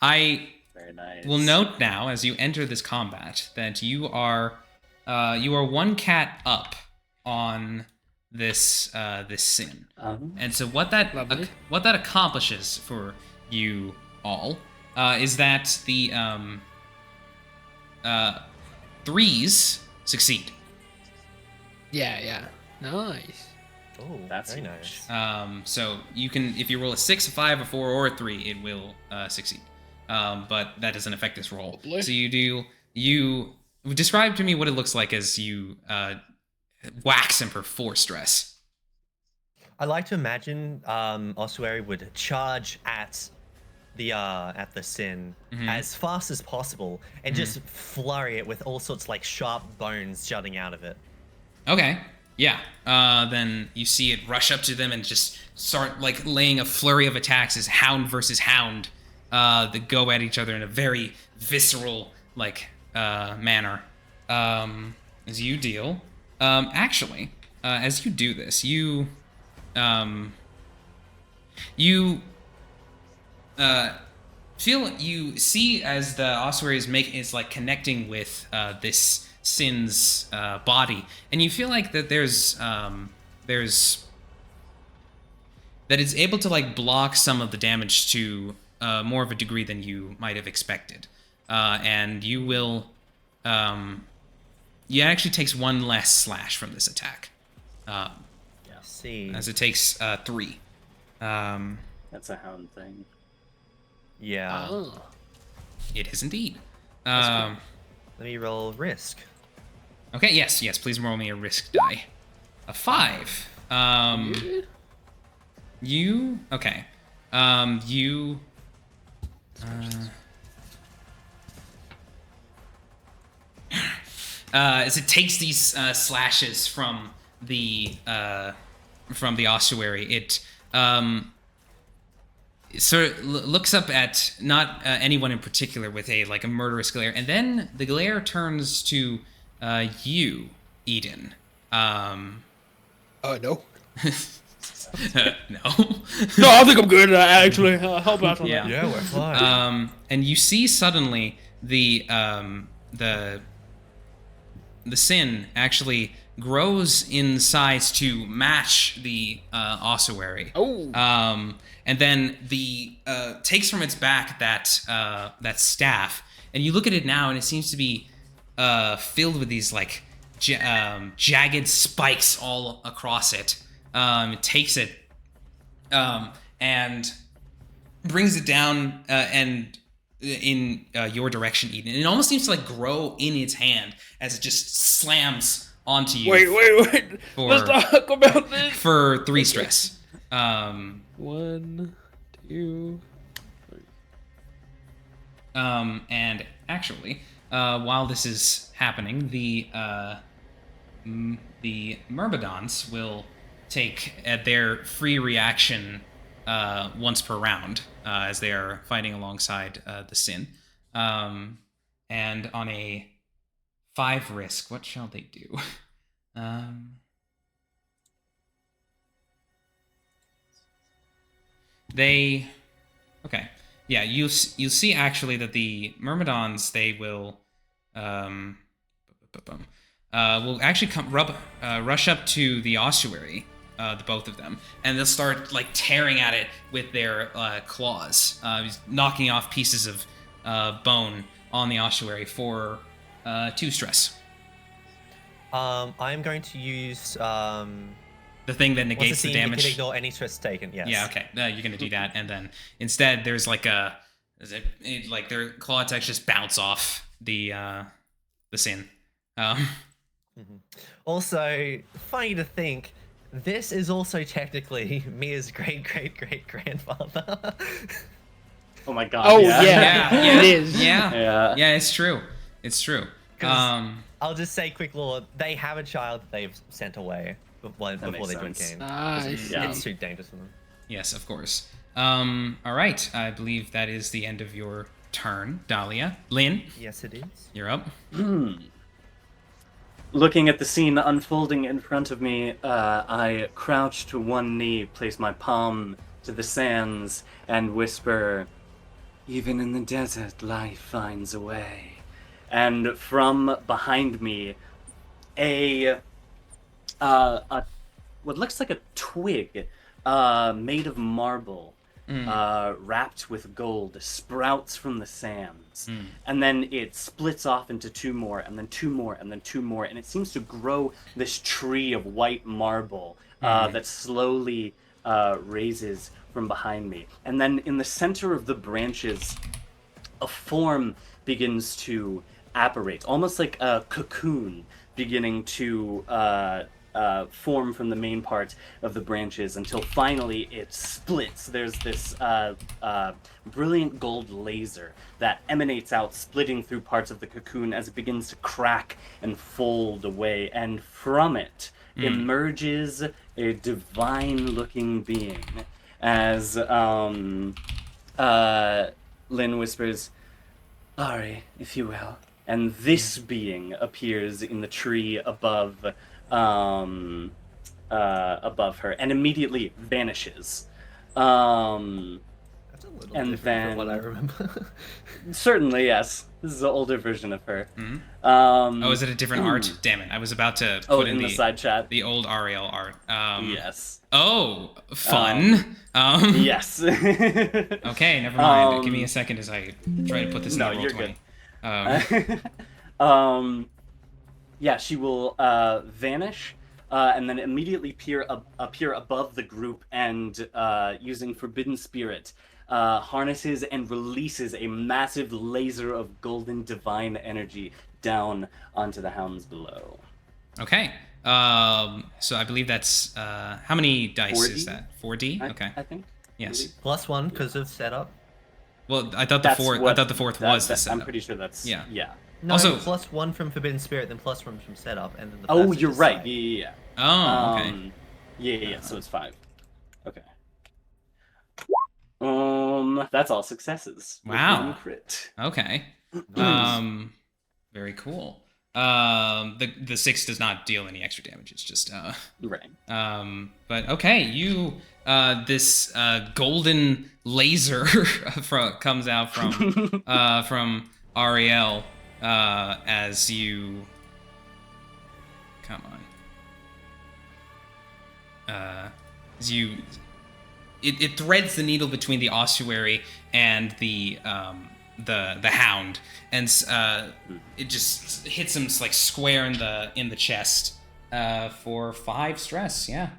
I Very nice. will note now as you enter this combat that you are one cat up on this sin. And so what that Lovely. what that accomplishes for you all is that the 3s succeed. Yeah. Nice. Oh, That's very huge. nice. So you can, if you roll a 6, a 5, a 4, or a 3, it will succeed. But that doesn't affect this roll. Lovely. So you describe to me what it looks like as you wax him for 4 stress. I like to imagine Ossuary would charge at the sin as fast as possible and just flurry it with all sorts like sharp bones jutting out of it. Okay. Yeah. Then you see it rush up to them and just start like laying a flurry of attacks as hound versus hound that go at each other in a very visceral like manner. As you deal. Actually, as you do this, you see as the ossuary is like connecting with this sin's body, and you feel like that there's that it's able to like block some of the damage to more of a degree than you might have expected, and you will it actually takes 1 less slash from this attack. See. As it takes 3. That's a hound thing. Yeah. Oh. It is indeed. Let me roll risk. Okay, yes, please roll me a risk die. A 5. You okay. As it takes these slashes from the ossuary, it sort of looks up at not anyone in particular with a murderous glare, and then the glare turns to you, Eden. No. No. No, I think I'm good. Actually, help out on Yeah. that. Yeah, we're fine. And you see suddenly the sin actually grows in size to match the ossuary. Oh. And then the takes from its back that staff, and you look at it now, and it seems to be filled with these jagged spikes all across it. It takes it and brings it down and in your direction, Eden. And it almost seems to grow in its hand as it just slams onto you. Wait. Let's talk about this. For 3 stress. 1, 2, 3. And actually, while this is happening, the Myrmidons will take their free reaction once per round as they are fighting alongside the sin. And on a 5 risk, what shall they do? They, okay, yeah. You see actually that the Myrmidons, they will actually rush up to the ossuary, the both of them, and they'll start like tearing at it with their claws, knocking off pieces of bone on the ossuary for 2 stress. I'm going to use The thing that negates the damage. Can ignore any stress taken. Yes. Yeah. Okay. You're gonna do that, and then instead there's like like their claw attacks just bounce off the sin. Also, funny to think, this is also technically Mia's great-great-great-grandfather. Oh my god. Oh yeah. yeah, it is. Yeah, it's true. It's true. I'll just say, quick lore, they have a child that they've sent away before they join CAIN. It's too dangerous for them. Yes, of course. All right, I believe that is the end of your turn, Dahlia. Lynn? Yes, it is. You're up. Looking at the scene unfolding in front of me, I crouch to one knee, place my palm to the sands, and whisper, "Even in the desert, life finds a way." And from behind me, what looks like a twig made of marble, wrapped with gold, sprouts from the sands. And then it splits off into 2 more, and then 2 more, and then 2 more, and it seems to grow this tree of white marble that slowly raises from behind me. And then in the center of the branches, a form begins to apparate, almost like a cocoon beginning to form from the main part of the branches until finally it splits. There's this brilliant gold laser that emanates out, splitting through parts of the cocoon as it begins to crack and fold away, and from it emerges a divine-looking being as Lynn whispers, "Ari, if you will." And this being appears in the tree above her and immediately vanishes. That's a little and different then from what I remember. Certainly, yes. This is an older version of her. Is it a different art? Damn it! I was about to put in the side chat, the old Ariel art. Yes. Oh, fun. Yes. Okay, never mind. Give me a second as I try to put this in the Roll20. Yeah, she will vanish, and then immediately appear above the group, and using Forbidden Spirit, harnesses and releases a massive laser of golden divine energy down onto the hounds below. Okay. So I believe that's how many dice 4D? is that? 4D? Okay. I think. Yes. +1 because of setup. Well, I thought the fourth was the setup. I'm pretty sure that's yeah. No, Also, +1 from Forbidden Spirit, then +1 from setup, and then the Oh, passage you're is right. side. Yeah. Oh, okay. Yeah. So it's 5. Okay. That's all successes. Wow. One crit. Okay. Very cool. The 6 does not deal any extra damage. It's just Right. But okay, you this golden laser comes out from Ariel as you come on. As you it threads the needle between the ossuary and the hound, and it just hits him like square in the chest for 5 stress. Yeah.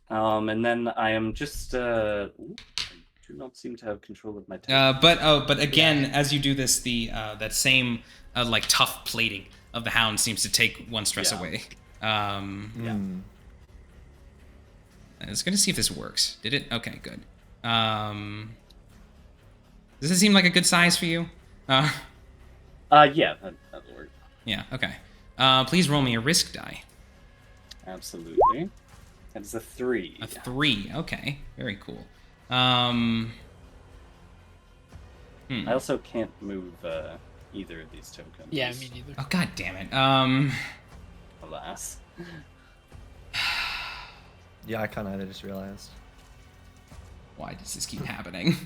And then I am just I do not seem to have control of my time. But again, as you do this, the that same like tough plating of the hound seems to take 1 stress away. I was gonna see if this works. Did it? Okay, good. Does it seem like a good size for you? Yeah, that'll work. Yeah. Okay. Please roll me a risk die. Absolutely. That's a 3. A 3. Okay. Very cool. I also can't move either of these tokens. Yeah, me neither. Oh, god damn it. Alas. Yeah, I can't either. Just realized. Why does this keep happening?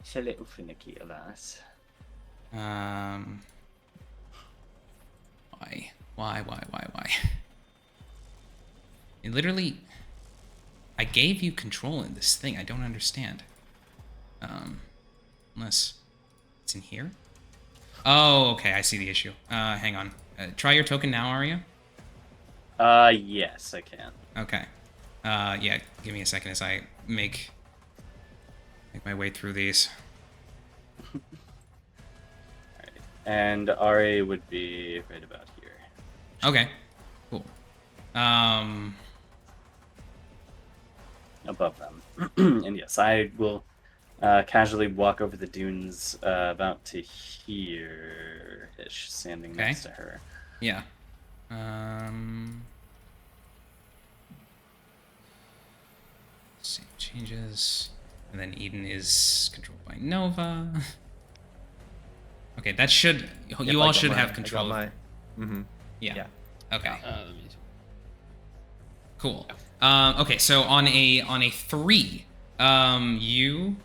Shall finicky, alas. Why? It literally... I gave you control in this thing. I don't understand. Unless it's in here? Oh, okay. I see the issue. Hang on. Try your token now, Aria. Yes, I can. Okay. Yeah, give me a second as I make my way through these. Alright. And Aria would be right about here. Okay. Cool. Above them. And yes, I will casually walk over the dunes about to here-ish, standing Okay. next to her. Yeah. Save changes. And then Eden is controlled by Nova. Okay, that should... you all should have control. Mm-hmm. Yeah. Yeah. Okay. Let me see. Cool. Okay, so on a 3, you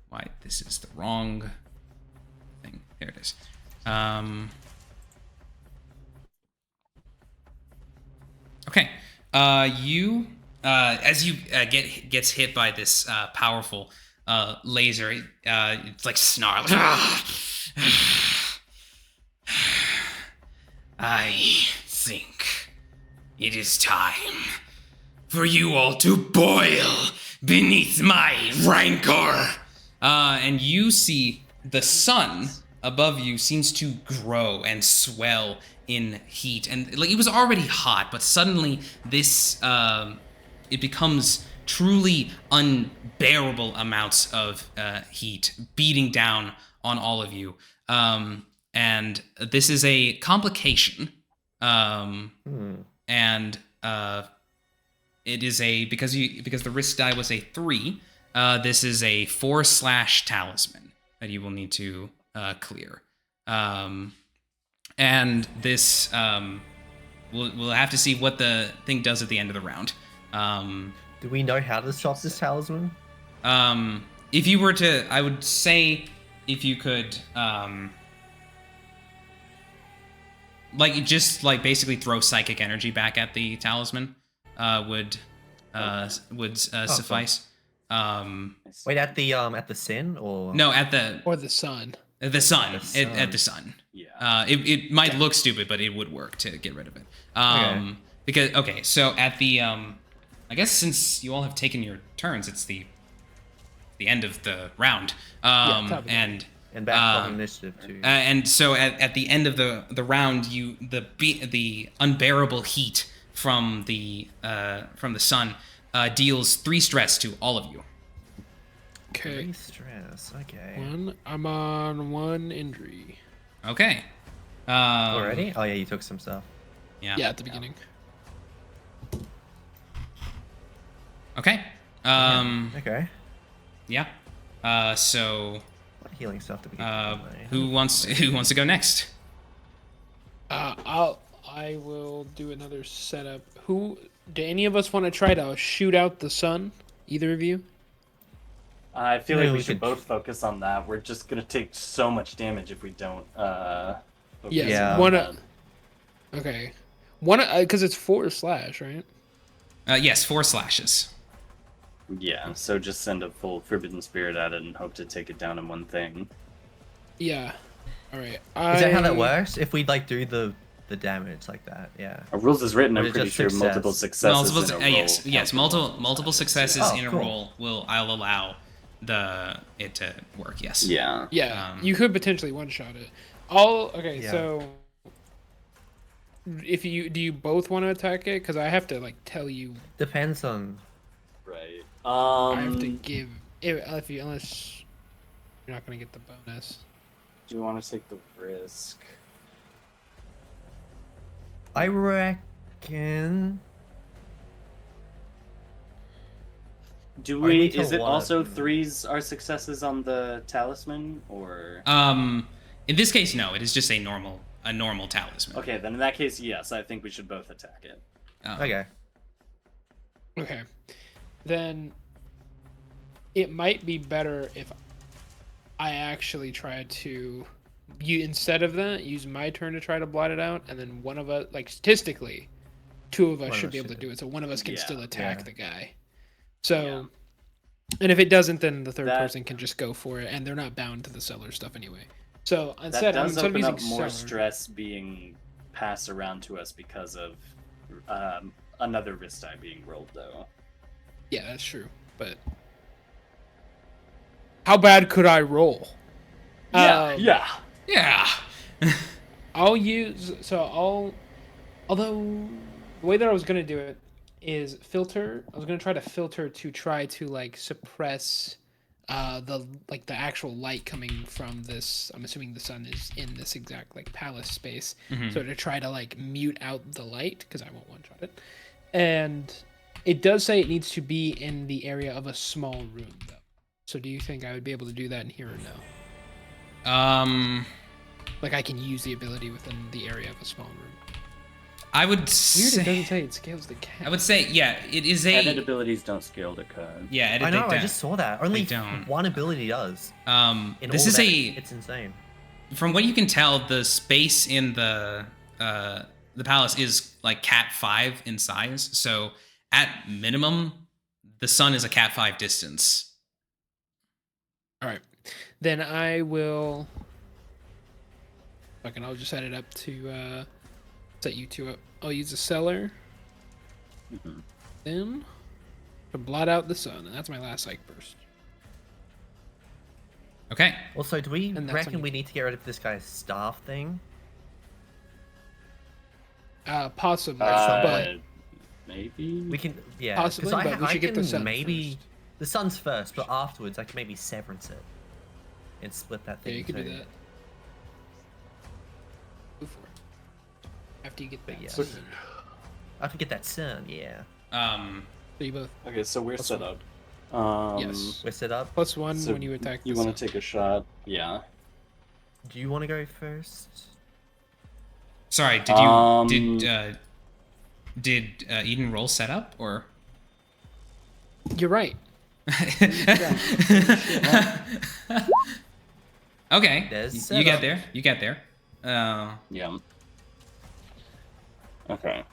why this is the wrong thing. There it is. Okay. You as you gets hit by this powerful laser, it's like snarl. I think it is time for you all to boil beneath my rancor. And you see the sun above you seems to grow and swell in heat. And like it was already hot, but suddenly this it becomes truly unbearable amounts of heat beating down on all of you. And this is a complication. And it is because the risk die was a 3, this is a 4/ talisman that you will need to clear. And this we'll have to see what the thing does at the end of the round. Do we know how to stop this talisman? If you were to, I would say, if you could, basically throw psychic energy back at the talisman, would suffice. Wait, at the sin or No, at the Or the sun. the sun. The sun. At the sun. Yeah. It might look stupid, but it would work to get rid of it. Okay. So at the I guess since you all have taken your turns, it's the end of the round. top of the and back from initiative too. And so at the end of the round, the unbearable heat from the sun deals 3 stress to all of you. Okay. 3 stress. Okay. I'm on 1 injury. Okay. Already? Oh yeah, you took some stuff. Yeah. Yeah, at the beginning. Okay. Okay. Yeah. So What healing stuff to begin with? who wants to go next? I will do another setup. Do any of us want to try to shoot out the sun? Either of you? I feel Maybe like we we should could- both focus on that. We're just gonna take so much damage if we don't. Focus Yes. on One. that. Okay. One. Because it's 4/, right? Yes, 4 slashes. Yeah. So just send a full Forbidden Spirit at it and hope to take it down in one thing. Yeah. All right. Is that how that works? If we do the damage like that, yeah. Our rules is written. Or I'm is it pretty just sure success? multiple successes in a roll. Yes. Multiple successes Oh, in a cool. roll I'll allow it to work. Yes. Yeah. Yeah. Um, You could potentially one-shot it. Okay. Yeah. So. Do you both want to attack it? Because I have to tell you. Depends on. Right. I have to give unless you're not gonna get the bonus. Do you want to take the risk? I reckon. Do Only we? till Is it one of also them. 3s are successes on the talisman, or? In this case, no. It is just a normal talisman. Okay, then in that case, yes. I think we should both attack it. Okay. Okay. Then it might be better if I actually try to instead of that, use my turn to try to blot it out, and then one of us, like statistically, two of us should be able to do it. So one of us can still attack the guy. So, and if it doesn't, then the third person can just go for it, and they're not bound to the cellar stuff anyway. So instead, that does instead open of up using more cellar, stress being passed around to us because of another wrist die being rolled, though. yeah, that's true. But how bad could I roll? Yeah. I'll use although the way that I was gonna do it is filter. I was gonna try to filter to try to like suppress the actual light coming from this. I'm assuming the sun is in this exact like palace space. So to try to like mute out the light because I won't one shot it. And it does say it needs to be in the area of a small room though. So do you think I would be able to do that in here or no? Like I can use the ability within the area of a small room. I would Weird, say. it doesn't say it scales the cat. I would say, yeah, it is a. Edit abilities don't scale to code. Yeah, edit. I know. They I just saw that. Only don't. one ability does. This is It's insane. From what you can tell, the space in the palace is like Cat 5 in size. So at minimum, the sun is a Cat 5 distance. All right, then I will. Fucking, I'll just set it up to set you two up. I'll use the cellar. Then to blot out the sun, and that's my last psych burst. Okay. Also, do we And that's reckon when we need to get rid of this guy's staff thing? Possibly, but Maybe We can, yeah. Possibly, Because but we should get the sun maybe first. the sun's first, but afterwards I can maybe severance it and split that yeah, thing. you could do too. that. Go for it. After you get that. yeah. sun. I have to get that sun. Yeah. So you both Okay, so we're set up. yes. We're set up. +1 So when you attack. You the want to sun. take a shot? Yeah. Do you want to go first? Sorry. Did you did Eden roll setup or? You're right. Okay. There's You get setup. there. You get there. Yeah. Okay.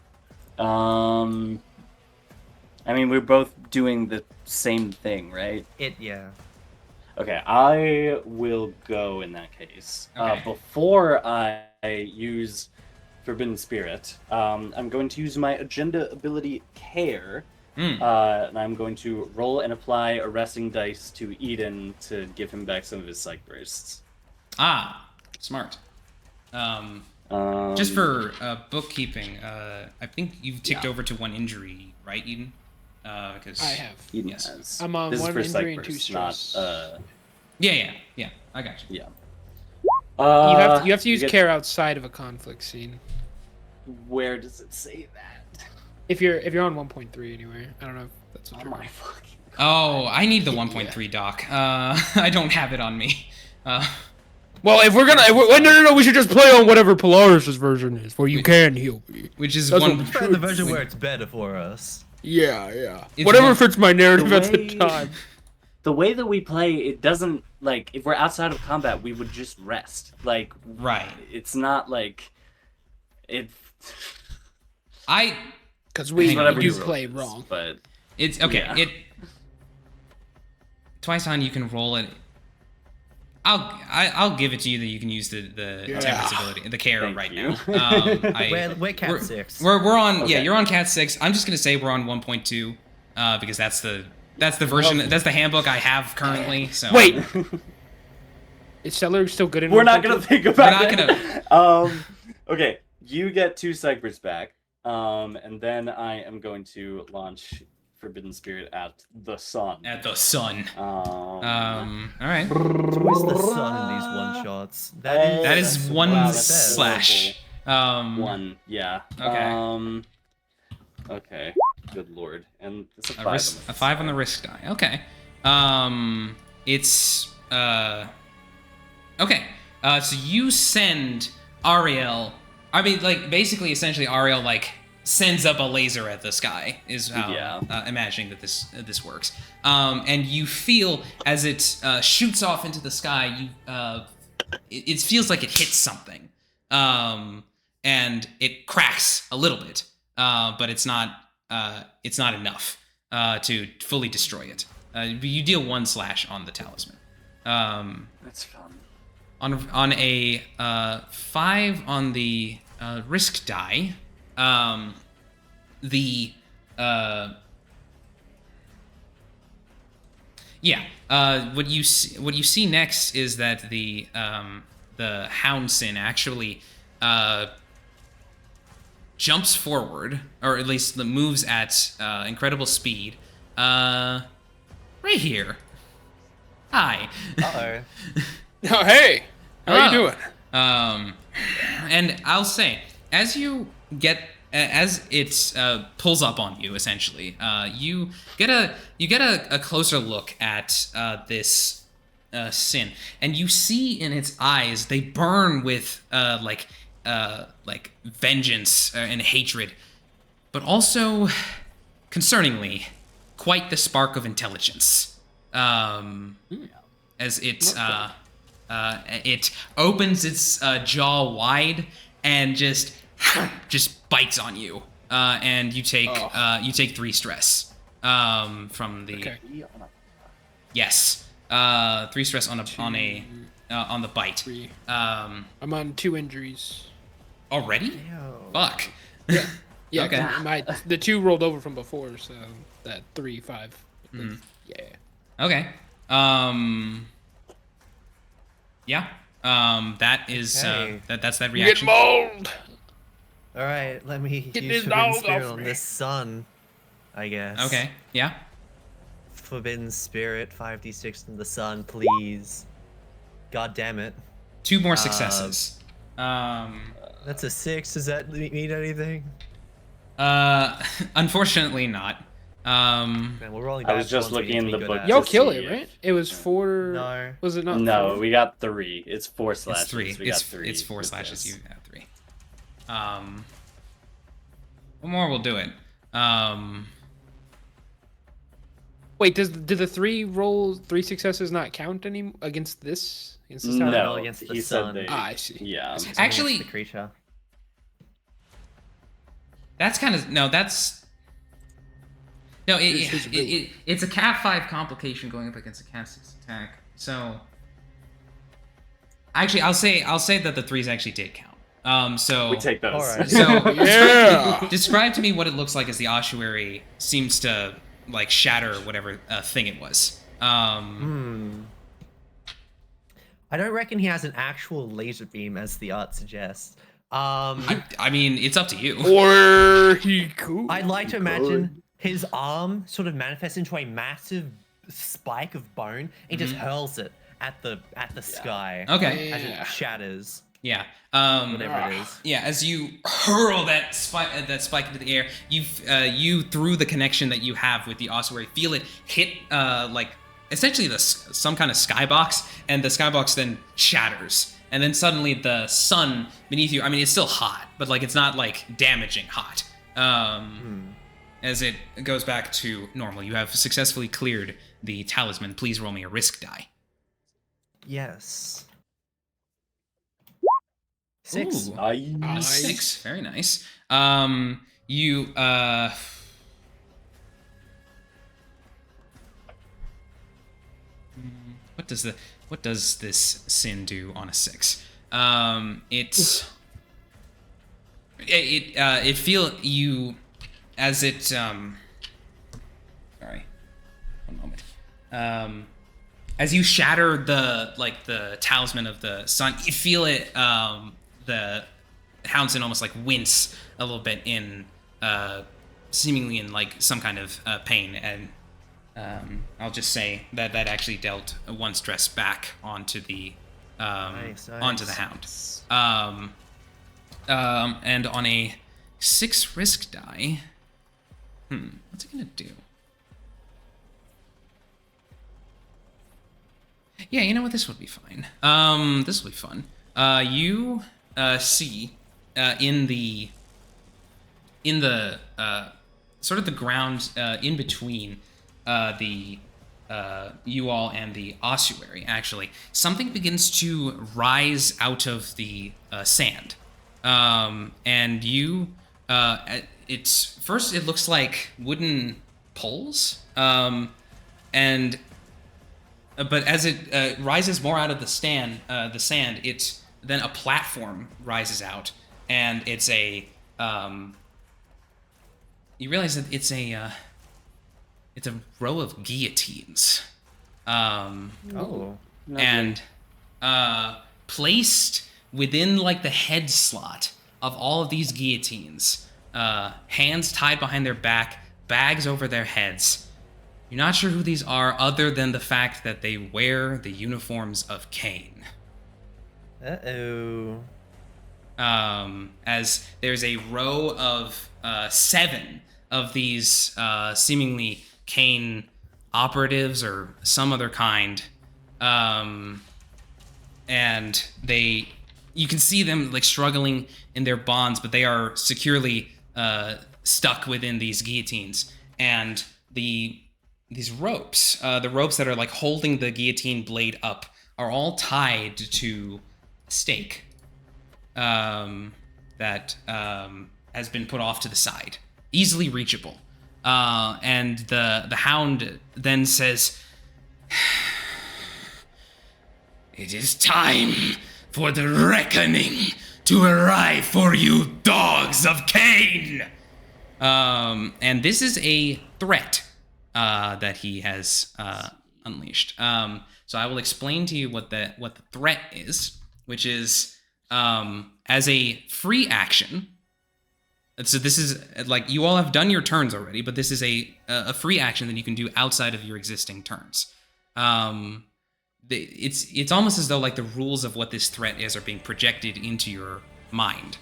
I mean, we're both doing the same thing, right? Yeah. Okay, I will go in that case. Okay. Before I use Forbidden Spirit, I'm going to use my agenda ability Care, and I'm going to roll and apply arresting dice to Eden to give him back some of his psych bursts. Smart. Just for bookkeeping, I think you've ticked over to 1 injury, right, Eden? Because I have. Eden yes. has. I'm on This is 1 for psych injury and 2 bursts, stress. not, Yeah. I got you. yeah. You have to use get- care outside of a conflict scene. Where does it say that? If you're on 1.3 anyway. I don't know if that's what Oh you're my on. fucking. Oh, I need the 1.3 doc. I don't have it on me. Well, if we're gonna, no, we should just play on whatever Polaris' version is, where you can heal me. Which is That's one. what- Find the version where it's better for us. Yeah. It's Whatever one- fits my narrative The at the way- time. The way that we play, it doesn't, like, if we're outside of combat, we would just rest. Like, Right. it's not like, it. Because we Whatever do you play roll is, wrong. But It's okay. Yeah. Twice on you can roll it. I'll give it to you that you can use the temperance ability, the care Thank right you. now. We're Cat 6. We're on. Okay. Yeah, you're on Cat 6. I'm just gonna say we're on 1.2 because that's the version. That's the handbook I have currently. So Wait, is Cellar still good in? we're not gonna 1.2? think about We're not it. Okay, you get 2 Cypers back. And then I am going to launch Forbidden Spirit at the sun. At the sun. All right. Where's the sun in these one-shots? That is That's- one wow, that's slash. 1, yeah. Okay. Okay. good lord. And it's a 5 a 5 on the risk die. Okay. It's okay. So you send Ariel. I mean, like basically, essentially, Ariel like sends up a laser at the sky. Is how imagining that this works. And you feel as it shoots off into the sky. It feels like it hits something. And it cracks a little bit. But it's not enough to fully destroy it. You deal 1 slash on the talisman. That's fun. On a 5 on the risk die, what you see next is that the Houndsin actually jumps forward, or at least moves at incredible speed. Right here. Hi. Uh-oh. Oh, hey! How you doing? And I'll say, as you get, as it pulls up on you, essentially, you get a closer look at this sin, and you see in its eyes they burn with like vengeance and hatred, but also, concerningly, quite the spark of intelligence. As it opens its jaw wide and just bites on you, and you take 3 stress from the. Okay. Yes, 3 stress on the bite. 3. I'm on 2 injuries. Already? Ew. Fuck. Yeah, Okay. the 2 rolled over from before, so that 3, 5. Yeah. Okay. Yeah. That is Okay. that's that You get reaction. mauled! All right, let me Get use this Forbidden dog Spirit off on me. this sun, I guess. Okay. Yeah. Forbidden Spirit, 5d6 in the sun, please. God damn it. 2 more successes. That's a 6. Does that mean anything? Unfortunately not. Man, we're rolling I was bad just ones we looking need in to the be good book. at. Y'all To kill see it, if- right? It was 4. No. Was it not? No, 4? we got 3. It's 4 slashes. It's 3. We got 3. It's 4 with slashes. this. You have 3. One more will do it. Wait, do the 3 successes not count any against this? Against this tower? No, against the he sun. said they. I see. Yeah. Actually, The creature. that's kind of it's a Cat 5 complication going up against a Cat 6 attack. So actually, I'll say that the 3s actually did count. So We take those. Alright. So Yeah. describe to me what it looks like as the ossuary seems to like shatter whatever thing it was. I don't reckon he has an actual laser beam as the art suggests. I mean, it's up to you. Or he cool. I'd like to imagine his arm sort of manifests into a massive spike of bone and just hurls it at the sky. Okay. As it shatters. Yeah. Whatever it is. Yeah, as you hurl that spike into the air, you through the connection that you have with the ossuary, feel it hit like essentially some kind of skybox, and the skybox then shatters, and then suddenly the sun beneath you. I mean, it's still hot, but like it's not like damaging hot. As it goes back to normal, you have successfully cleared the talisman. Please roll me a risk die. Yes. 6. Ooh. Nice. 6. Very nice. You what does this sin do on a 6? It feel you as it sorry. 1 moment. As you shatter the talisman of the sun, you feel it the Houndsin almost like wince a little bit in seemingly in like some kind of pain, and I'll just say that actually dealt 1 stress back onto the onto the hound. And on a 6 risk die, What's it gonna do? Yeah, you know what? This would be fine. This will be fun. You see in the sort of the ground in between the you all and the ossuary, actually, something begins to rise out of the sand. And you, it's first it looks like wooden poles, but as it rises more out of the sand, it's then a platform rises out, and it's a you realize that it's a row of guillotines. Oh. And placed within like the head slot of all of these guillotines, hands tied behind their back, bags over their heads. You're not sure who these are, other than the fact that they wear the uniforms of CAIN. Uh-oh. As there's a row of 7 of these seemingly CAIN operatives or some other kind, and you can see them like struggling in their bonds, but they are securely stuck within these guillotines. And these ropes, the ropes that are like holding the guillotine blade up, are all tied to a stake that has been put off to the side, easily reachable. And the hound then says, "It is time for the reckoning to arrive for you dogs of CAIN." And this is a threat that he has unleashed. So I will explain to you what the threat is, which is as a free action. So this is like, you all have done your turns already, but this is a free action that you can do outside of your existing turns. It's almost as though like the rules of what this threat is are being projected into your mind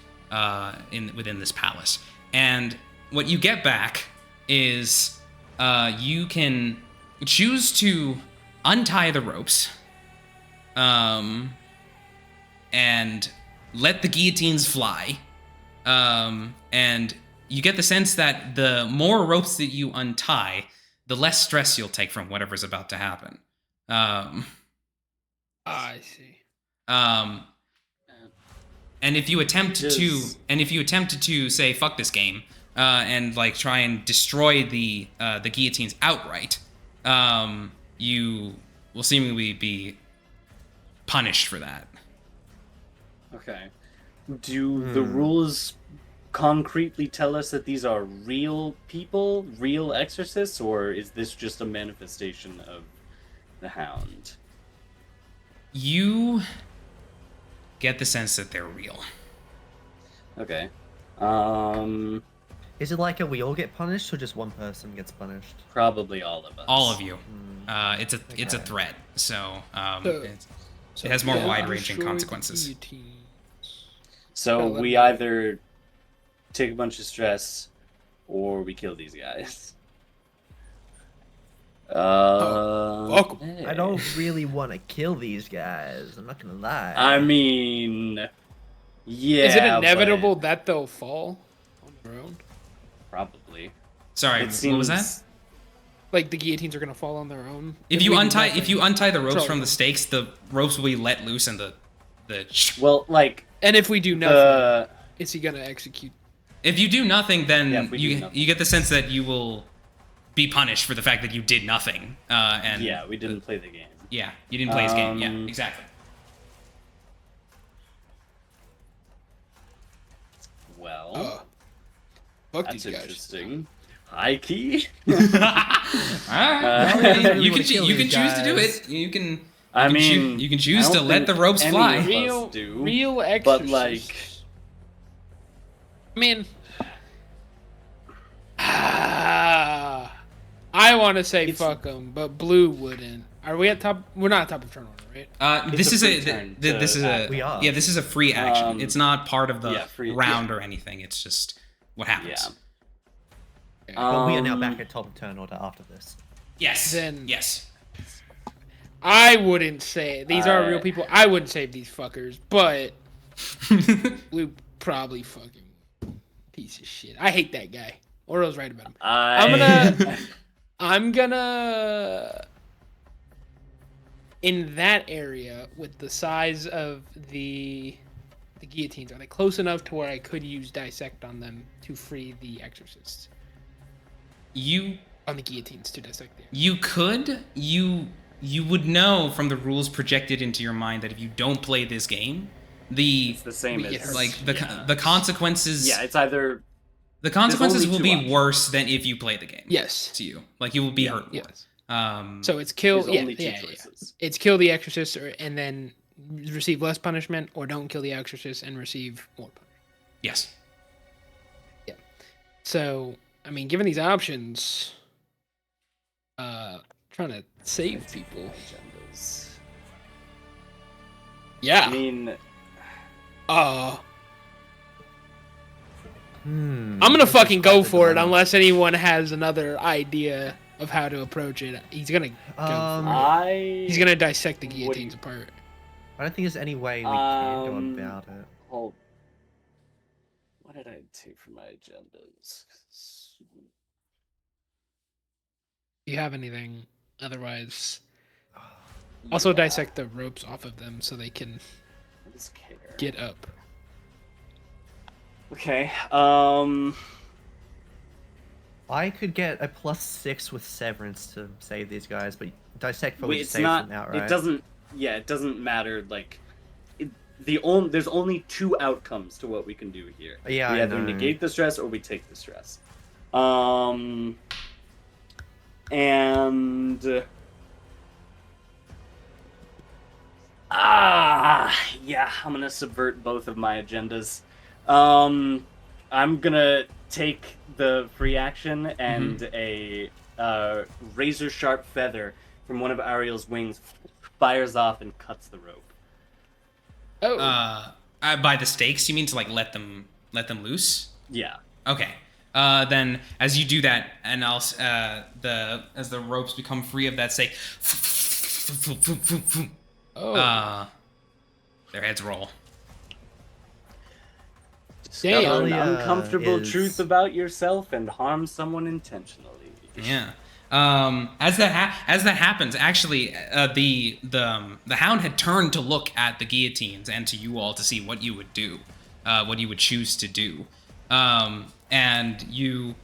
within this palace. And what you get back is you can choose to untie the ropes and let the guillotines fly. And you get the sense that the more ropes that you untie, the less stress you'll take from whatever's about to happen. I see. And if you attempt to say fuck this game, and like try and destroy the guillotines outright, you will seemingly be punished for that. Okay. Do the rules concretely tell us that these are real people, real exorcists, or is this just a manifestation of the hound? You get the sense that they're real. Okay. Is it like we all get punished, or just one person gets punished? Probably all of us. All of you. It's a threat, so it has more wide-ranging consequences. So we either take a bunch of stress, or we kill these guys. Welcome. I don't really want to kill these guys. I'm not gonna lie. I mean, yeah. Is it inevitable that they'll fall on their own? Probably. Sorry, what was that? Like the guillotines are gonna fall on their own. If you untie the ropes from the stakes, the ropes will be let loose, and the well, like. And if we do nothing, is he gonna execute? If you do nothing, then you get the sense that you will be punished for the fact that you did nothing. And yeah, we didn't play the game. Yeah, you didn't play his game. Yeah, exactly. Well, fuck that's these guys. Interesting. High key. You can choose to do it. You can. You can choose to let the ropes fly. Real exorcists. But like, I mean, I want to say fuck them, but Blue wouldn't. Are we at top? We're not at top of turn order, right? This is a free action. It's not part of the free, round or anything. It's just what happens. But we are now back at top of turn order after this. Yes. Then- Yes. I wouldn't say these are real people. I wouldn't save these fuckers, but we probably fucking piece of shit. I hate that guy. Oro's right about him. I'm gonna in that area with the size of the guillotines. Are they close enough to where I could use dissect on them to free the exorcists? On the guillotines to dissect them. You could. You would know from the rules projected into your mind that if you don't play this game, It's the same as like the consequences. Yeah, it's either the consequences will two be options. worse than if you play the game. Yes. To you, like you will be hurt. Yes. So it's kill. There's Yeah, only two yeah. choices. It's kill the exorcist, and then receive less punishment, or don't kill the exorcist and receive more punishment. yes. So, I mean, given these options, trying to save people. Agendas. Yeah. I mean, I'm gonna fucking go for it unless anyone has another idea of how to approach it. He's gonna go for it. He's gonna dissect the guillotines apart. I don't think there's any way we can go about it. hold. What did I take for my agendas? Do you have anything? Otherwise, also Yeah, dissect the ropes off of them so they can what is care? get up. Okay. I could get a +6 with severance to save these guys, but dissect probably It's saves not. them outright. It doesn't. Yeah, it doesn't matter. Like, there's only two outcomes to what we can do here. Yeah, we I either know. negate the stress or we take the stress. And yeah, I'm gonna subvert both of my agendas. I'm gonna take the free action and a razor sharp feather from one of Ariel's wings fires off and cuts the rope. Oh, By the stakes, you mean to like let them loose? Yeah. Okay. Then as you do that, and as the ropes become free of that stake, their heads roll. Discover an Dahlia uncomfortable is- truth about yourself and harm someone intentionally. Yeah. As that happens, actually, the hound had turned to look at the guillotines and to you all to see what you would do, what you would choose to do, and you,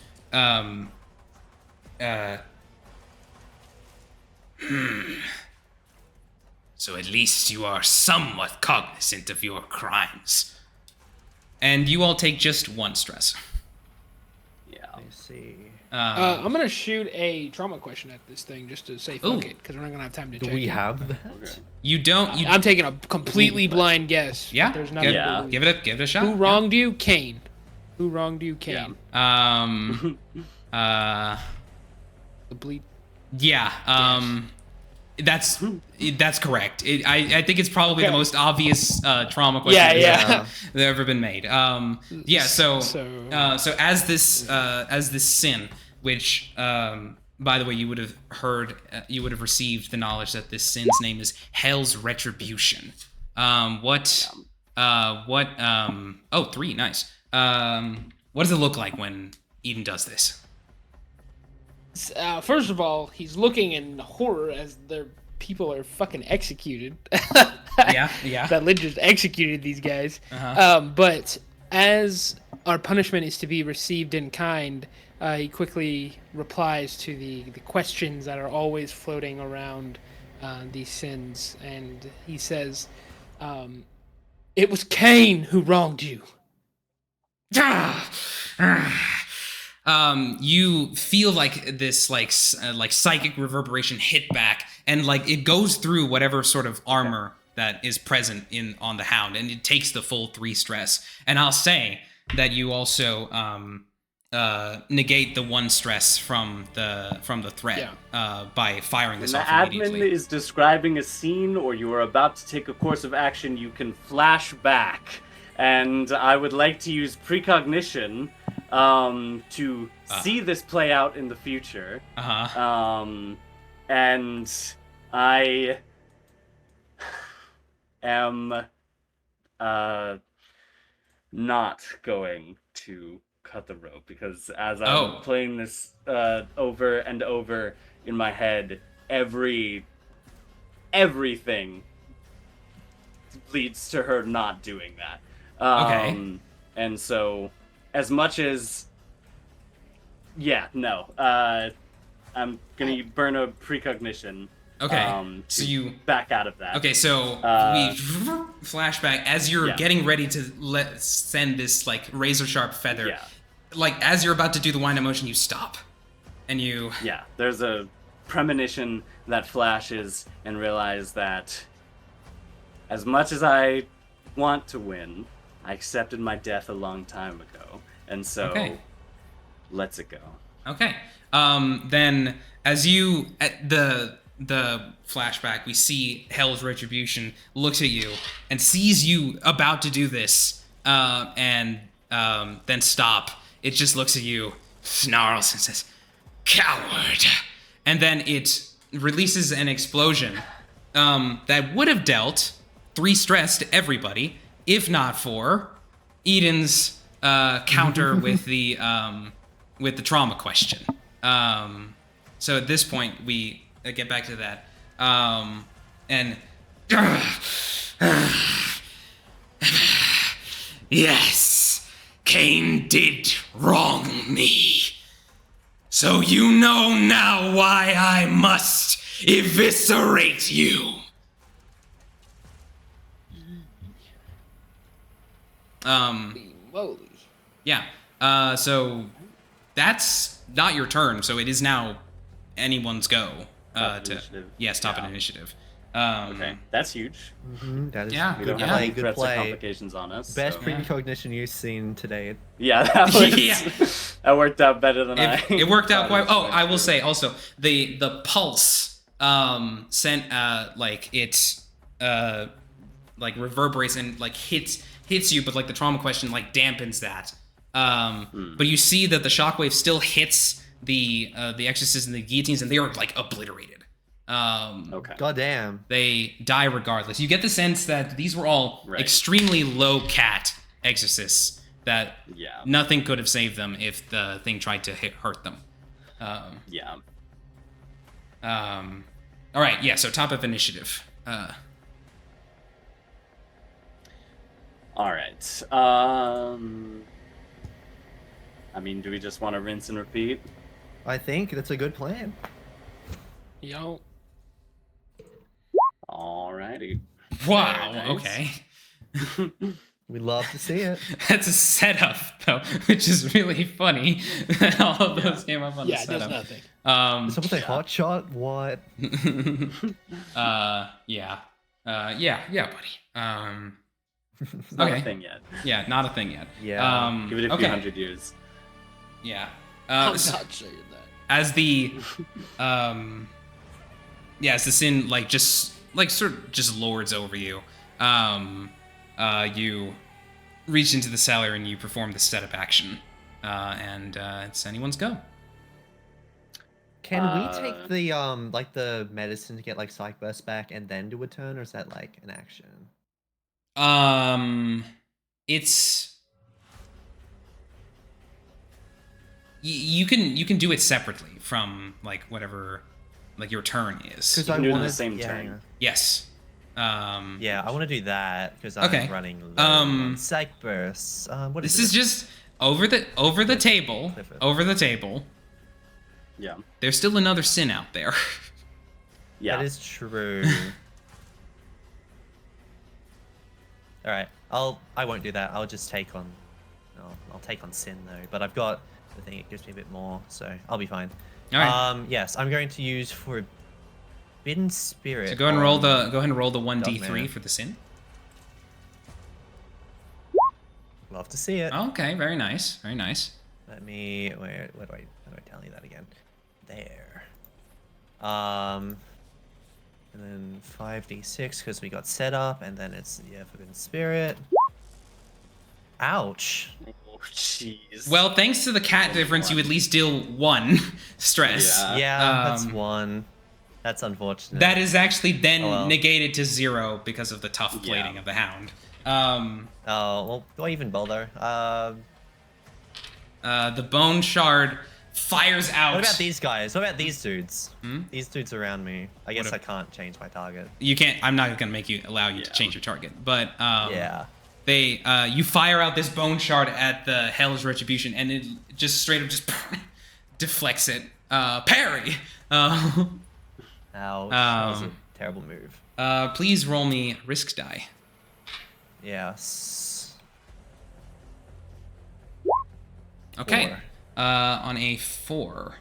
So at least you are somewhat cognizant of your crimes, and you all take just one stress. Yeah. I see. I'm gonna shoot a trauma question at this thing just to say fuck Ooh. it, because we're not gonna have time to Do check. we it. have that? Okay. You don't. I'm taking a completely blind guess. Yeah. There's nothing. Yeah. Give it a shot. Who wronged you, CAIN? Who wronged you, CAIN? Yeah. The bleep. Yeah. That's correct. I think it's probably the most obvious trauma question Yeah. that ever been made. Yeah. So as this sin, which by the way you would have heard, you would have received the knowledge that this sin's name is Hell's Retribution. Oh, 3, nice. What does it look like when Eden does this? First of all, he's looking in horror as their people are fucking executed. Yeah. That Lynn just executed these guys. Uh-huh. But as our punishment is to be received in kind, he quickly replies to the questions that are always floating around these sins, and he says, "It was CAIN who wronged you." You feel like this like psychic reverberation hit back, and like it goes through whatever sort of armor that is present on the hound, and it takes the full 3 stress. And I'll say that you also negate the 1 stress from the threat by firing this When the off admin immediately. is describing a scene or you are about to take a course of action, you can flash back. And I would like to use precognition to see this play out in the future. And I am not going to cut the rope, because as I'm playing this over and over in my head, everything leads to her not doing that. And so, as much as I'm gonna burn a precognition. So you back out of that. Okay, so we flashback as you're getting ready to send this like razor sharp feather. Yeah. Like as you're about to do the wind up motion, you stop, and you. Yeah, there's a premonition that flashes, and realize that as much as I want to win, I accepted my death a long time ago, and so lets it go. Okay. Then as you at the flashback, we see Hell's Retribution looks at you and sees you about to do this, and then stop. It just looks at you, snarls, and says, "Coward!" And then it releases an explosion that would have dealt 3 stress to everybody, if not for Eden's counter with the trauma question. So at this point, we get back to that. And yes, CAIN did wrong me. So you know now why I must eviscerate you. Holy. Yeah. So that's not your turn. So it is now anyone's go. Stop an initiative. Okay, that's huge. That is We don't have any threats or complications on us. Best precognition you've seen today. Yeah, that was, that worked out better than it worked out quite. Oh, I will say also the pulse sent like reverberates and like hits you, but like the trauma question like dampens that. But you see that the shockwave still hits the exorcists and the guillotines, and they are like obliterated. Goddamn. They die regardless. You get the sense that these were all extremely low cat exorcists, that nothing could have saved them if the thing tried to hurt them. All right, yeah, so top of initiative. All right. I mean, do we just want to rinse and repeat? I think that's a good plan. Yo. Alrighty. Wow, Nice. Okay. We love to see it. That's a setup, though, which is really funny that all of those came up on the setup. Yeah, it does nothing. Is someone say hot shot? What? Yeah, buddy. Not a thing yet. Yeah, not a thing yet. Yeah. Give it a few hundred years. Yeah. I'm not saying that. As the as the sin just lords over you, you reach into the cellar and you perform the setup action, and it's anyone's go. Can we take the the medicine to get like psych burst back and then do a turn, or is that like an action? It's you can do it separately from like whatever like your turn is. Because I want the same turn. Yeah. Yes. Yeah, I want to do that because I'm running low on psych bursts. What is this? Is just over the table. Over the table. Yeah. There's still another sin out there. Yeah. That is true. All right. I won't do that. I'll just take on. I'll take on sin though. But I've got the thing. It gives me a bit more, so I'll be fine. All right. Yes, I'm going to use Forbidden Spirit. So go ahead and roll the 1d3 for the sin. Love to see it. Okay, very nice, very nice. Let me where do I tell you that again? There. And then 5d6 because we got set up, and then it's Forbidden Spirit. Ouch. jeez. Well, thanks to the cat difference, you at least deal 1 stress. Yeah, that's 1. That's unfortunate. That is actually then negated to 0 because of the tough plating of the hound. Oh, well, do I even bother? The bone shard fires out. What about these guys? What about these dudes? These dudes around me. I guess I can't change my target. You can't. I'm not gonna allow you to change your target. But yeah. They you fire out this bone shard at the Hell's Retribution, and it just straight up just deflects it. Parry. Ouch. That was a terrible move. Please roll me risk die. Yes. Okay. 4. On a 4,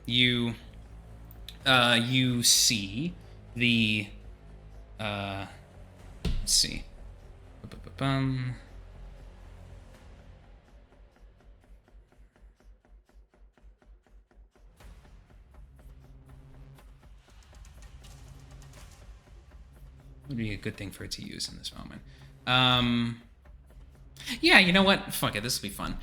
you see the let's see. Would be a good thing for it to use in this moment. Yeah, you know what? Fuck it, this will be fun.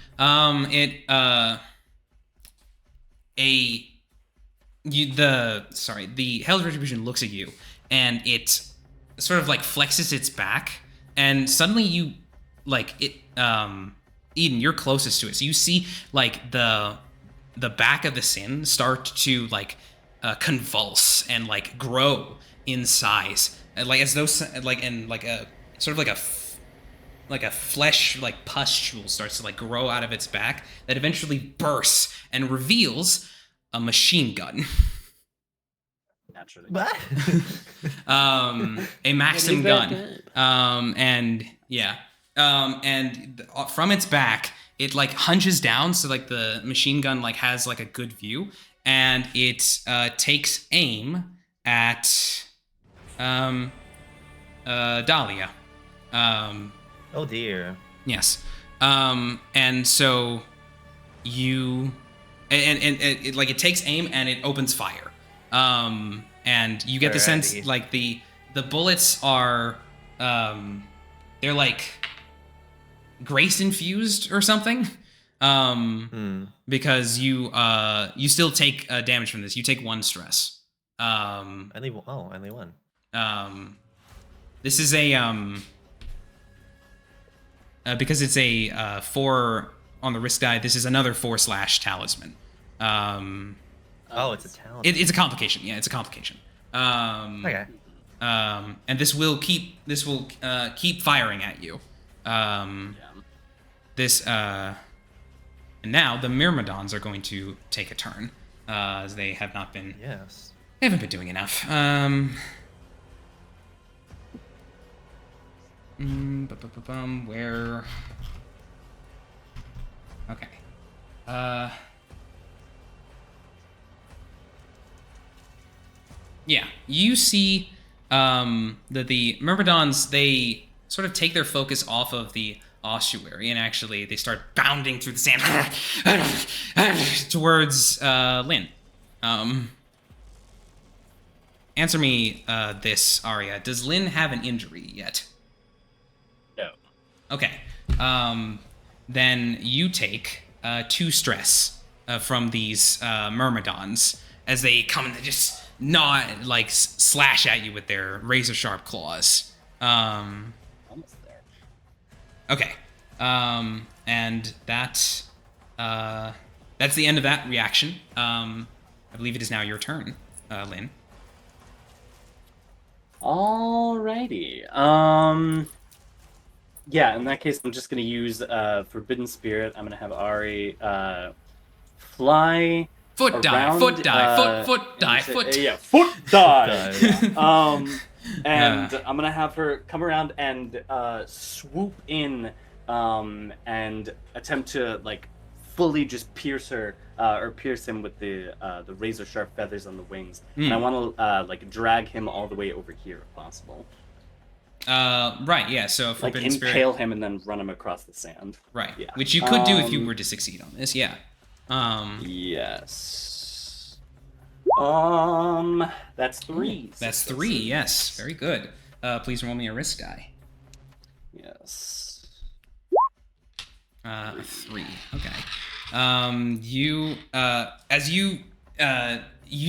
The Hell's Retribution looks at you, and it sort of like flexes its back, and suddenly you, like, Eden, you're closest to it, so you see, like, the back of the sin start to, like, convulse and, like, grow in size, like, as though, like, and, like, a, sort of like a flesh, like, pustule starts to, like, grow out of its back that eventually bursts and reveals a machine gun. Naturally. What? A Maxim gun. And from its back, it, like, hunches down, so, like, the machine gun, like, has, like, a good view, and it takes aim at Dahlia. Oh dear. Yes. And so you and it, like, it takes aim and it opens fire. And you get the sense, like, the bullets are they're like grace infused or something. Because you still take damage from this. You take 1 stress. Only 1. This is a because it's a 4 on the risk die, this is another 4/talisman. Oh, it's a talent. It's a complication. Yeah, it's a complication. Okay. And this will keep firing at you. This and now the Myrmidons are going to take a turn, as they have not been. Yes. They haven't been doing enough. Where? Okay. Yeah, you see that the Myrmidons, they sort of take their focus off of the ossuary, and actually they start bounding through the sand towards Lynn. Answer me this, Aria. Does Lynn have an injury yet? No. Okay. Then you take 2 stress from these Myrmidons as they come and they just slash at you with their razor sharp claws. Almost there. Okay. And that's the end of that reaction. I believe it is now your turn, Lynn. Alrighty. Yeah, in that case, I'm just going to use Forbidden Spirit. I'm going to have Ari fly foot around, die, foot die. Yeah, foot die. And I'm going to have her come around and swoop in and attempt to, like, fully just pierce her or pierce him with the razor sharp feathers on the wings. And I want to like drag him all the way over here if possible. Right, yeah, so Forbidden like Spirit. impale him and then run him across the sand. Right, yeah. Which you could do if you were to succeed on this, yeah. Yes. That's 3. That's 3, yes, very good. Please roll me a risk die. Yes. A 3. Okay. You as you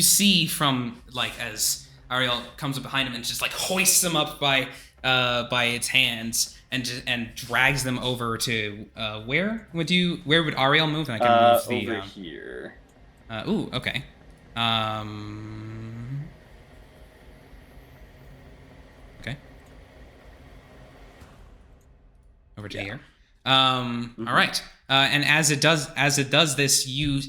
see from like as Ariel comes up behind him and just like hoists him up by its hands and drags them over to where would Ariel move? And I can move the over here. Ooh, okay. Okay. Over to here. All right. And as it does this, you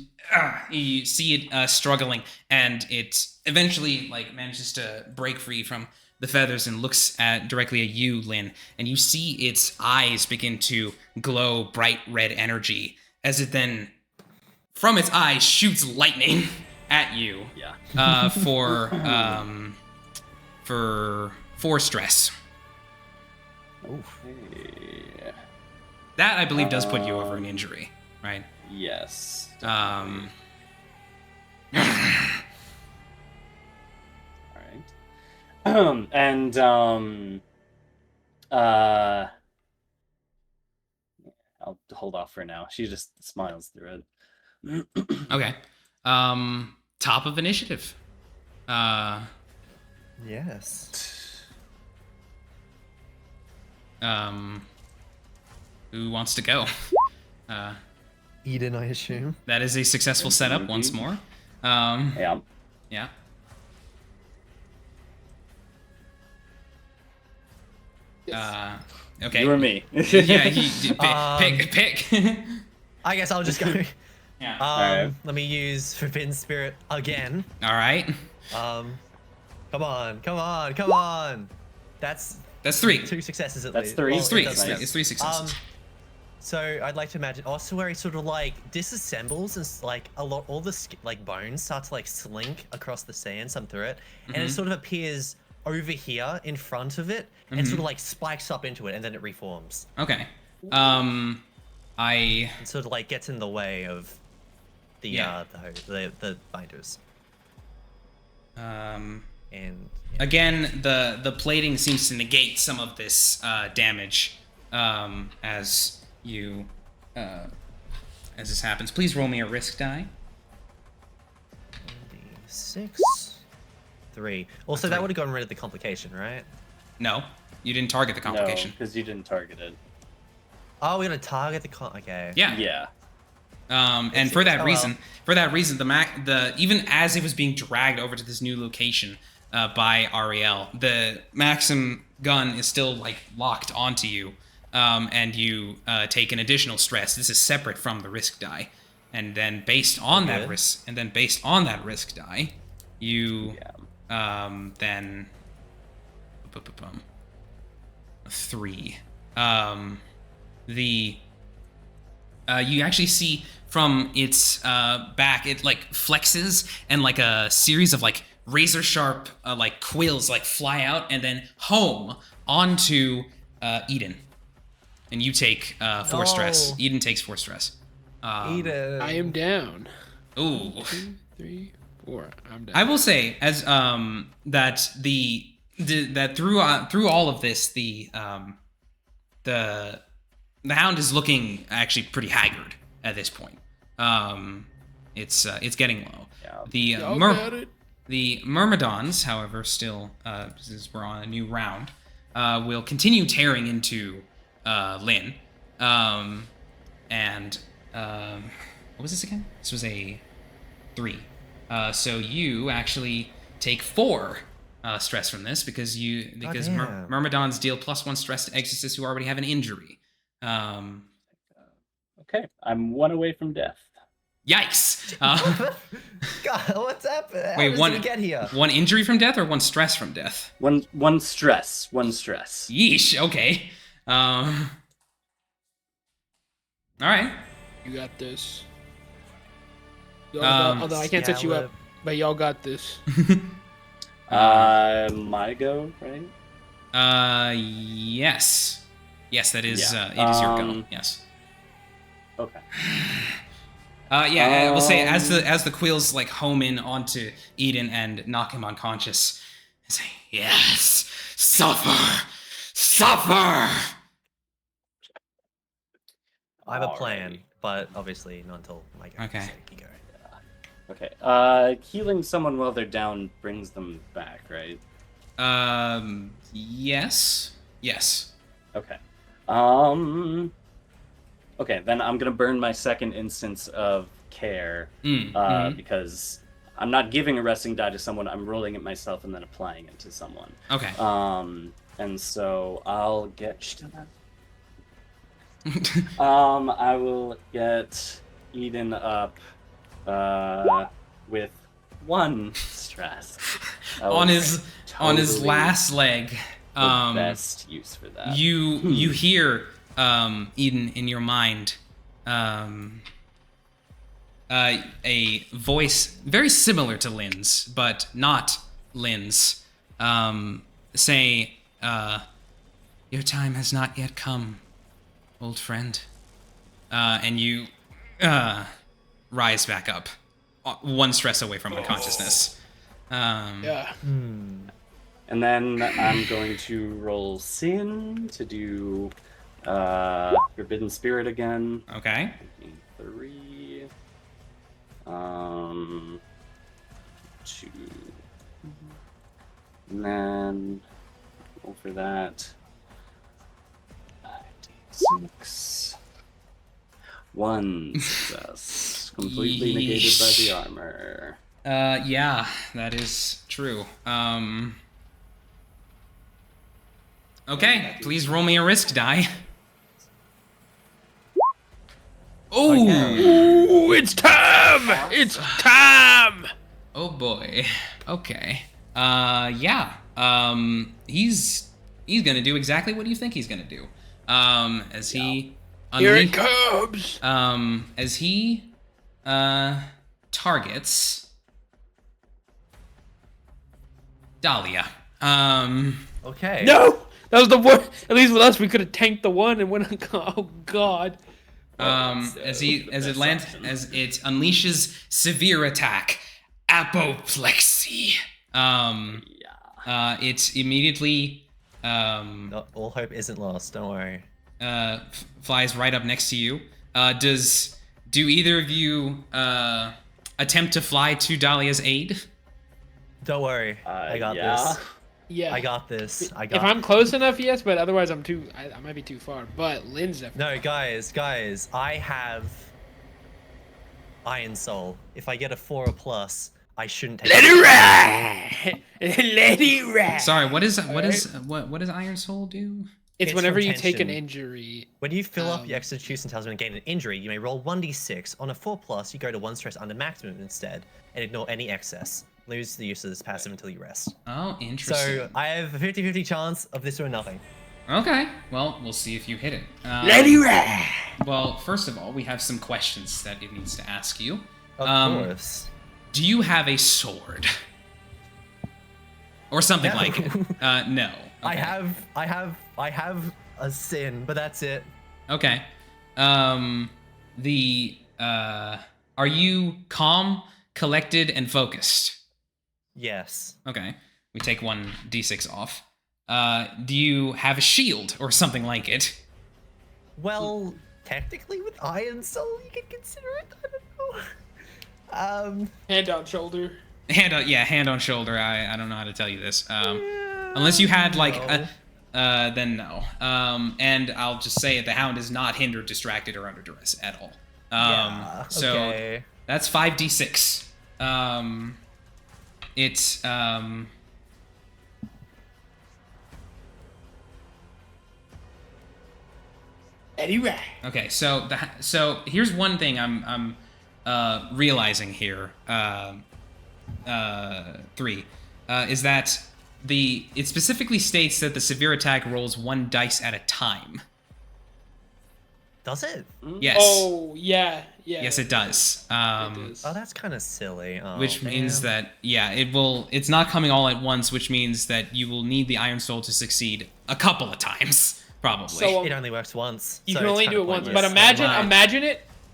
see it struggling, and it eventually like manages to break free from the feathers and looks directly at you, Lynn, and you see its eyes begin to glow bright red energy as it then, from its eyes, shoots lightning at you. Yeah. For 4 stress. Okay. That, I believe, does put you over an injury, right? Yes. Um. Alright. And, I'll hold off for now. She just smiles through it. Okay. Top of initiative. Yes. Who wants to go? Eden, I assume. That is a successful setup once more. Yeah. Yeah. Okay. You or me. Yeah, pick. I guess I'll just go. Yeah. Alright. Let me use Forbidden Spirit again. All right. Come on. That's 3. 2 successes at That's least. 3. Well, It's 3. it does- It's 3 successes. So I'd like to imagine also where he sort of like disassembles and like all the like bones start to like slink across the sand, some through it, and it sort of appears over here in front of it and sort of like spikes up into it, and then it reforms. Okay. And sort of like gets in the way of the the binders. And yeah. Again, the plating seems to negate some of this damage as this happens. Please roll me a risk die. 6 3. Also, that would have gotten rid of the complication, right? No, you didn't target the complication. No, because you didn't target it. Oh, we're gonna target the okay. Yeah. Yeah. And for that Oh, reason, the even as it was being dragged over to this new location by Ariel, the Maxim gun is still like locked onto you, and you take an additional stress. This is separate from the risk die, and then based on that risk die, you then 3. You actually see from its back, it like flexes and like a series of like razor sharp like quills like fly out and then home onto Eden, and you take 4 stress. Eden takes 4 stress. Eden. I am down. Ooh. 2, 3, 4. I'm down. I will say as that that through all of this the hound is looking actually pretty haggard at this point. It's getting low. Yeah. The Myrmidons, however, still since we're on a new round, will continue tearing into Lynn. And what was this again? This was a 3. So you actually take 4 stress from this because Myrmidons deal +1 stress to exorcists who already have an injury. Okay, I'm 1 away from death. Yikes! God, what's happened? How Wait, did we get here? 1 injury from death or 1 stress from death? One stress. Yeesh. Okay. All right. You got this. Although I can't touch you up, but y'all got this. My go, right? Yes. Yes, that is. Yeah. It is your go. Yes. Okay. I will say as the quills like home in onto Eden and knock him unconscious, say, "Yes, suffer." I have a plan, Alrighty. but obviously not until my go. Okay. So you go. Okay. Healing someone while they're down brings them back, right? Yes. Yes. Okay. Okay, then I'm gonna burn my second instance of care, because I'm not giving a resting die to someone. I'm rolling it myself and then applying it to someone. Okay. And so I'll get. I will get Eden up, with 1 stress. on his Totally last leg. the best use for that. You hear Eden in your mind a voice very similar to Lynn's, but not Lynn's, say, your time has not yet come, old friend. And you rise back up, 1 stress away from unconsciousness. Yeah. And then I'm going to roll Sin to do Forbidden Spirit again. Okay. 3. 2. And then roll for that. 6. 1 success. Completely negated by the armor. Yeah, that is true. Okay, please roll me a risk die. Oh, Ooh, it's time! It's time! oh boy. Okay. Yeah. He's gonna do exactly what you think he's gonna do. As he Here it comes! as he targets Dahlia. Okay. No! That was the worst. At least with us, we could have tanked the one and went. Oh God. As it lands, as it unleashes severe attack, apoplexy. It immediately All hope isn't lost. Don't worry. flies right up next to you. Do either of you attempt to fly to Dahlia's aid? Don't worry. I got yeah. this. Yeah. I got this. If I'm close enough, yes, but otherwise I might be too far. But Lynn's definitely. No, guys, I have Iron Soul. If I get a 4 or plus, I shouldn't take. Let it ride. Let it ride. Sorry, what does Iron Soul do? It's It's whenever from you take an tension. injury. When you fill up your execution talisman and gain an injury, you may roll 1d6. On a 4 plus, you go to 1 stress under maximum instead, and ignore any excess. Lose the use of this passive until you rest. Oh, interesting. So I have a 50-50 chance of this or nothing. Okay, well, we'll see if you hit it. Let it ride. Well, first of all, we have some questions that it needs to ask you. Of course. Do you have a sword? Or something No. like it? No. I Okay. have a sin, but that's it. Okay. Are you calm, collected, and focused? Yes. Okay. We take 1d6 off. Do you have a shield or something like it? Well, technically with Iron Soul, you can consider it. I don't know. Hand on shoulder. Hand on shoulder. I don't know how to tell you this. Unless you had like no. then no. And I'll just say it, the hound is not hindered, distracted, or under duress at all. Yeah, So okay. that's 5d6. It's Anyway. okay. So here's one thing I'm realizing here. 3 is that it specifically states that the severe attack rolls 1 dice at a time. Does it? Yes. Oh yeah. Yes, it does. It does. Oh, that's kind of silly. Oh, Which means damn. that it's not coming all at once, which means that you will need the Iron Soul to succeed a couple of times, probably. So, It only works once. You so can it's only kinda do it once. pointless. But imagine, Right.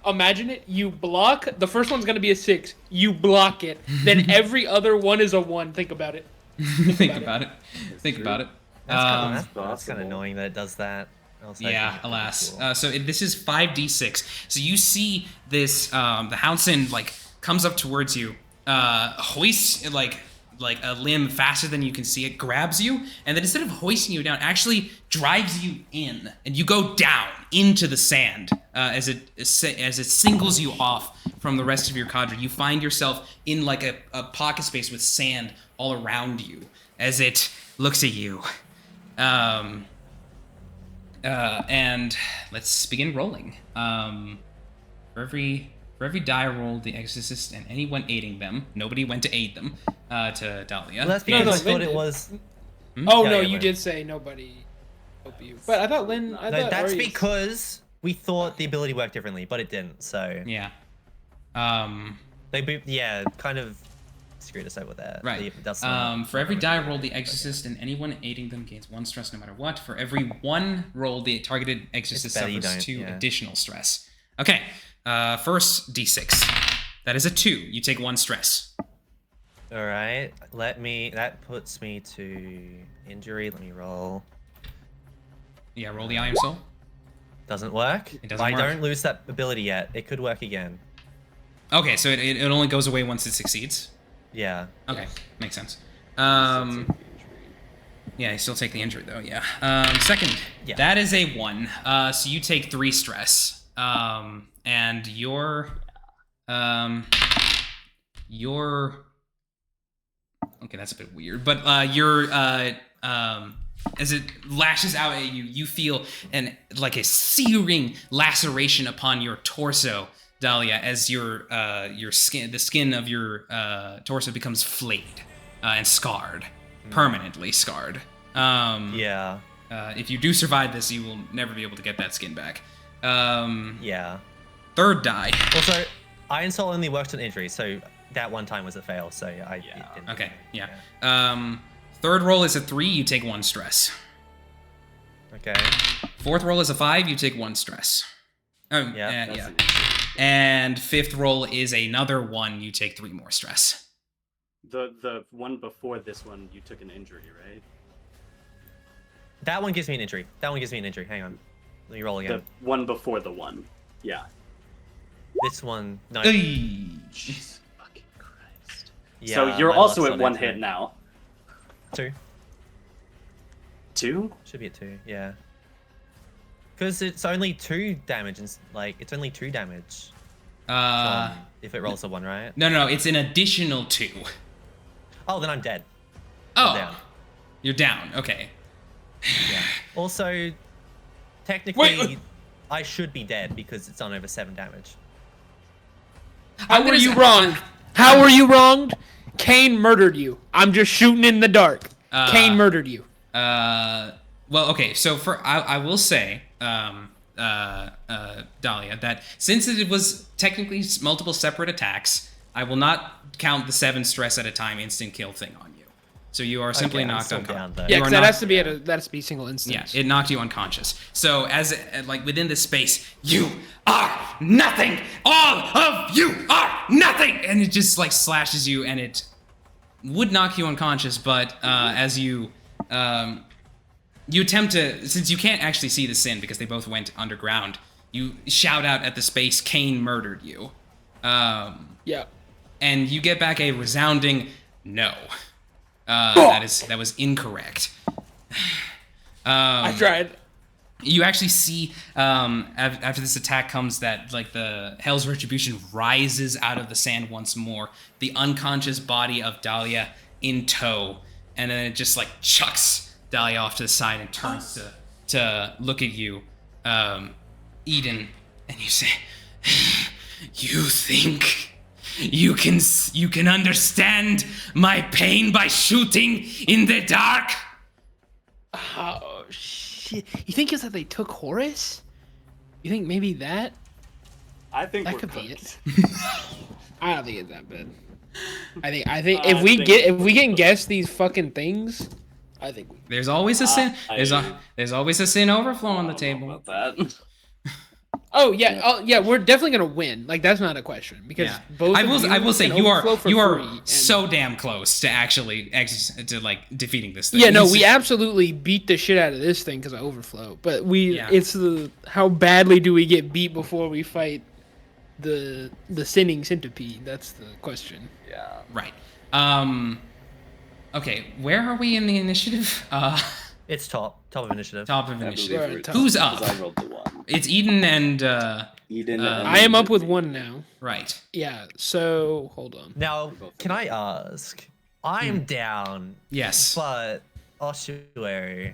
imagine it. You block. The first one's gonna be a 6. You block it. Then every other one is a 1. Think about it. Think about it. Think about it. That's Um, kind of possible. annoying that it does that. Yeah, alas. So this is 5d6. So you see this, the Houndson, like, comes up towards you, hoists, like a limb faster than you can see it, grabs you, and then instead of hoisting you down, actually drives you in, and you go down into the sand as it singles you off from the rest of your cadre. You find yourself in like a pocket space with sand all around you as it looks at you. And let's begin rolling. For every die roll, the Exorcist and anyone aiding them, nobody went to aid them, to Dahlia. Well, that's because I thought it was... Oh, Yeah, no, yeah, you Lynn. did say nobody help you. But I thought Lynn... No, that's because we thought the ability worked differently, but it didn't, so... Yeah. Yeah, kind of screwed us over there. Right. That's For every die roll, the Exorcist and anyone aiding them gains 1 stress no matter what. For every 1 roll, the targeted Exorcist better you suffers don't, 2 yeah. additional stress. Okay. First d6. That is a 2. You take 1 stress. Alright, that puts me to injury. Let me roll. Yeah, roll the Iron Soul. Doesn't work? It doesn't I work. don't lose that ability yet. It could work again. Okay, so it only goes away once it succeeds. Yeah. Okay, makes sense. Yeah, you still take the injury though. Yeah. Second, Yeah. that is a 1. So you take 3 stress. And your okay, that's a bit weird, but as it lashes out at you, you feel like a searing laceration upon your torso, Dahlia, as your skin, the skin of your torso becomes flayed and scarred, permanently scarred. Yeah. If you do survive this, you will never be able to get that skin back. Yeah. Third die. Also, Iron Soul only worked on injury, so that one time was a fail, so it didn't. Okay, yeah. Third roll is a 3, you take 1 stress. Okay. Fourth roll is a 5, you take 1 stress. Yeah. Yeah. And fifth roll is another 1, you take 3 more stress. The one before this one, you took an injury, right? That one gives me an injury. Hang on. Let me roll again. The one before the one. Yeah. This one, no. Jesus fucking Christ. Yeah, so you're my also luck's at not 1 into hit it. now. 2. 2? Should be at 2, yeah. Because it's only 2 damage, and it's only 2 damage. If it rolls a 1, right? No, it's an additional 2. Oh, then I'm dead. Oh, down. You're down. Okay. Yeah. Also, technically, Wait. I should be dead because it's done over 7 damage. How were you wronged? How were you wronged? CAIN murdered you. I'm just shooting in the dark. CAIN murdered you. Well, okay. So I will say, Dahlia, that since it was technically multiple separate attacks, I will not count the 7 stress at a time instant kill thing on you. So you are simply I'm knocked still unconscious. down, though. Yeah, You are because that knocked- has to be single instance. Yeah, it knocked you unconscious. So as within this space, you are nothing. All of you are nothing, and it just slashes you, and it would knock you unconscious. But as you attempt to, since you can't actually see the sin because they both went underground, you shout out at the space, "CAIN murdered you," Yeah. and you get back a resounding no. That was incorrect. I tried. You actually see after this attack comes that the Hell's Retribution rises out of the sand once more, the unconscious body of Dahlia in tow, and then it just chucks Dahlia off to the side and turns to look at you, Eden, and you say, "You think you can understand my pain by shooting in the dark?" Oh shit! You think it's that they took Horus? You think maybe that? I think That we're could be cooked. I don't think it's that bad. I think if we can guess these fucking things, I think we. There's always a sin. There's always a sin overflow on the table. About that. Oh yeah, we're definitely gonna win. Like that's not a question because Yeah. both. I of will say can you overflow for are free, and- so damn close to actually like defeating this thing. Yeah, no, It's- we absolutely beat the shit out of this thing because I overflow. But Yeah. it's how badly do we get beat before we fight the sinning centipede? That's the question. Yeah. Right. Okay, where are we in the initiative? It's top of initiative. Top of I believe initiative. we're top, Who's 'cause up? I rolled the 1. It's Eden and Eden. I am up with 1 now. right. Yeah. So hold on. Now, can I ask? I am down, Yes. but ossuary.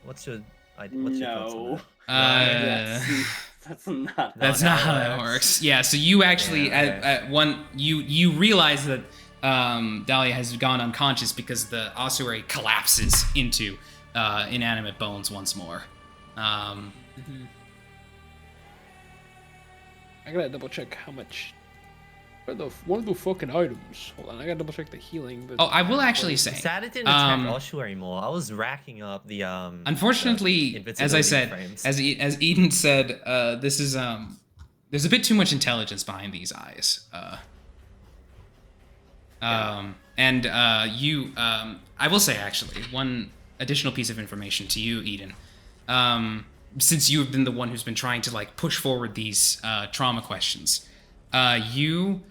What's your thoughts on No. that? That's not. That's not how that works. Yeah, so you actually Yeah, okay. at one you realize that Dahlia has gone unconscious because the ossuary collapses into inanimate bones once more. I gotta double check how much. One of the fucking items. Hold on, I gotta double check the healing. But Oh, I will actually say. Sad it didn't attack ossuary more. I was racking up the Unfortunately, as I invincibility said, frames. as Eden said, this is there's a bit too much intelligence behind these eyes. I will say actually one additional piece of information to you, Eden. Since you have been the one who's been trying to like push forward these trauma questions, I'm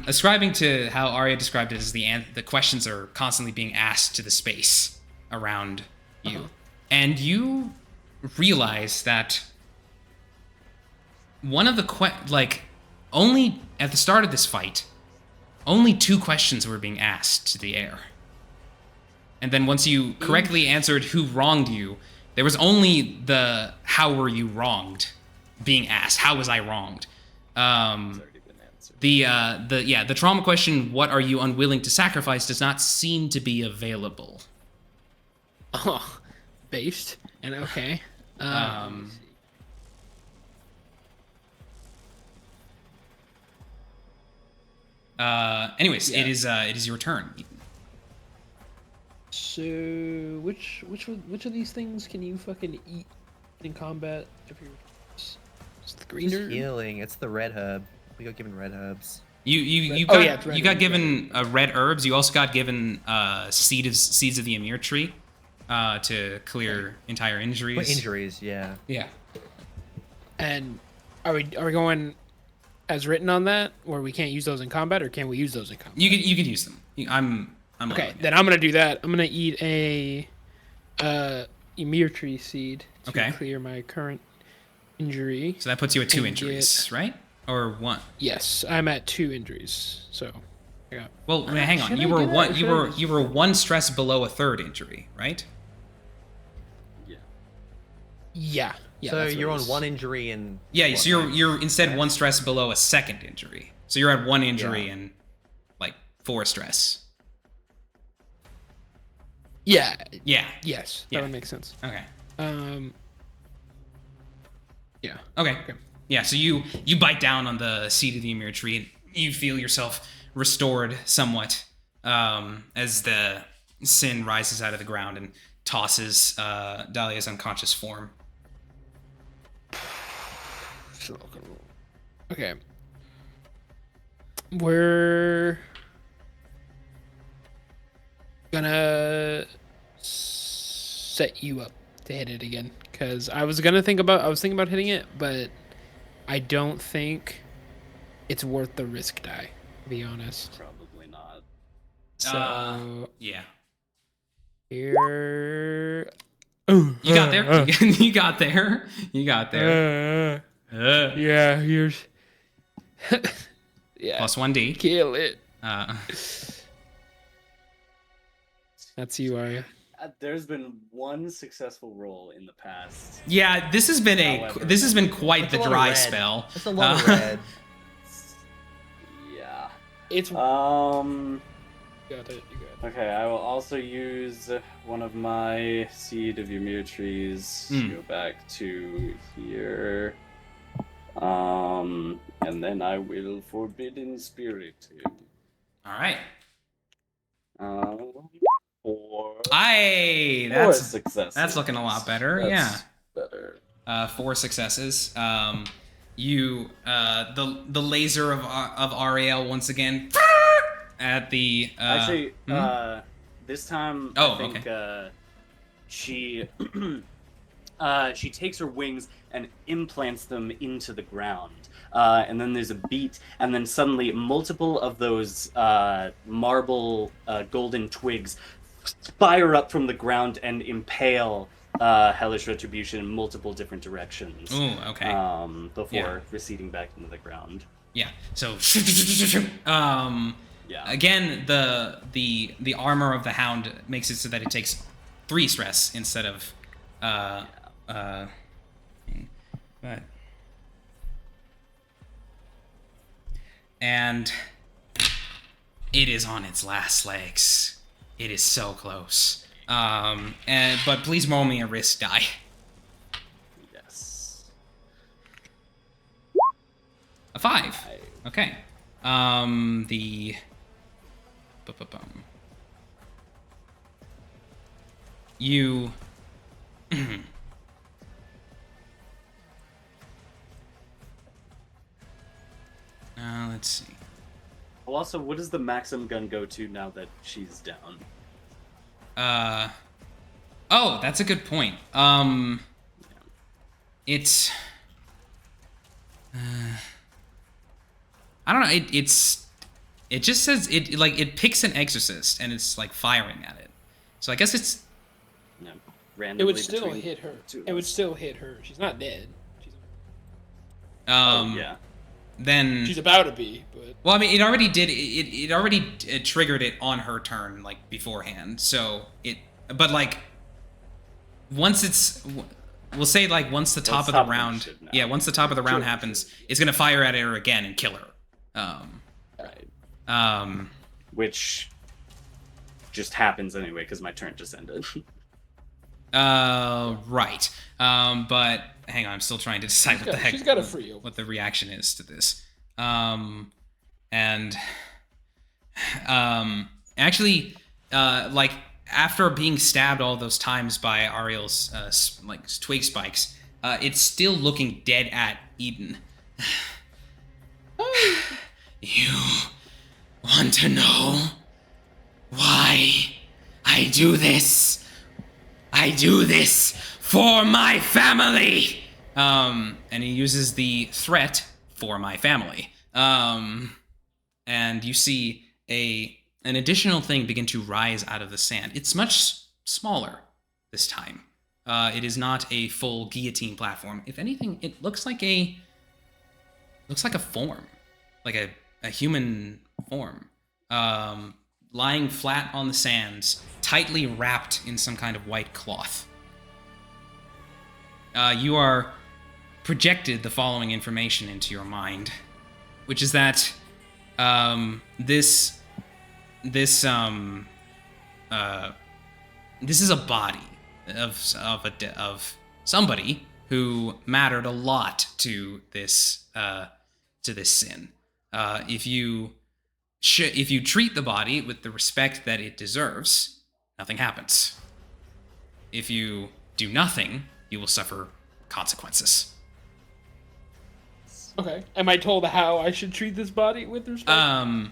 ascribing to how Aria described it as the questions are constantly being asked to the space around you, and you realize that one of the only at the start of this fight, only 2 questions were being asked to the air, and then once you correctly answered who wronged you, there was only the how were you wronged being asked. How was I wronged? The trauma question, what are you unwilling to sacrifice, does not seem to be available. oh, based and okay. Anyways, Yeah. it is your turn. So which of these things can you fucking eat in combat? If you're it's the green Just herb? healing. It's the red herb. We got given red herbs. You Oh, got yeah, it's red you got herbs, given red herbs. You also got given seeds of the Emir tree to clear entire injuries. What injuries? Yeah. Yeah. And are we going as written on that, where we can't use those in combat, or can we use those in combat? You could use them. I'm Okay, allowing it. then I'm gonna do that. I'm gonna eat a Emir tree seed to Okay. clear my current injury. So that puts you at 2 And injuries, right? Or 1? Yes, I'm at 2 injuries. So I got Well, hang on. should You I were do that, or one. should I just- You were 1 stress below a 3rd injury, right? Yeah. yeah. So that's what you're it on is. 1 injury and. Yeah. what, So like, you're instead stress? 1 stress below a 2nd injury. So you're at 1 injury Yeah. and like 4 stress. Yeah. Yeah. Yes. Yeah. That would make sense. Okay. Yeah. Okay. Yeah, so you bite down on the seed of the Emir tree, and you feel yourself restored somewhat as the sin rises out of the ground and tosses Dahlia's unconscious form. Okay. We're gonna set you up to hit it again, because I was thinking about hitting it, but I don't think it's worth the risk die, to be honest. Probably not. So Yeah. here. You got there. You got there. You got there. Yeah, here's. Yeah. Plus 1d. Kill it. That's you, Aria. There's been 1 successful roll in the past. Yeah, this has been quite the That's a lot of dry red. spell. That's a lot of red. Yeah. It's Uh, you got it. You got it. Okay, I will also use one of my seed of Ymir trees to go back to here. And then I will Forbidden Spirit him. All right. 4. Aye, That's that's success. that's looking a lot better. That's Yeah. better. 4 successes. You the laser of Ariel once again at the Actually, this time I think she she takes her wings and implants them into the ground. And then there's a beat, and then suddenly multiple of those marble golden twigs fire up from the ground and impale Hellish Retribution in multiple different directions. Ooh, okay. Before receding back into the ground. Yeah. So again, the armor of the hound makes it so that it takes 3 stress instead of but and it is on its last legs. It is so close. But please roll me a risk die. Yes. A 5. Okay. You. Let's see. Well, also, what does the Maxim gun go to now that she's down? Oh, that's a good point. It's. I don't know. It just says it picks an exorcist and it's like firing at it. So I guess it's. No, It randomly would still between hit her. two of It would us. still hit her. She's not dead. Yeah. Then. She's about to be, but. Well, I mean, it already did. It already triggered it on her turn, like beforehand. So it, but like, once it's, we'll say like once the top of the round, once the top of the round happens, it's gonna fire at her again and kill her. Right. Which just happens anyway because my turn just ended. Right. But hang on, I'm still trying to decide what the heck. She's got a free over. What the reaction is to this. Actually, like after being stabbed all those times by Ariel's like twig spikes, it's still looking dead at Eden. You want to know why I do this? I do this for my family. And he uses the threat for my family. And you see an additional thing begin to rise out of the sand. It's much smaller this time. It is not a full guillotine platform. If anything, it looks like a form, like a human form, lying flat on the sands, tightly wrapped in some kind of white cloth. You are projected the following information into your mind, which is that this is a body of somebody who mattered a lot to this sin. If you treat the body with the respect that it deserves, nothing happens. If you do nothing, you will suffer consequences. Okay. Am I told how I should treat this body with respect?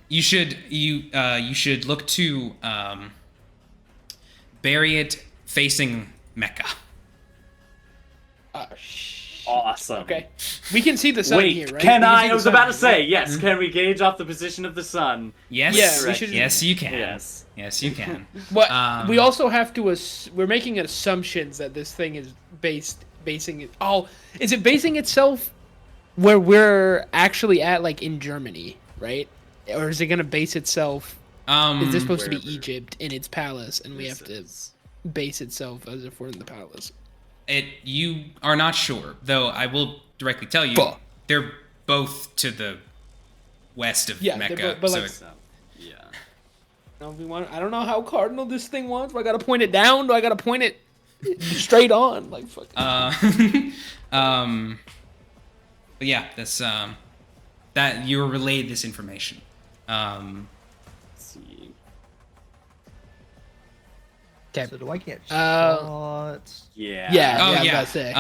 You should look to bury it facing Mecca. Awesome. Okay. We can see the sun Wait, here, right? can We can see I the was sun about to here, say, right? yes, can we gauge off the position of the sun? Yes. Yeah, we should- Yes, you can. Yes. Yes, you can. But we also have to we're making assumptions that this thing is basing it. Oh, is it basing itself where we're actually at, like in Germany, right? Or is it gonna base itself? Is this supposed to be wherever Egypt in its palace, and we this have to is. base itself as if we're in the palace? You are not sure, though. I will directly tell you, Fuck. they're both to the west of Yeah, Mecca. but so like- So, yeah. I don't know how cardinal this thing wants. Do I gotta point it down? Do I gotta point it straight on? Like fuck. But yeah, that's that you were relayed this information. Let's see. Okay. So do I get Uh, shots? Yeah. Yeah. Oh I was yeah. about to say.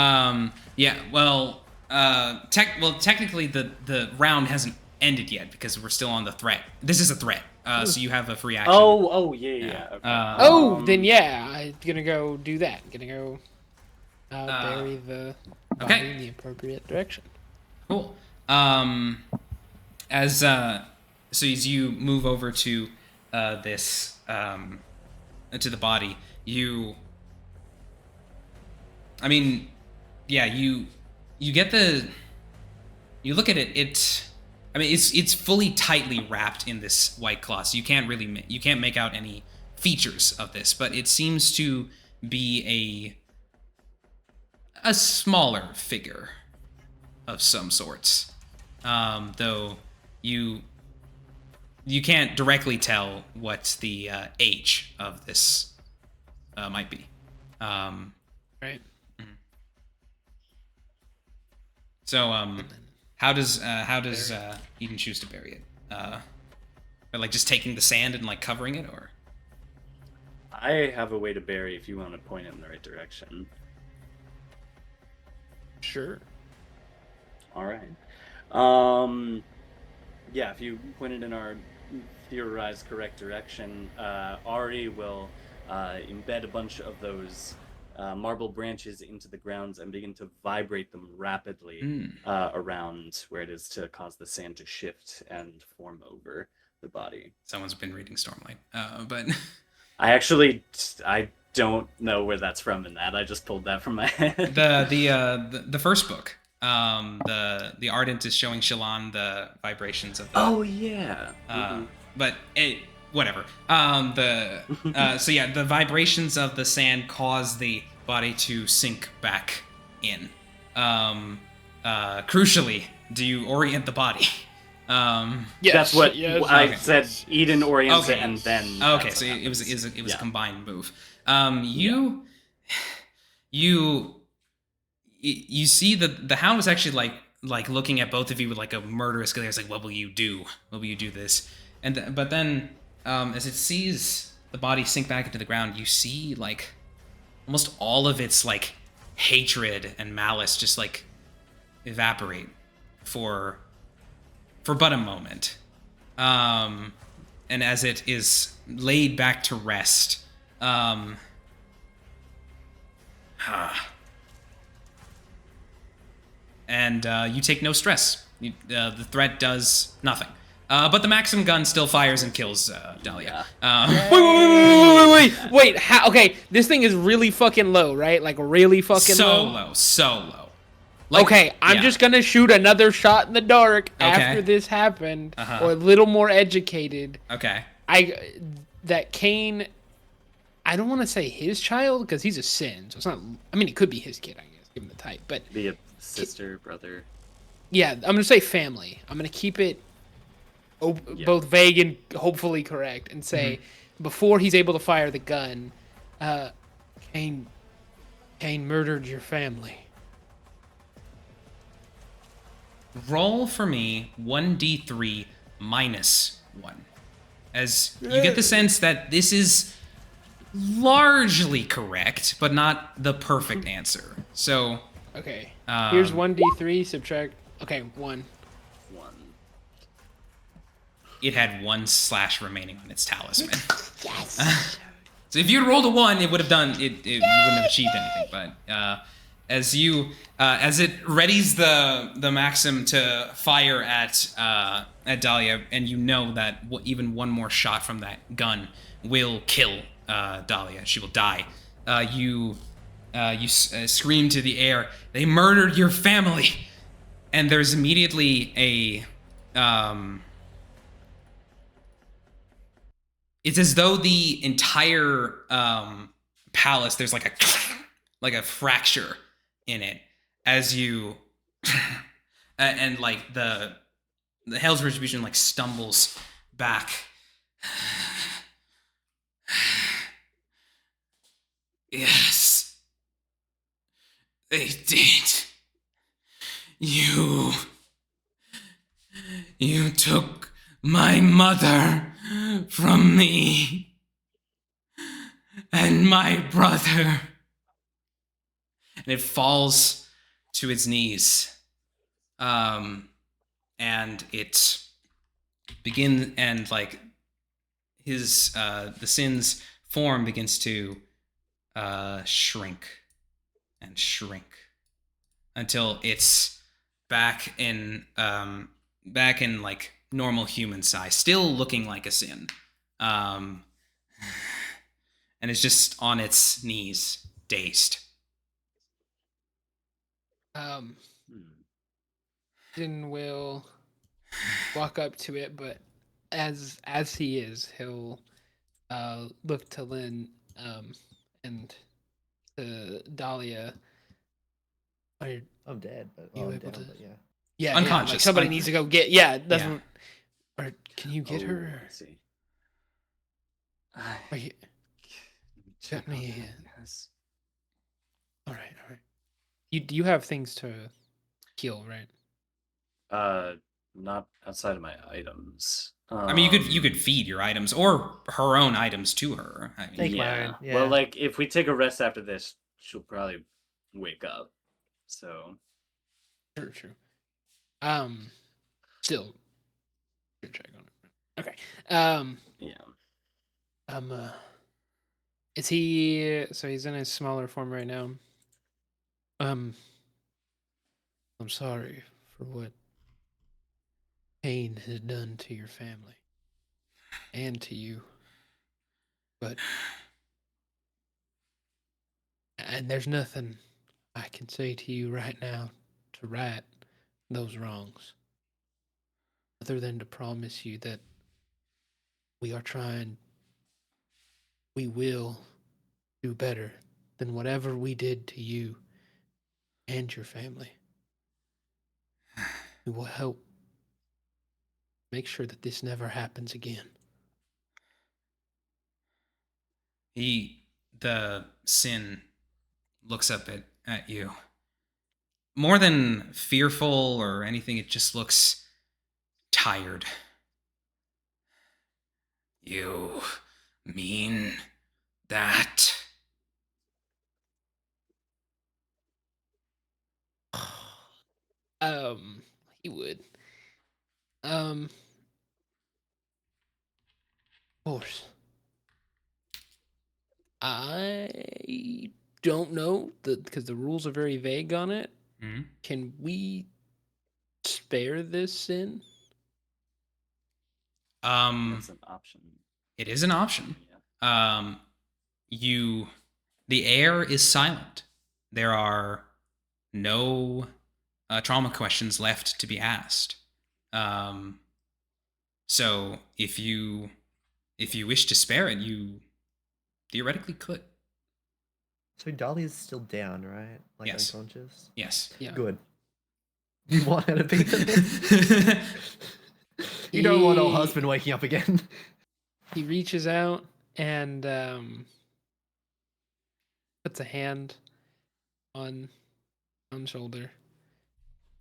Yeah. Well, technically the round hasn't ended yet because we're still on the threat. This is a threat. So you have a free action. Yeah. Okay. Then yeah, I'm gonna go do that. Gonna go bury the body okay. in the appropriate direction. Cool. As you move over to this to the body, you get you look at it. It's fully tightly wrapped in this white cloth, so you can't make out any features of this, but it seems to be a smaller figure of some sorts. Though you can't directly tell what the age of this might be. Right. So how does Eden choose to bury it? Or like just taking the sand and like covering it, or? I have a way to bury if you want to point it in the right direction. Sure. All right. Yeah, if you point it in our theorized correct direction, Ari will embed a bunch of those marble branches into the grounds and begin to vibrate them rapidly around where it is to cause the sand to shift and form over the body. Someone's been reading Stormlight, but I don't know where that's from in that. I just pulled that from my head. the first book. The Ardent is showing Shallan the vibrations of the. Oh yeah. But whatever. So yeah, the vibrations of the sand cause the body to sink back in. Crucially, do you orient the body? Yes, that's what I okay. said. Eden orients Okay. it, and then. Okay, so it was a combined move. You see the hound was actually like looking at both of you with like a murderous glare. It's like, what will you do? What will you do this? But then as it sees the body sink back into the ground, you see like almost all of its like hatred and malice just like evaporate for but a moment. And as it is laid back to rest, and you take no stress. The threat does nothing. But the Maxim gun still fires and kills Dahlia. Wait. How? Okay, this thing is really fucking low, right? Like really fucking low. So low. Like, okay, I'm just gonna shoot another shot in the dark after this happened, or a little more educated. Okay. That CAIN, I don't want to say his child because he's a sin, so it's not. I mean, it could be his kid, I guess, given the type. But Be a sister, brother. yeah, I'm gonna say family. I'm gonna keep it both vague and hopefully correct, and say before he's able to fire the gun, CAIN murdered your family. Roll for me 1d3 minus 1. As you get the sense that this is largely correct, but not the perfect answer. So... Okay. Here's 1d3, subtract... Okay, 1. It had 1 slash remaining on its talisman. Yes! So if you had rolled a 1, it would have done... You wouldn't have achieved anything, but... as it readies the Maxim to fire at Dahlia, and you know that even one more shot from that gun will kill Dahlia. She will die. You scream to the air, "They murdered your family!" And there's immediately a... it's as though the entire palace, there's like a fracture in it as you and like the Hell's Retribution like stumbles back. Yes, they did. You took my mother from me, and my brother. And it falls to its knees. And it begins, and like his the Sin's form begins to shrink and shrink until it's back in like normal human size, still looking like a Sin. And it's just on its knees, dazed. Sin will walk up to it, but as he is, he'll look to Lynn and to Dahlia. I'm dead, but You I'm able down, to- but yeah. Yeah, Unconscious. Yeah, like somebody needs to go get. Yeah, that's Yeah. what. Or can you get her? Let's see. Are you, Check Let me- on that, yes. all right. You have things to heal, right? Not outside of my items. I mean, you could feed your items or her own items to her. I mean, Take yeah. mine, yeah. Well, like if we take a rest after this, she'll probably wake up. So True. Still, good check on it. Okay. yeah. Is he? So he's in his smaller form right now. I'm sorry for what CAIN has done to your family and to you, and there's nothing I can say to you right now to right those wrongs, other than to promise you that we will do better than whatever we did to you and your family. We will help make sure that this never happens again. The Sin looks up at you. More than fearful or anything, it just looks tired. You mean that? He would. Of course. I don't know because the rules are very vague on it. Mm-hmm. Can we spare this Sin? That's an option. It is an option. Yeah. The air is silent. There are no trauma questions left to be asked. So if you wish to spare it, you theoretically could. So Dahlia's still down, right? Like Yes. unconscious? Yes. Yeah. Good. You want her to be the You don't want old husband waking up again. He reaches out and puts a hand on shoulder.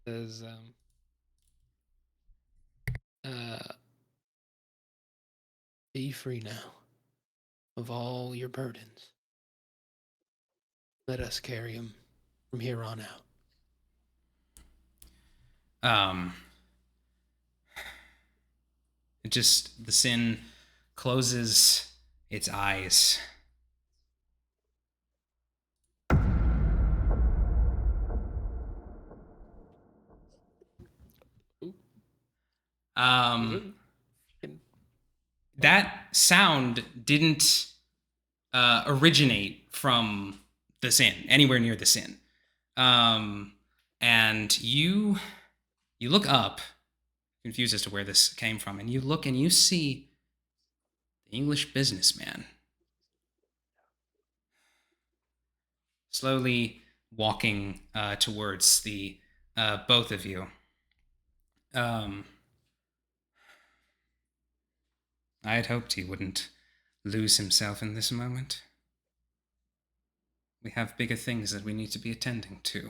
Says, be free now of all your burdens. Let us carry him from here on out. The Sin closes its eyes. That sound didn't originate from the Sin, anywhere near the Sin. And you look up, confused as to where this came from, and you look and you see the English businessman slowly walking towards the both of you. I had hoped he wouldn't lose himself in this moment. We have bigger things that we need to be attending to,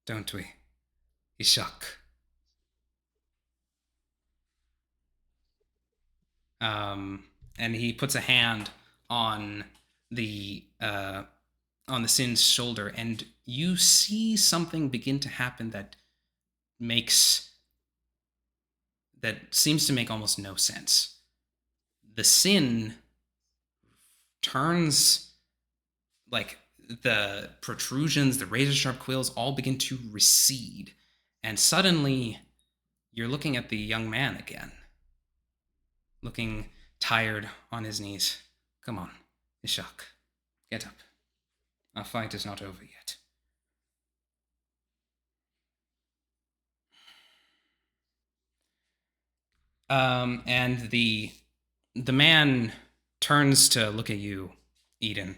don't we, Ishak? And he puts a hand on the Sin's shoulder, and you see something begin to happen that seems to make almost no sense. The Sin turns, like, the protrusions, the razor sharp quills all begin to recede, and suddenly you're looking at the young man again, looking tired on his knees. Come on, Ishak, get up. Our fight is not over yet. And the man turns to look at you, Eden.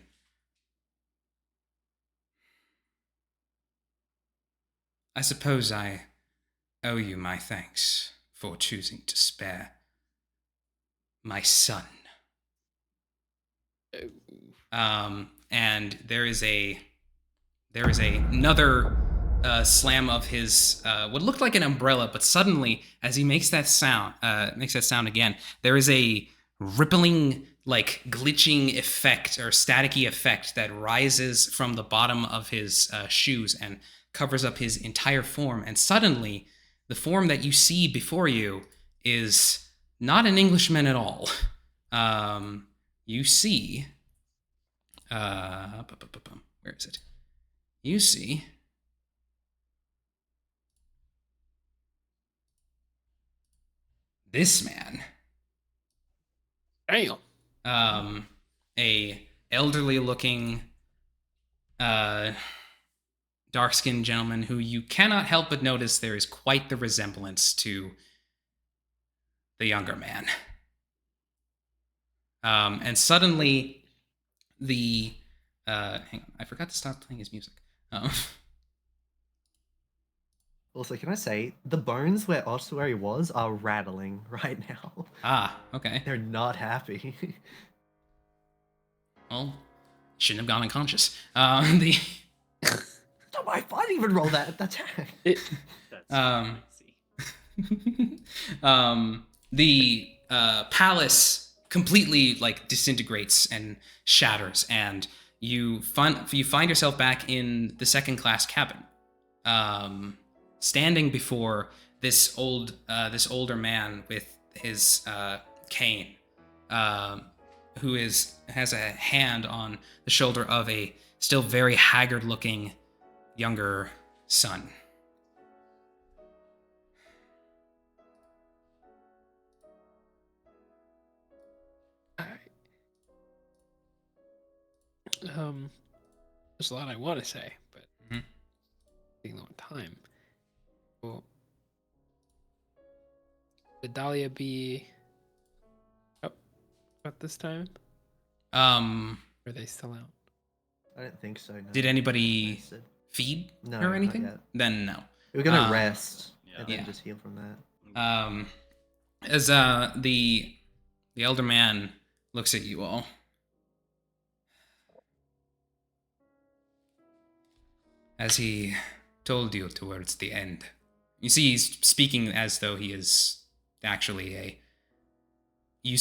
I suppose I owe you my thanks for choosing to spare my son. And there is another slam of his what looked like an umbrella, but suddenly, as he makes that sound again, there is a rippling, like, glitching effect or staticky effect that rises from the bottom of his shoes and covers up his entire form. And suddenly, the form that you see before you is not an Englishman at all. You see, where is it? You see this man. Damn. A elderly looking, dark-skinned gentleman who you cannot help but notice there is quite the resemblance to the younger man. And suddenly, hang on, I forgot to stop playing his music. Also, can I say, the bones where Ossuary was are rattling right now. Ah, okay. They're not happy. Well, shouldn't have gone unconscious. Oh, I didn't even roll that attack. The palace completely, like, disintegrates and shatters, and you find yourself back in the second-class cabin, standing before this older man with his cane, who has a hand on the shoulder of a still very haggard-looking younger son. There's a lot I want to say, but taking a long time. Well, would Dahlia be up at this time? Or are they still out? I don't think so. No. Did anybody feed her or anything? Not yet. Then no. We were gonna rest and then Yeah. just heal from that. As the elder man looks at you all. As he told you towards the end. You see, he's speaking as though he is actually you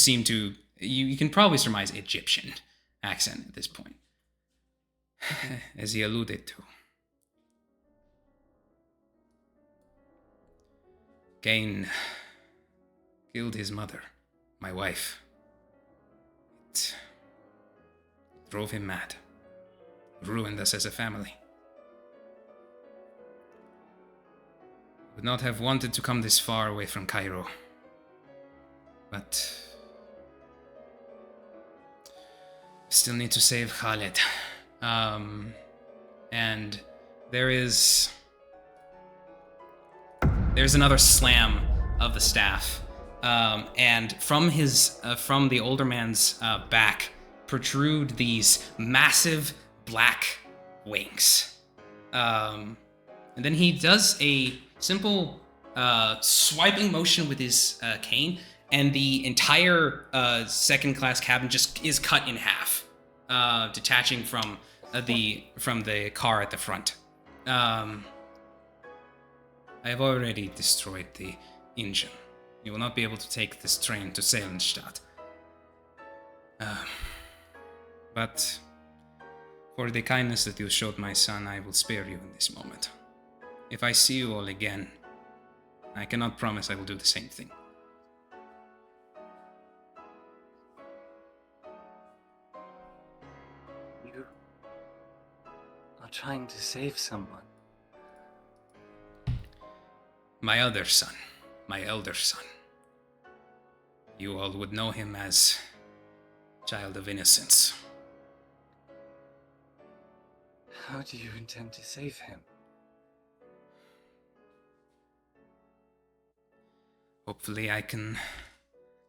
can probably surmise Egyptian accent at this point. As he alluded to. CAIN killed his mother, my wife. It drove him mad. Ruined us as a family. Would not have wanted to come this far away from Cairo. But still need to save Khaled. And there's another slam of the staff. And from the older man's back protrude these massive black wings. And then he does a simple swiping motion with his cane, and the entire second-class cabin just is cut in half, detaching from the car at the front. I have already destroyed the engine. You will not be able to take this train to Seilenstadt. But for the kindness that you showed my son, I will spare you in this moment. If I see you all again, I cannot promise I will do the same thing. You are trying to save someone. My other son, my elder son. You all would know him as Child of Innocence. How do you intend to save him? Hopefully I can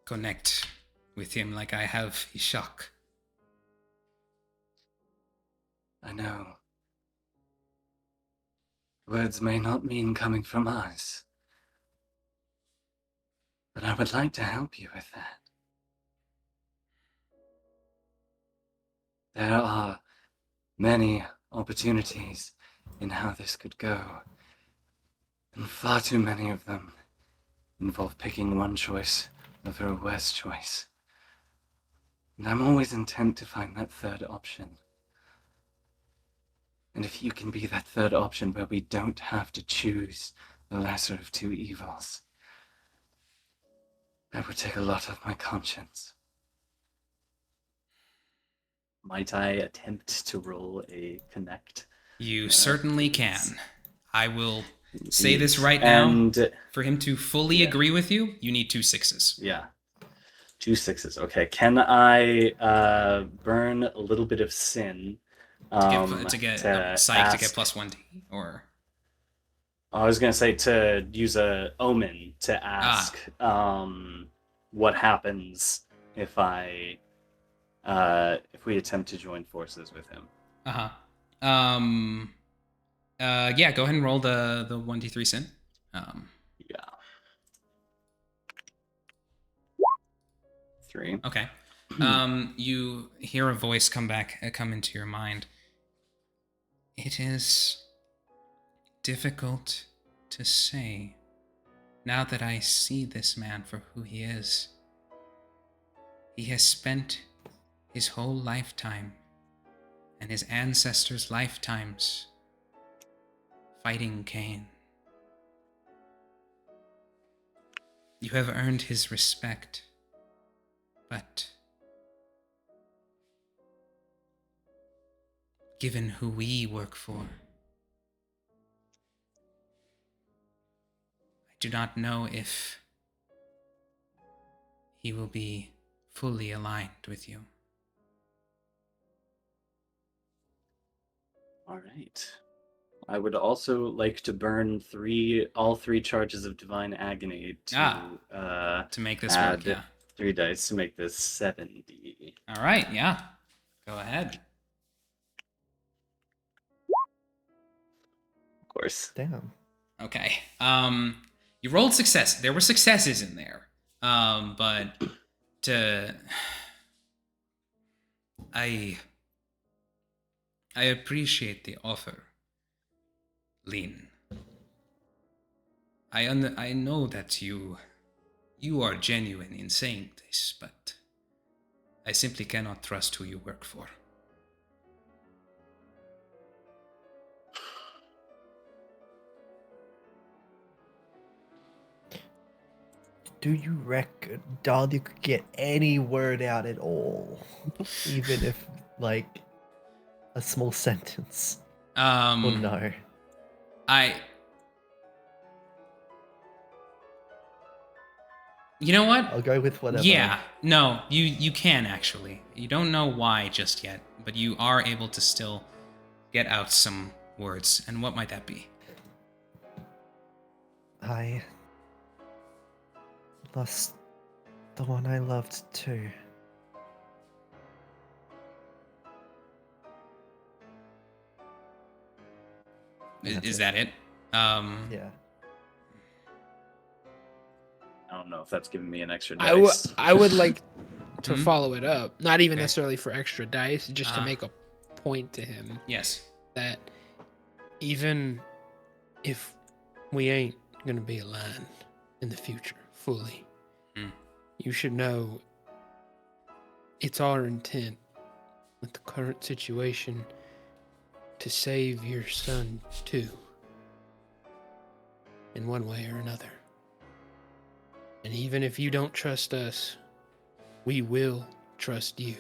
connect with him like I have Ishak. I know. Words may not mean coming from us, but I would like to help you with that. There are many opportunities in how this could go, and far too many of them involve picking one choice over a worse choice. And I'm always intent to find that third option. And if you can be that third option where we don't have to choose the lesser of two evils, that would take a lot of my conscience. Might I attempt to roll a connect? You certainly can. I will say this right now. And For him to fully agree with you, you need 2 6s. yeah, 2 6s. Okay, can I burn a little bit of sin To get a psych to get ask- +1d, or I was gonna say to use a omen to ask what happens if if we attempt to join forces with him. yeah, go ahead and roll the 1d3 sin. Yeah. 3. Okay. You hear a voice come into your mind. It is difficult to say now that I see this man for who he is. He has spent his whole lifetime and his ancestors' lifetimes fighting CAIN. You have earned his respect, but given who we work for, I do not know if he will be fully aligned with you. All right. I would also like to burn all three charges of divine agony To make this add work, yeah. 3 dice to make this 7d. All right, yeah. Go ahead. Of course. Damn. Okay. You rolled success. There were successes in there. But I appreciate the offer, Lynn. I know that you are genuine in saying this, but I simply cannot trust who you work for. Do you reckon Dahlia could get any word out at all? Even if, like, a small sentence? Or no? You know what? I'll go with whatever. Yeah, no, you can actually. You don't know why just yet, but you are able to still get out some words. And what might that be? I lost the one I loved too. Is that it? Yeah. I don't know if that's giving me an extra I would dice. I would like to Mhm. follow it up, not even Okay. necessarily for extra dice, just to Ah. make a point to him Yes. that even if we ain't gonna be aligned in the future fully, Mm. you should know it's our intent with the current situation to save your son too, in one way or another. And even if you don't trust us, we will trust you.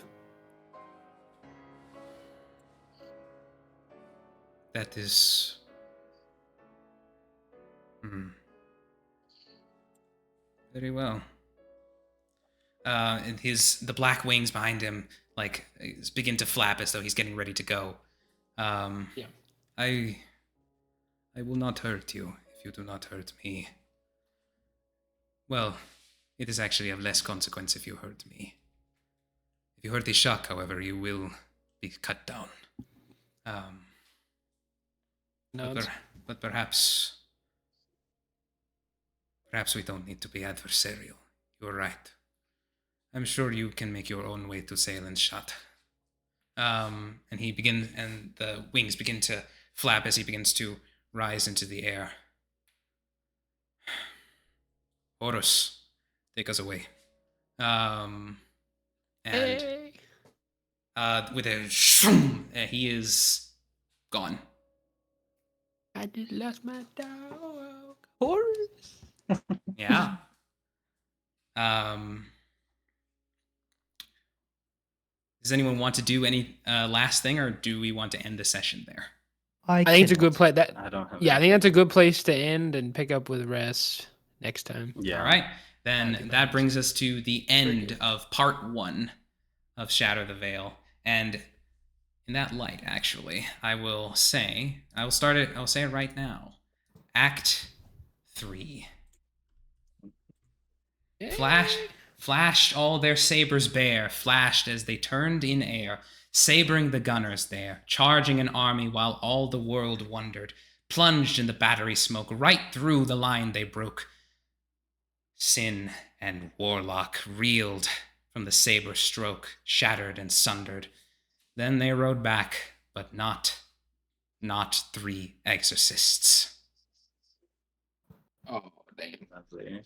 That is... Very well. And the black wings behind him, like, begin to flap as though he's getting ready to go. Yeah. I will not hurt you if you do not hurt me. Well, it is actually of less consequence if you hurt me. If you hurt the Ishak, however, you will be cut down. But perhaps we don't need to be adversarial. You're right. I'm sure you can make your own way to sail and shut. And the wings begin to flap as he begins to rise into the air. Horus, take us away. And with a shoom, he is gone. I just lost my dog. Horus. Yeah. Does anyone want to do any last thing, or do we want to end the session there? I think it's a good place. I don't have. Yeah, I think that's a good place to end and pick up with the rest next time. Yeah. All right. Then that brings us to the end of part 1 of Shatter the Veil. And in that light, actually, I'll say it right now. Act 3. Flashed all their sabers bare, flashed as they turned in air, sabering the gunners there, charging an army while all the world wondered, plunged in the battery smoke, right through the line they broke. Sin and Warlock reeled from the saber stroke, shattered and sundered. Then they rode back, but not 3 exorcists. Oh, damn. Lovely.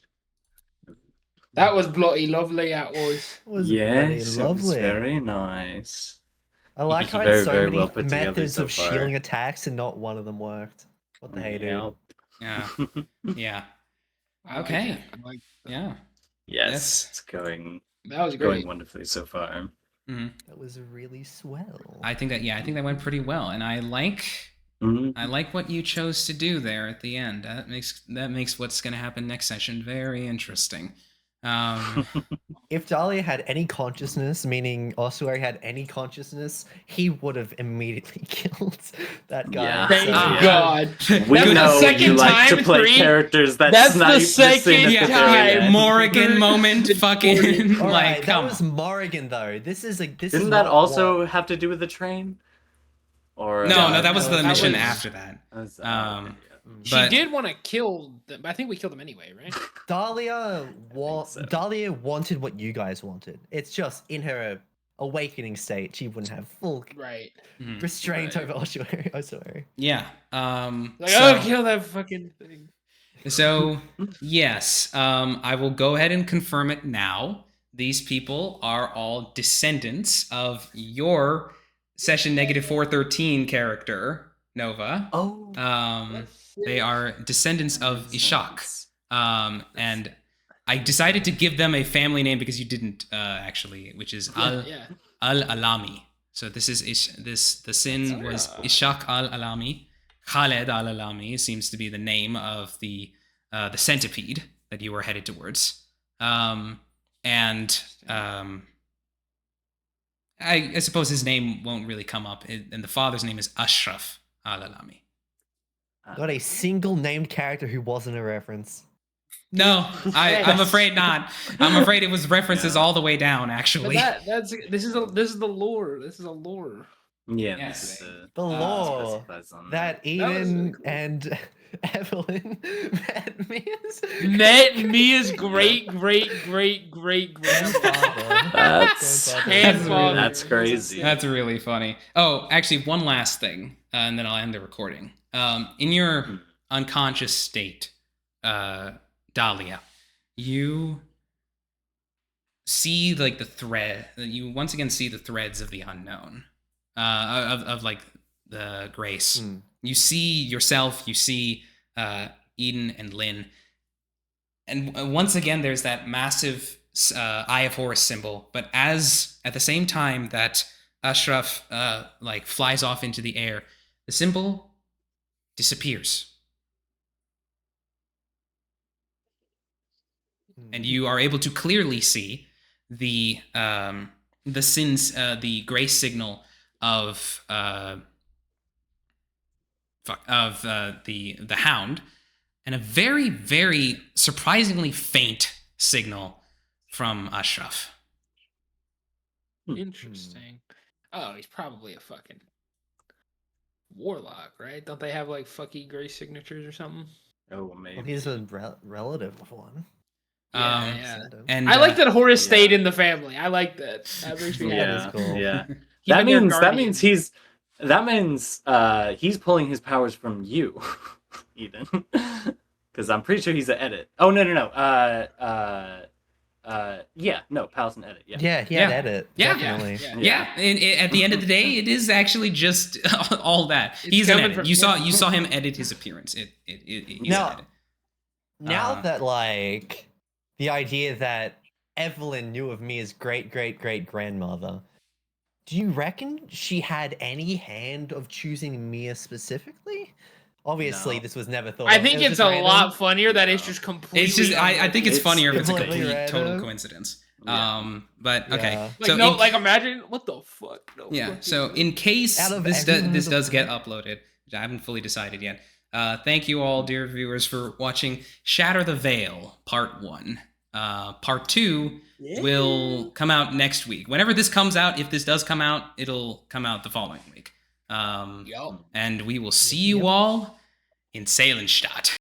That was bloody lovely, that was. Yes, it was lovely. very nice. I like It's how very, it's so very many well put together methods so of far. shielding attacks and not one of them worked. What the hey, dude? Yeah. Yeah. I like Okay. it. I like that. Yeah. Yes, Yes. it's going That was going great. wonderfully so far. Mm-hmm. That was really swell. I think that went pretty well, and I like what you chose to do there at the end. That makes what's going to happen next session very interesting. If Dahlia had any consciousness, meaning Ossuary had any consciousness, he would have immediately killed that guy. Yeah. Thank Yeah. God. We That's the know second you like to time, play Three. characters that That's the snipe the scene second at the Yeah, very time. end. Morrigan moment, fucking All like right, that come was on. Morrigan though. This is Didn't is that not also what- have to do with the train? Or No, that was no, the that mission was- after that. was- Um, She But- did want to kill them. I think we killed them anyway, right? Dahlia so. Dahlia wanted what you guys wanted. It's just in her awakening state, she wouldn't have full Right. Mhm. restraint Right. over Ossuary. Ossuary. Yeah. Like, So- oh, kill that fucking thing. So, yes, I will go ahead and confirm it now. These people are all descendants of your session -413 character, Nova. Oh. They are descendants of Ishak. And I decided to give them a family name because you didn't actually, which is Yeah. Al-Alami. So this is the sin was Ishak Al-Alami. Khaled Al-Alami seems to be the name of the centipede that you were headed towards. I suppose his name won't really come up. And the father's name is Ashraf Al-Alami. Not a single named character who wasn't a reference. No, I'm afraid not. I'm afraid it was references all the way down, But actually. this is the lore. This is a lore. Yeah, Yes. this is The law specifies on that really Eden cool. and Evelyn met me as Met Mia's great grandfather. That's Grandfather. that's crazy. That's really funny. Oh, actually, one last thing, and then I'll end the recording. In your unconscious state, Dahlia, you see like the thread. You once again see the threads of the unknown. of like the grace. You see yourself, you see Eden and Lynn, and once again there's that massive Eye of Horus symbol. But as at the same time that Ashraf like flies off into the air, the symbol disappears, and you are able to clearly see the grace signal of the hound, and a very, very surprisingly faint signal from Ashraf. Interesting. Oh, he's probably a fucking warlock, right? Don't they have like fucky grace signatures or something? Oh, maybe. Well, he's a relative of one. Yeah. And I like that Horus stayed in the family. I like that. That makes me happy. That's cool. Yeah. Keeping that their means he's pulling his powers from you, Eden. Because I'm pretty sure he's an edit. Oh no. Palace and edit. Yeah, he had edit. Yeah. Definitely. Yeah. And at the end of the day, it is actually just all that. He's an edit. You saw him edit his appearance. He's an edit. Now that like the idea that Evelyn knew of me as great grandmother, do you reckon she had any hand of choosing Mia specifically? Obviously, this was never thought. I think it's a lot funnier that it's just completely. It's just I think it's funnier if it's a completely complete random. total coincidence. But okay. Like, So imagine what the fuck. No yeah. fucking So way. in case Out of this everyone does in the get uploaded, which I haven't fully decided yet. Thank you all, dear viewers, for watching Shatter the Veil Part 1. Part 2 will come out next week. Whenever this comes out, if this does come out, it'll come out the following week. And we will see you all in Seilenstadt.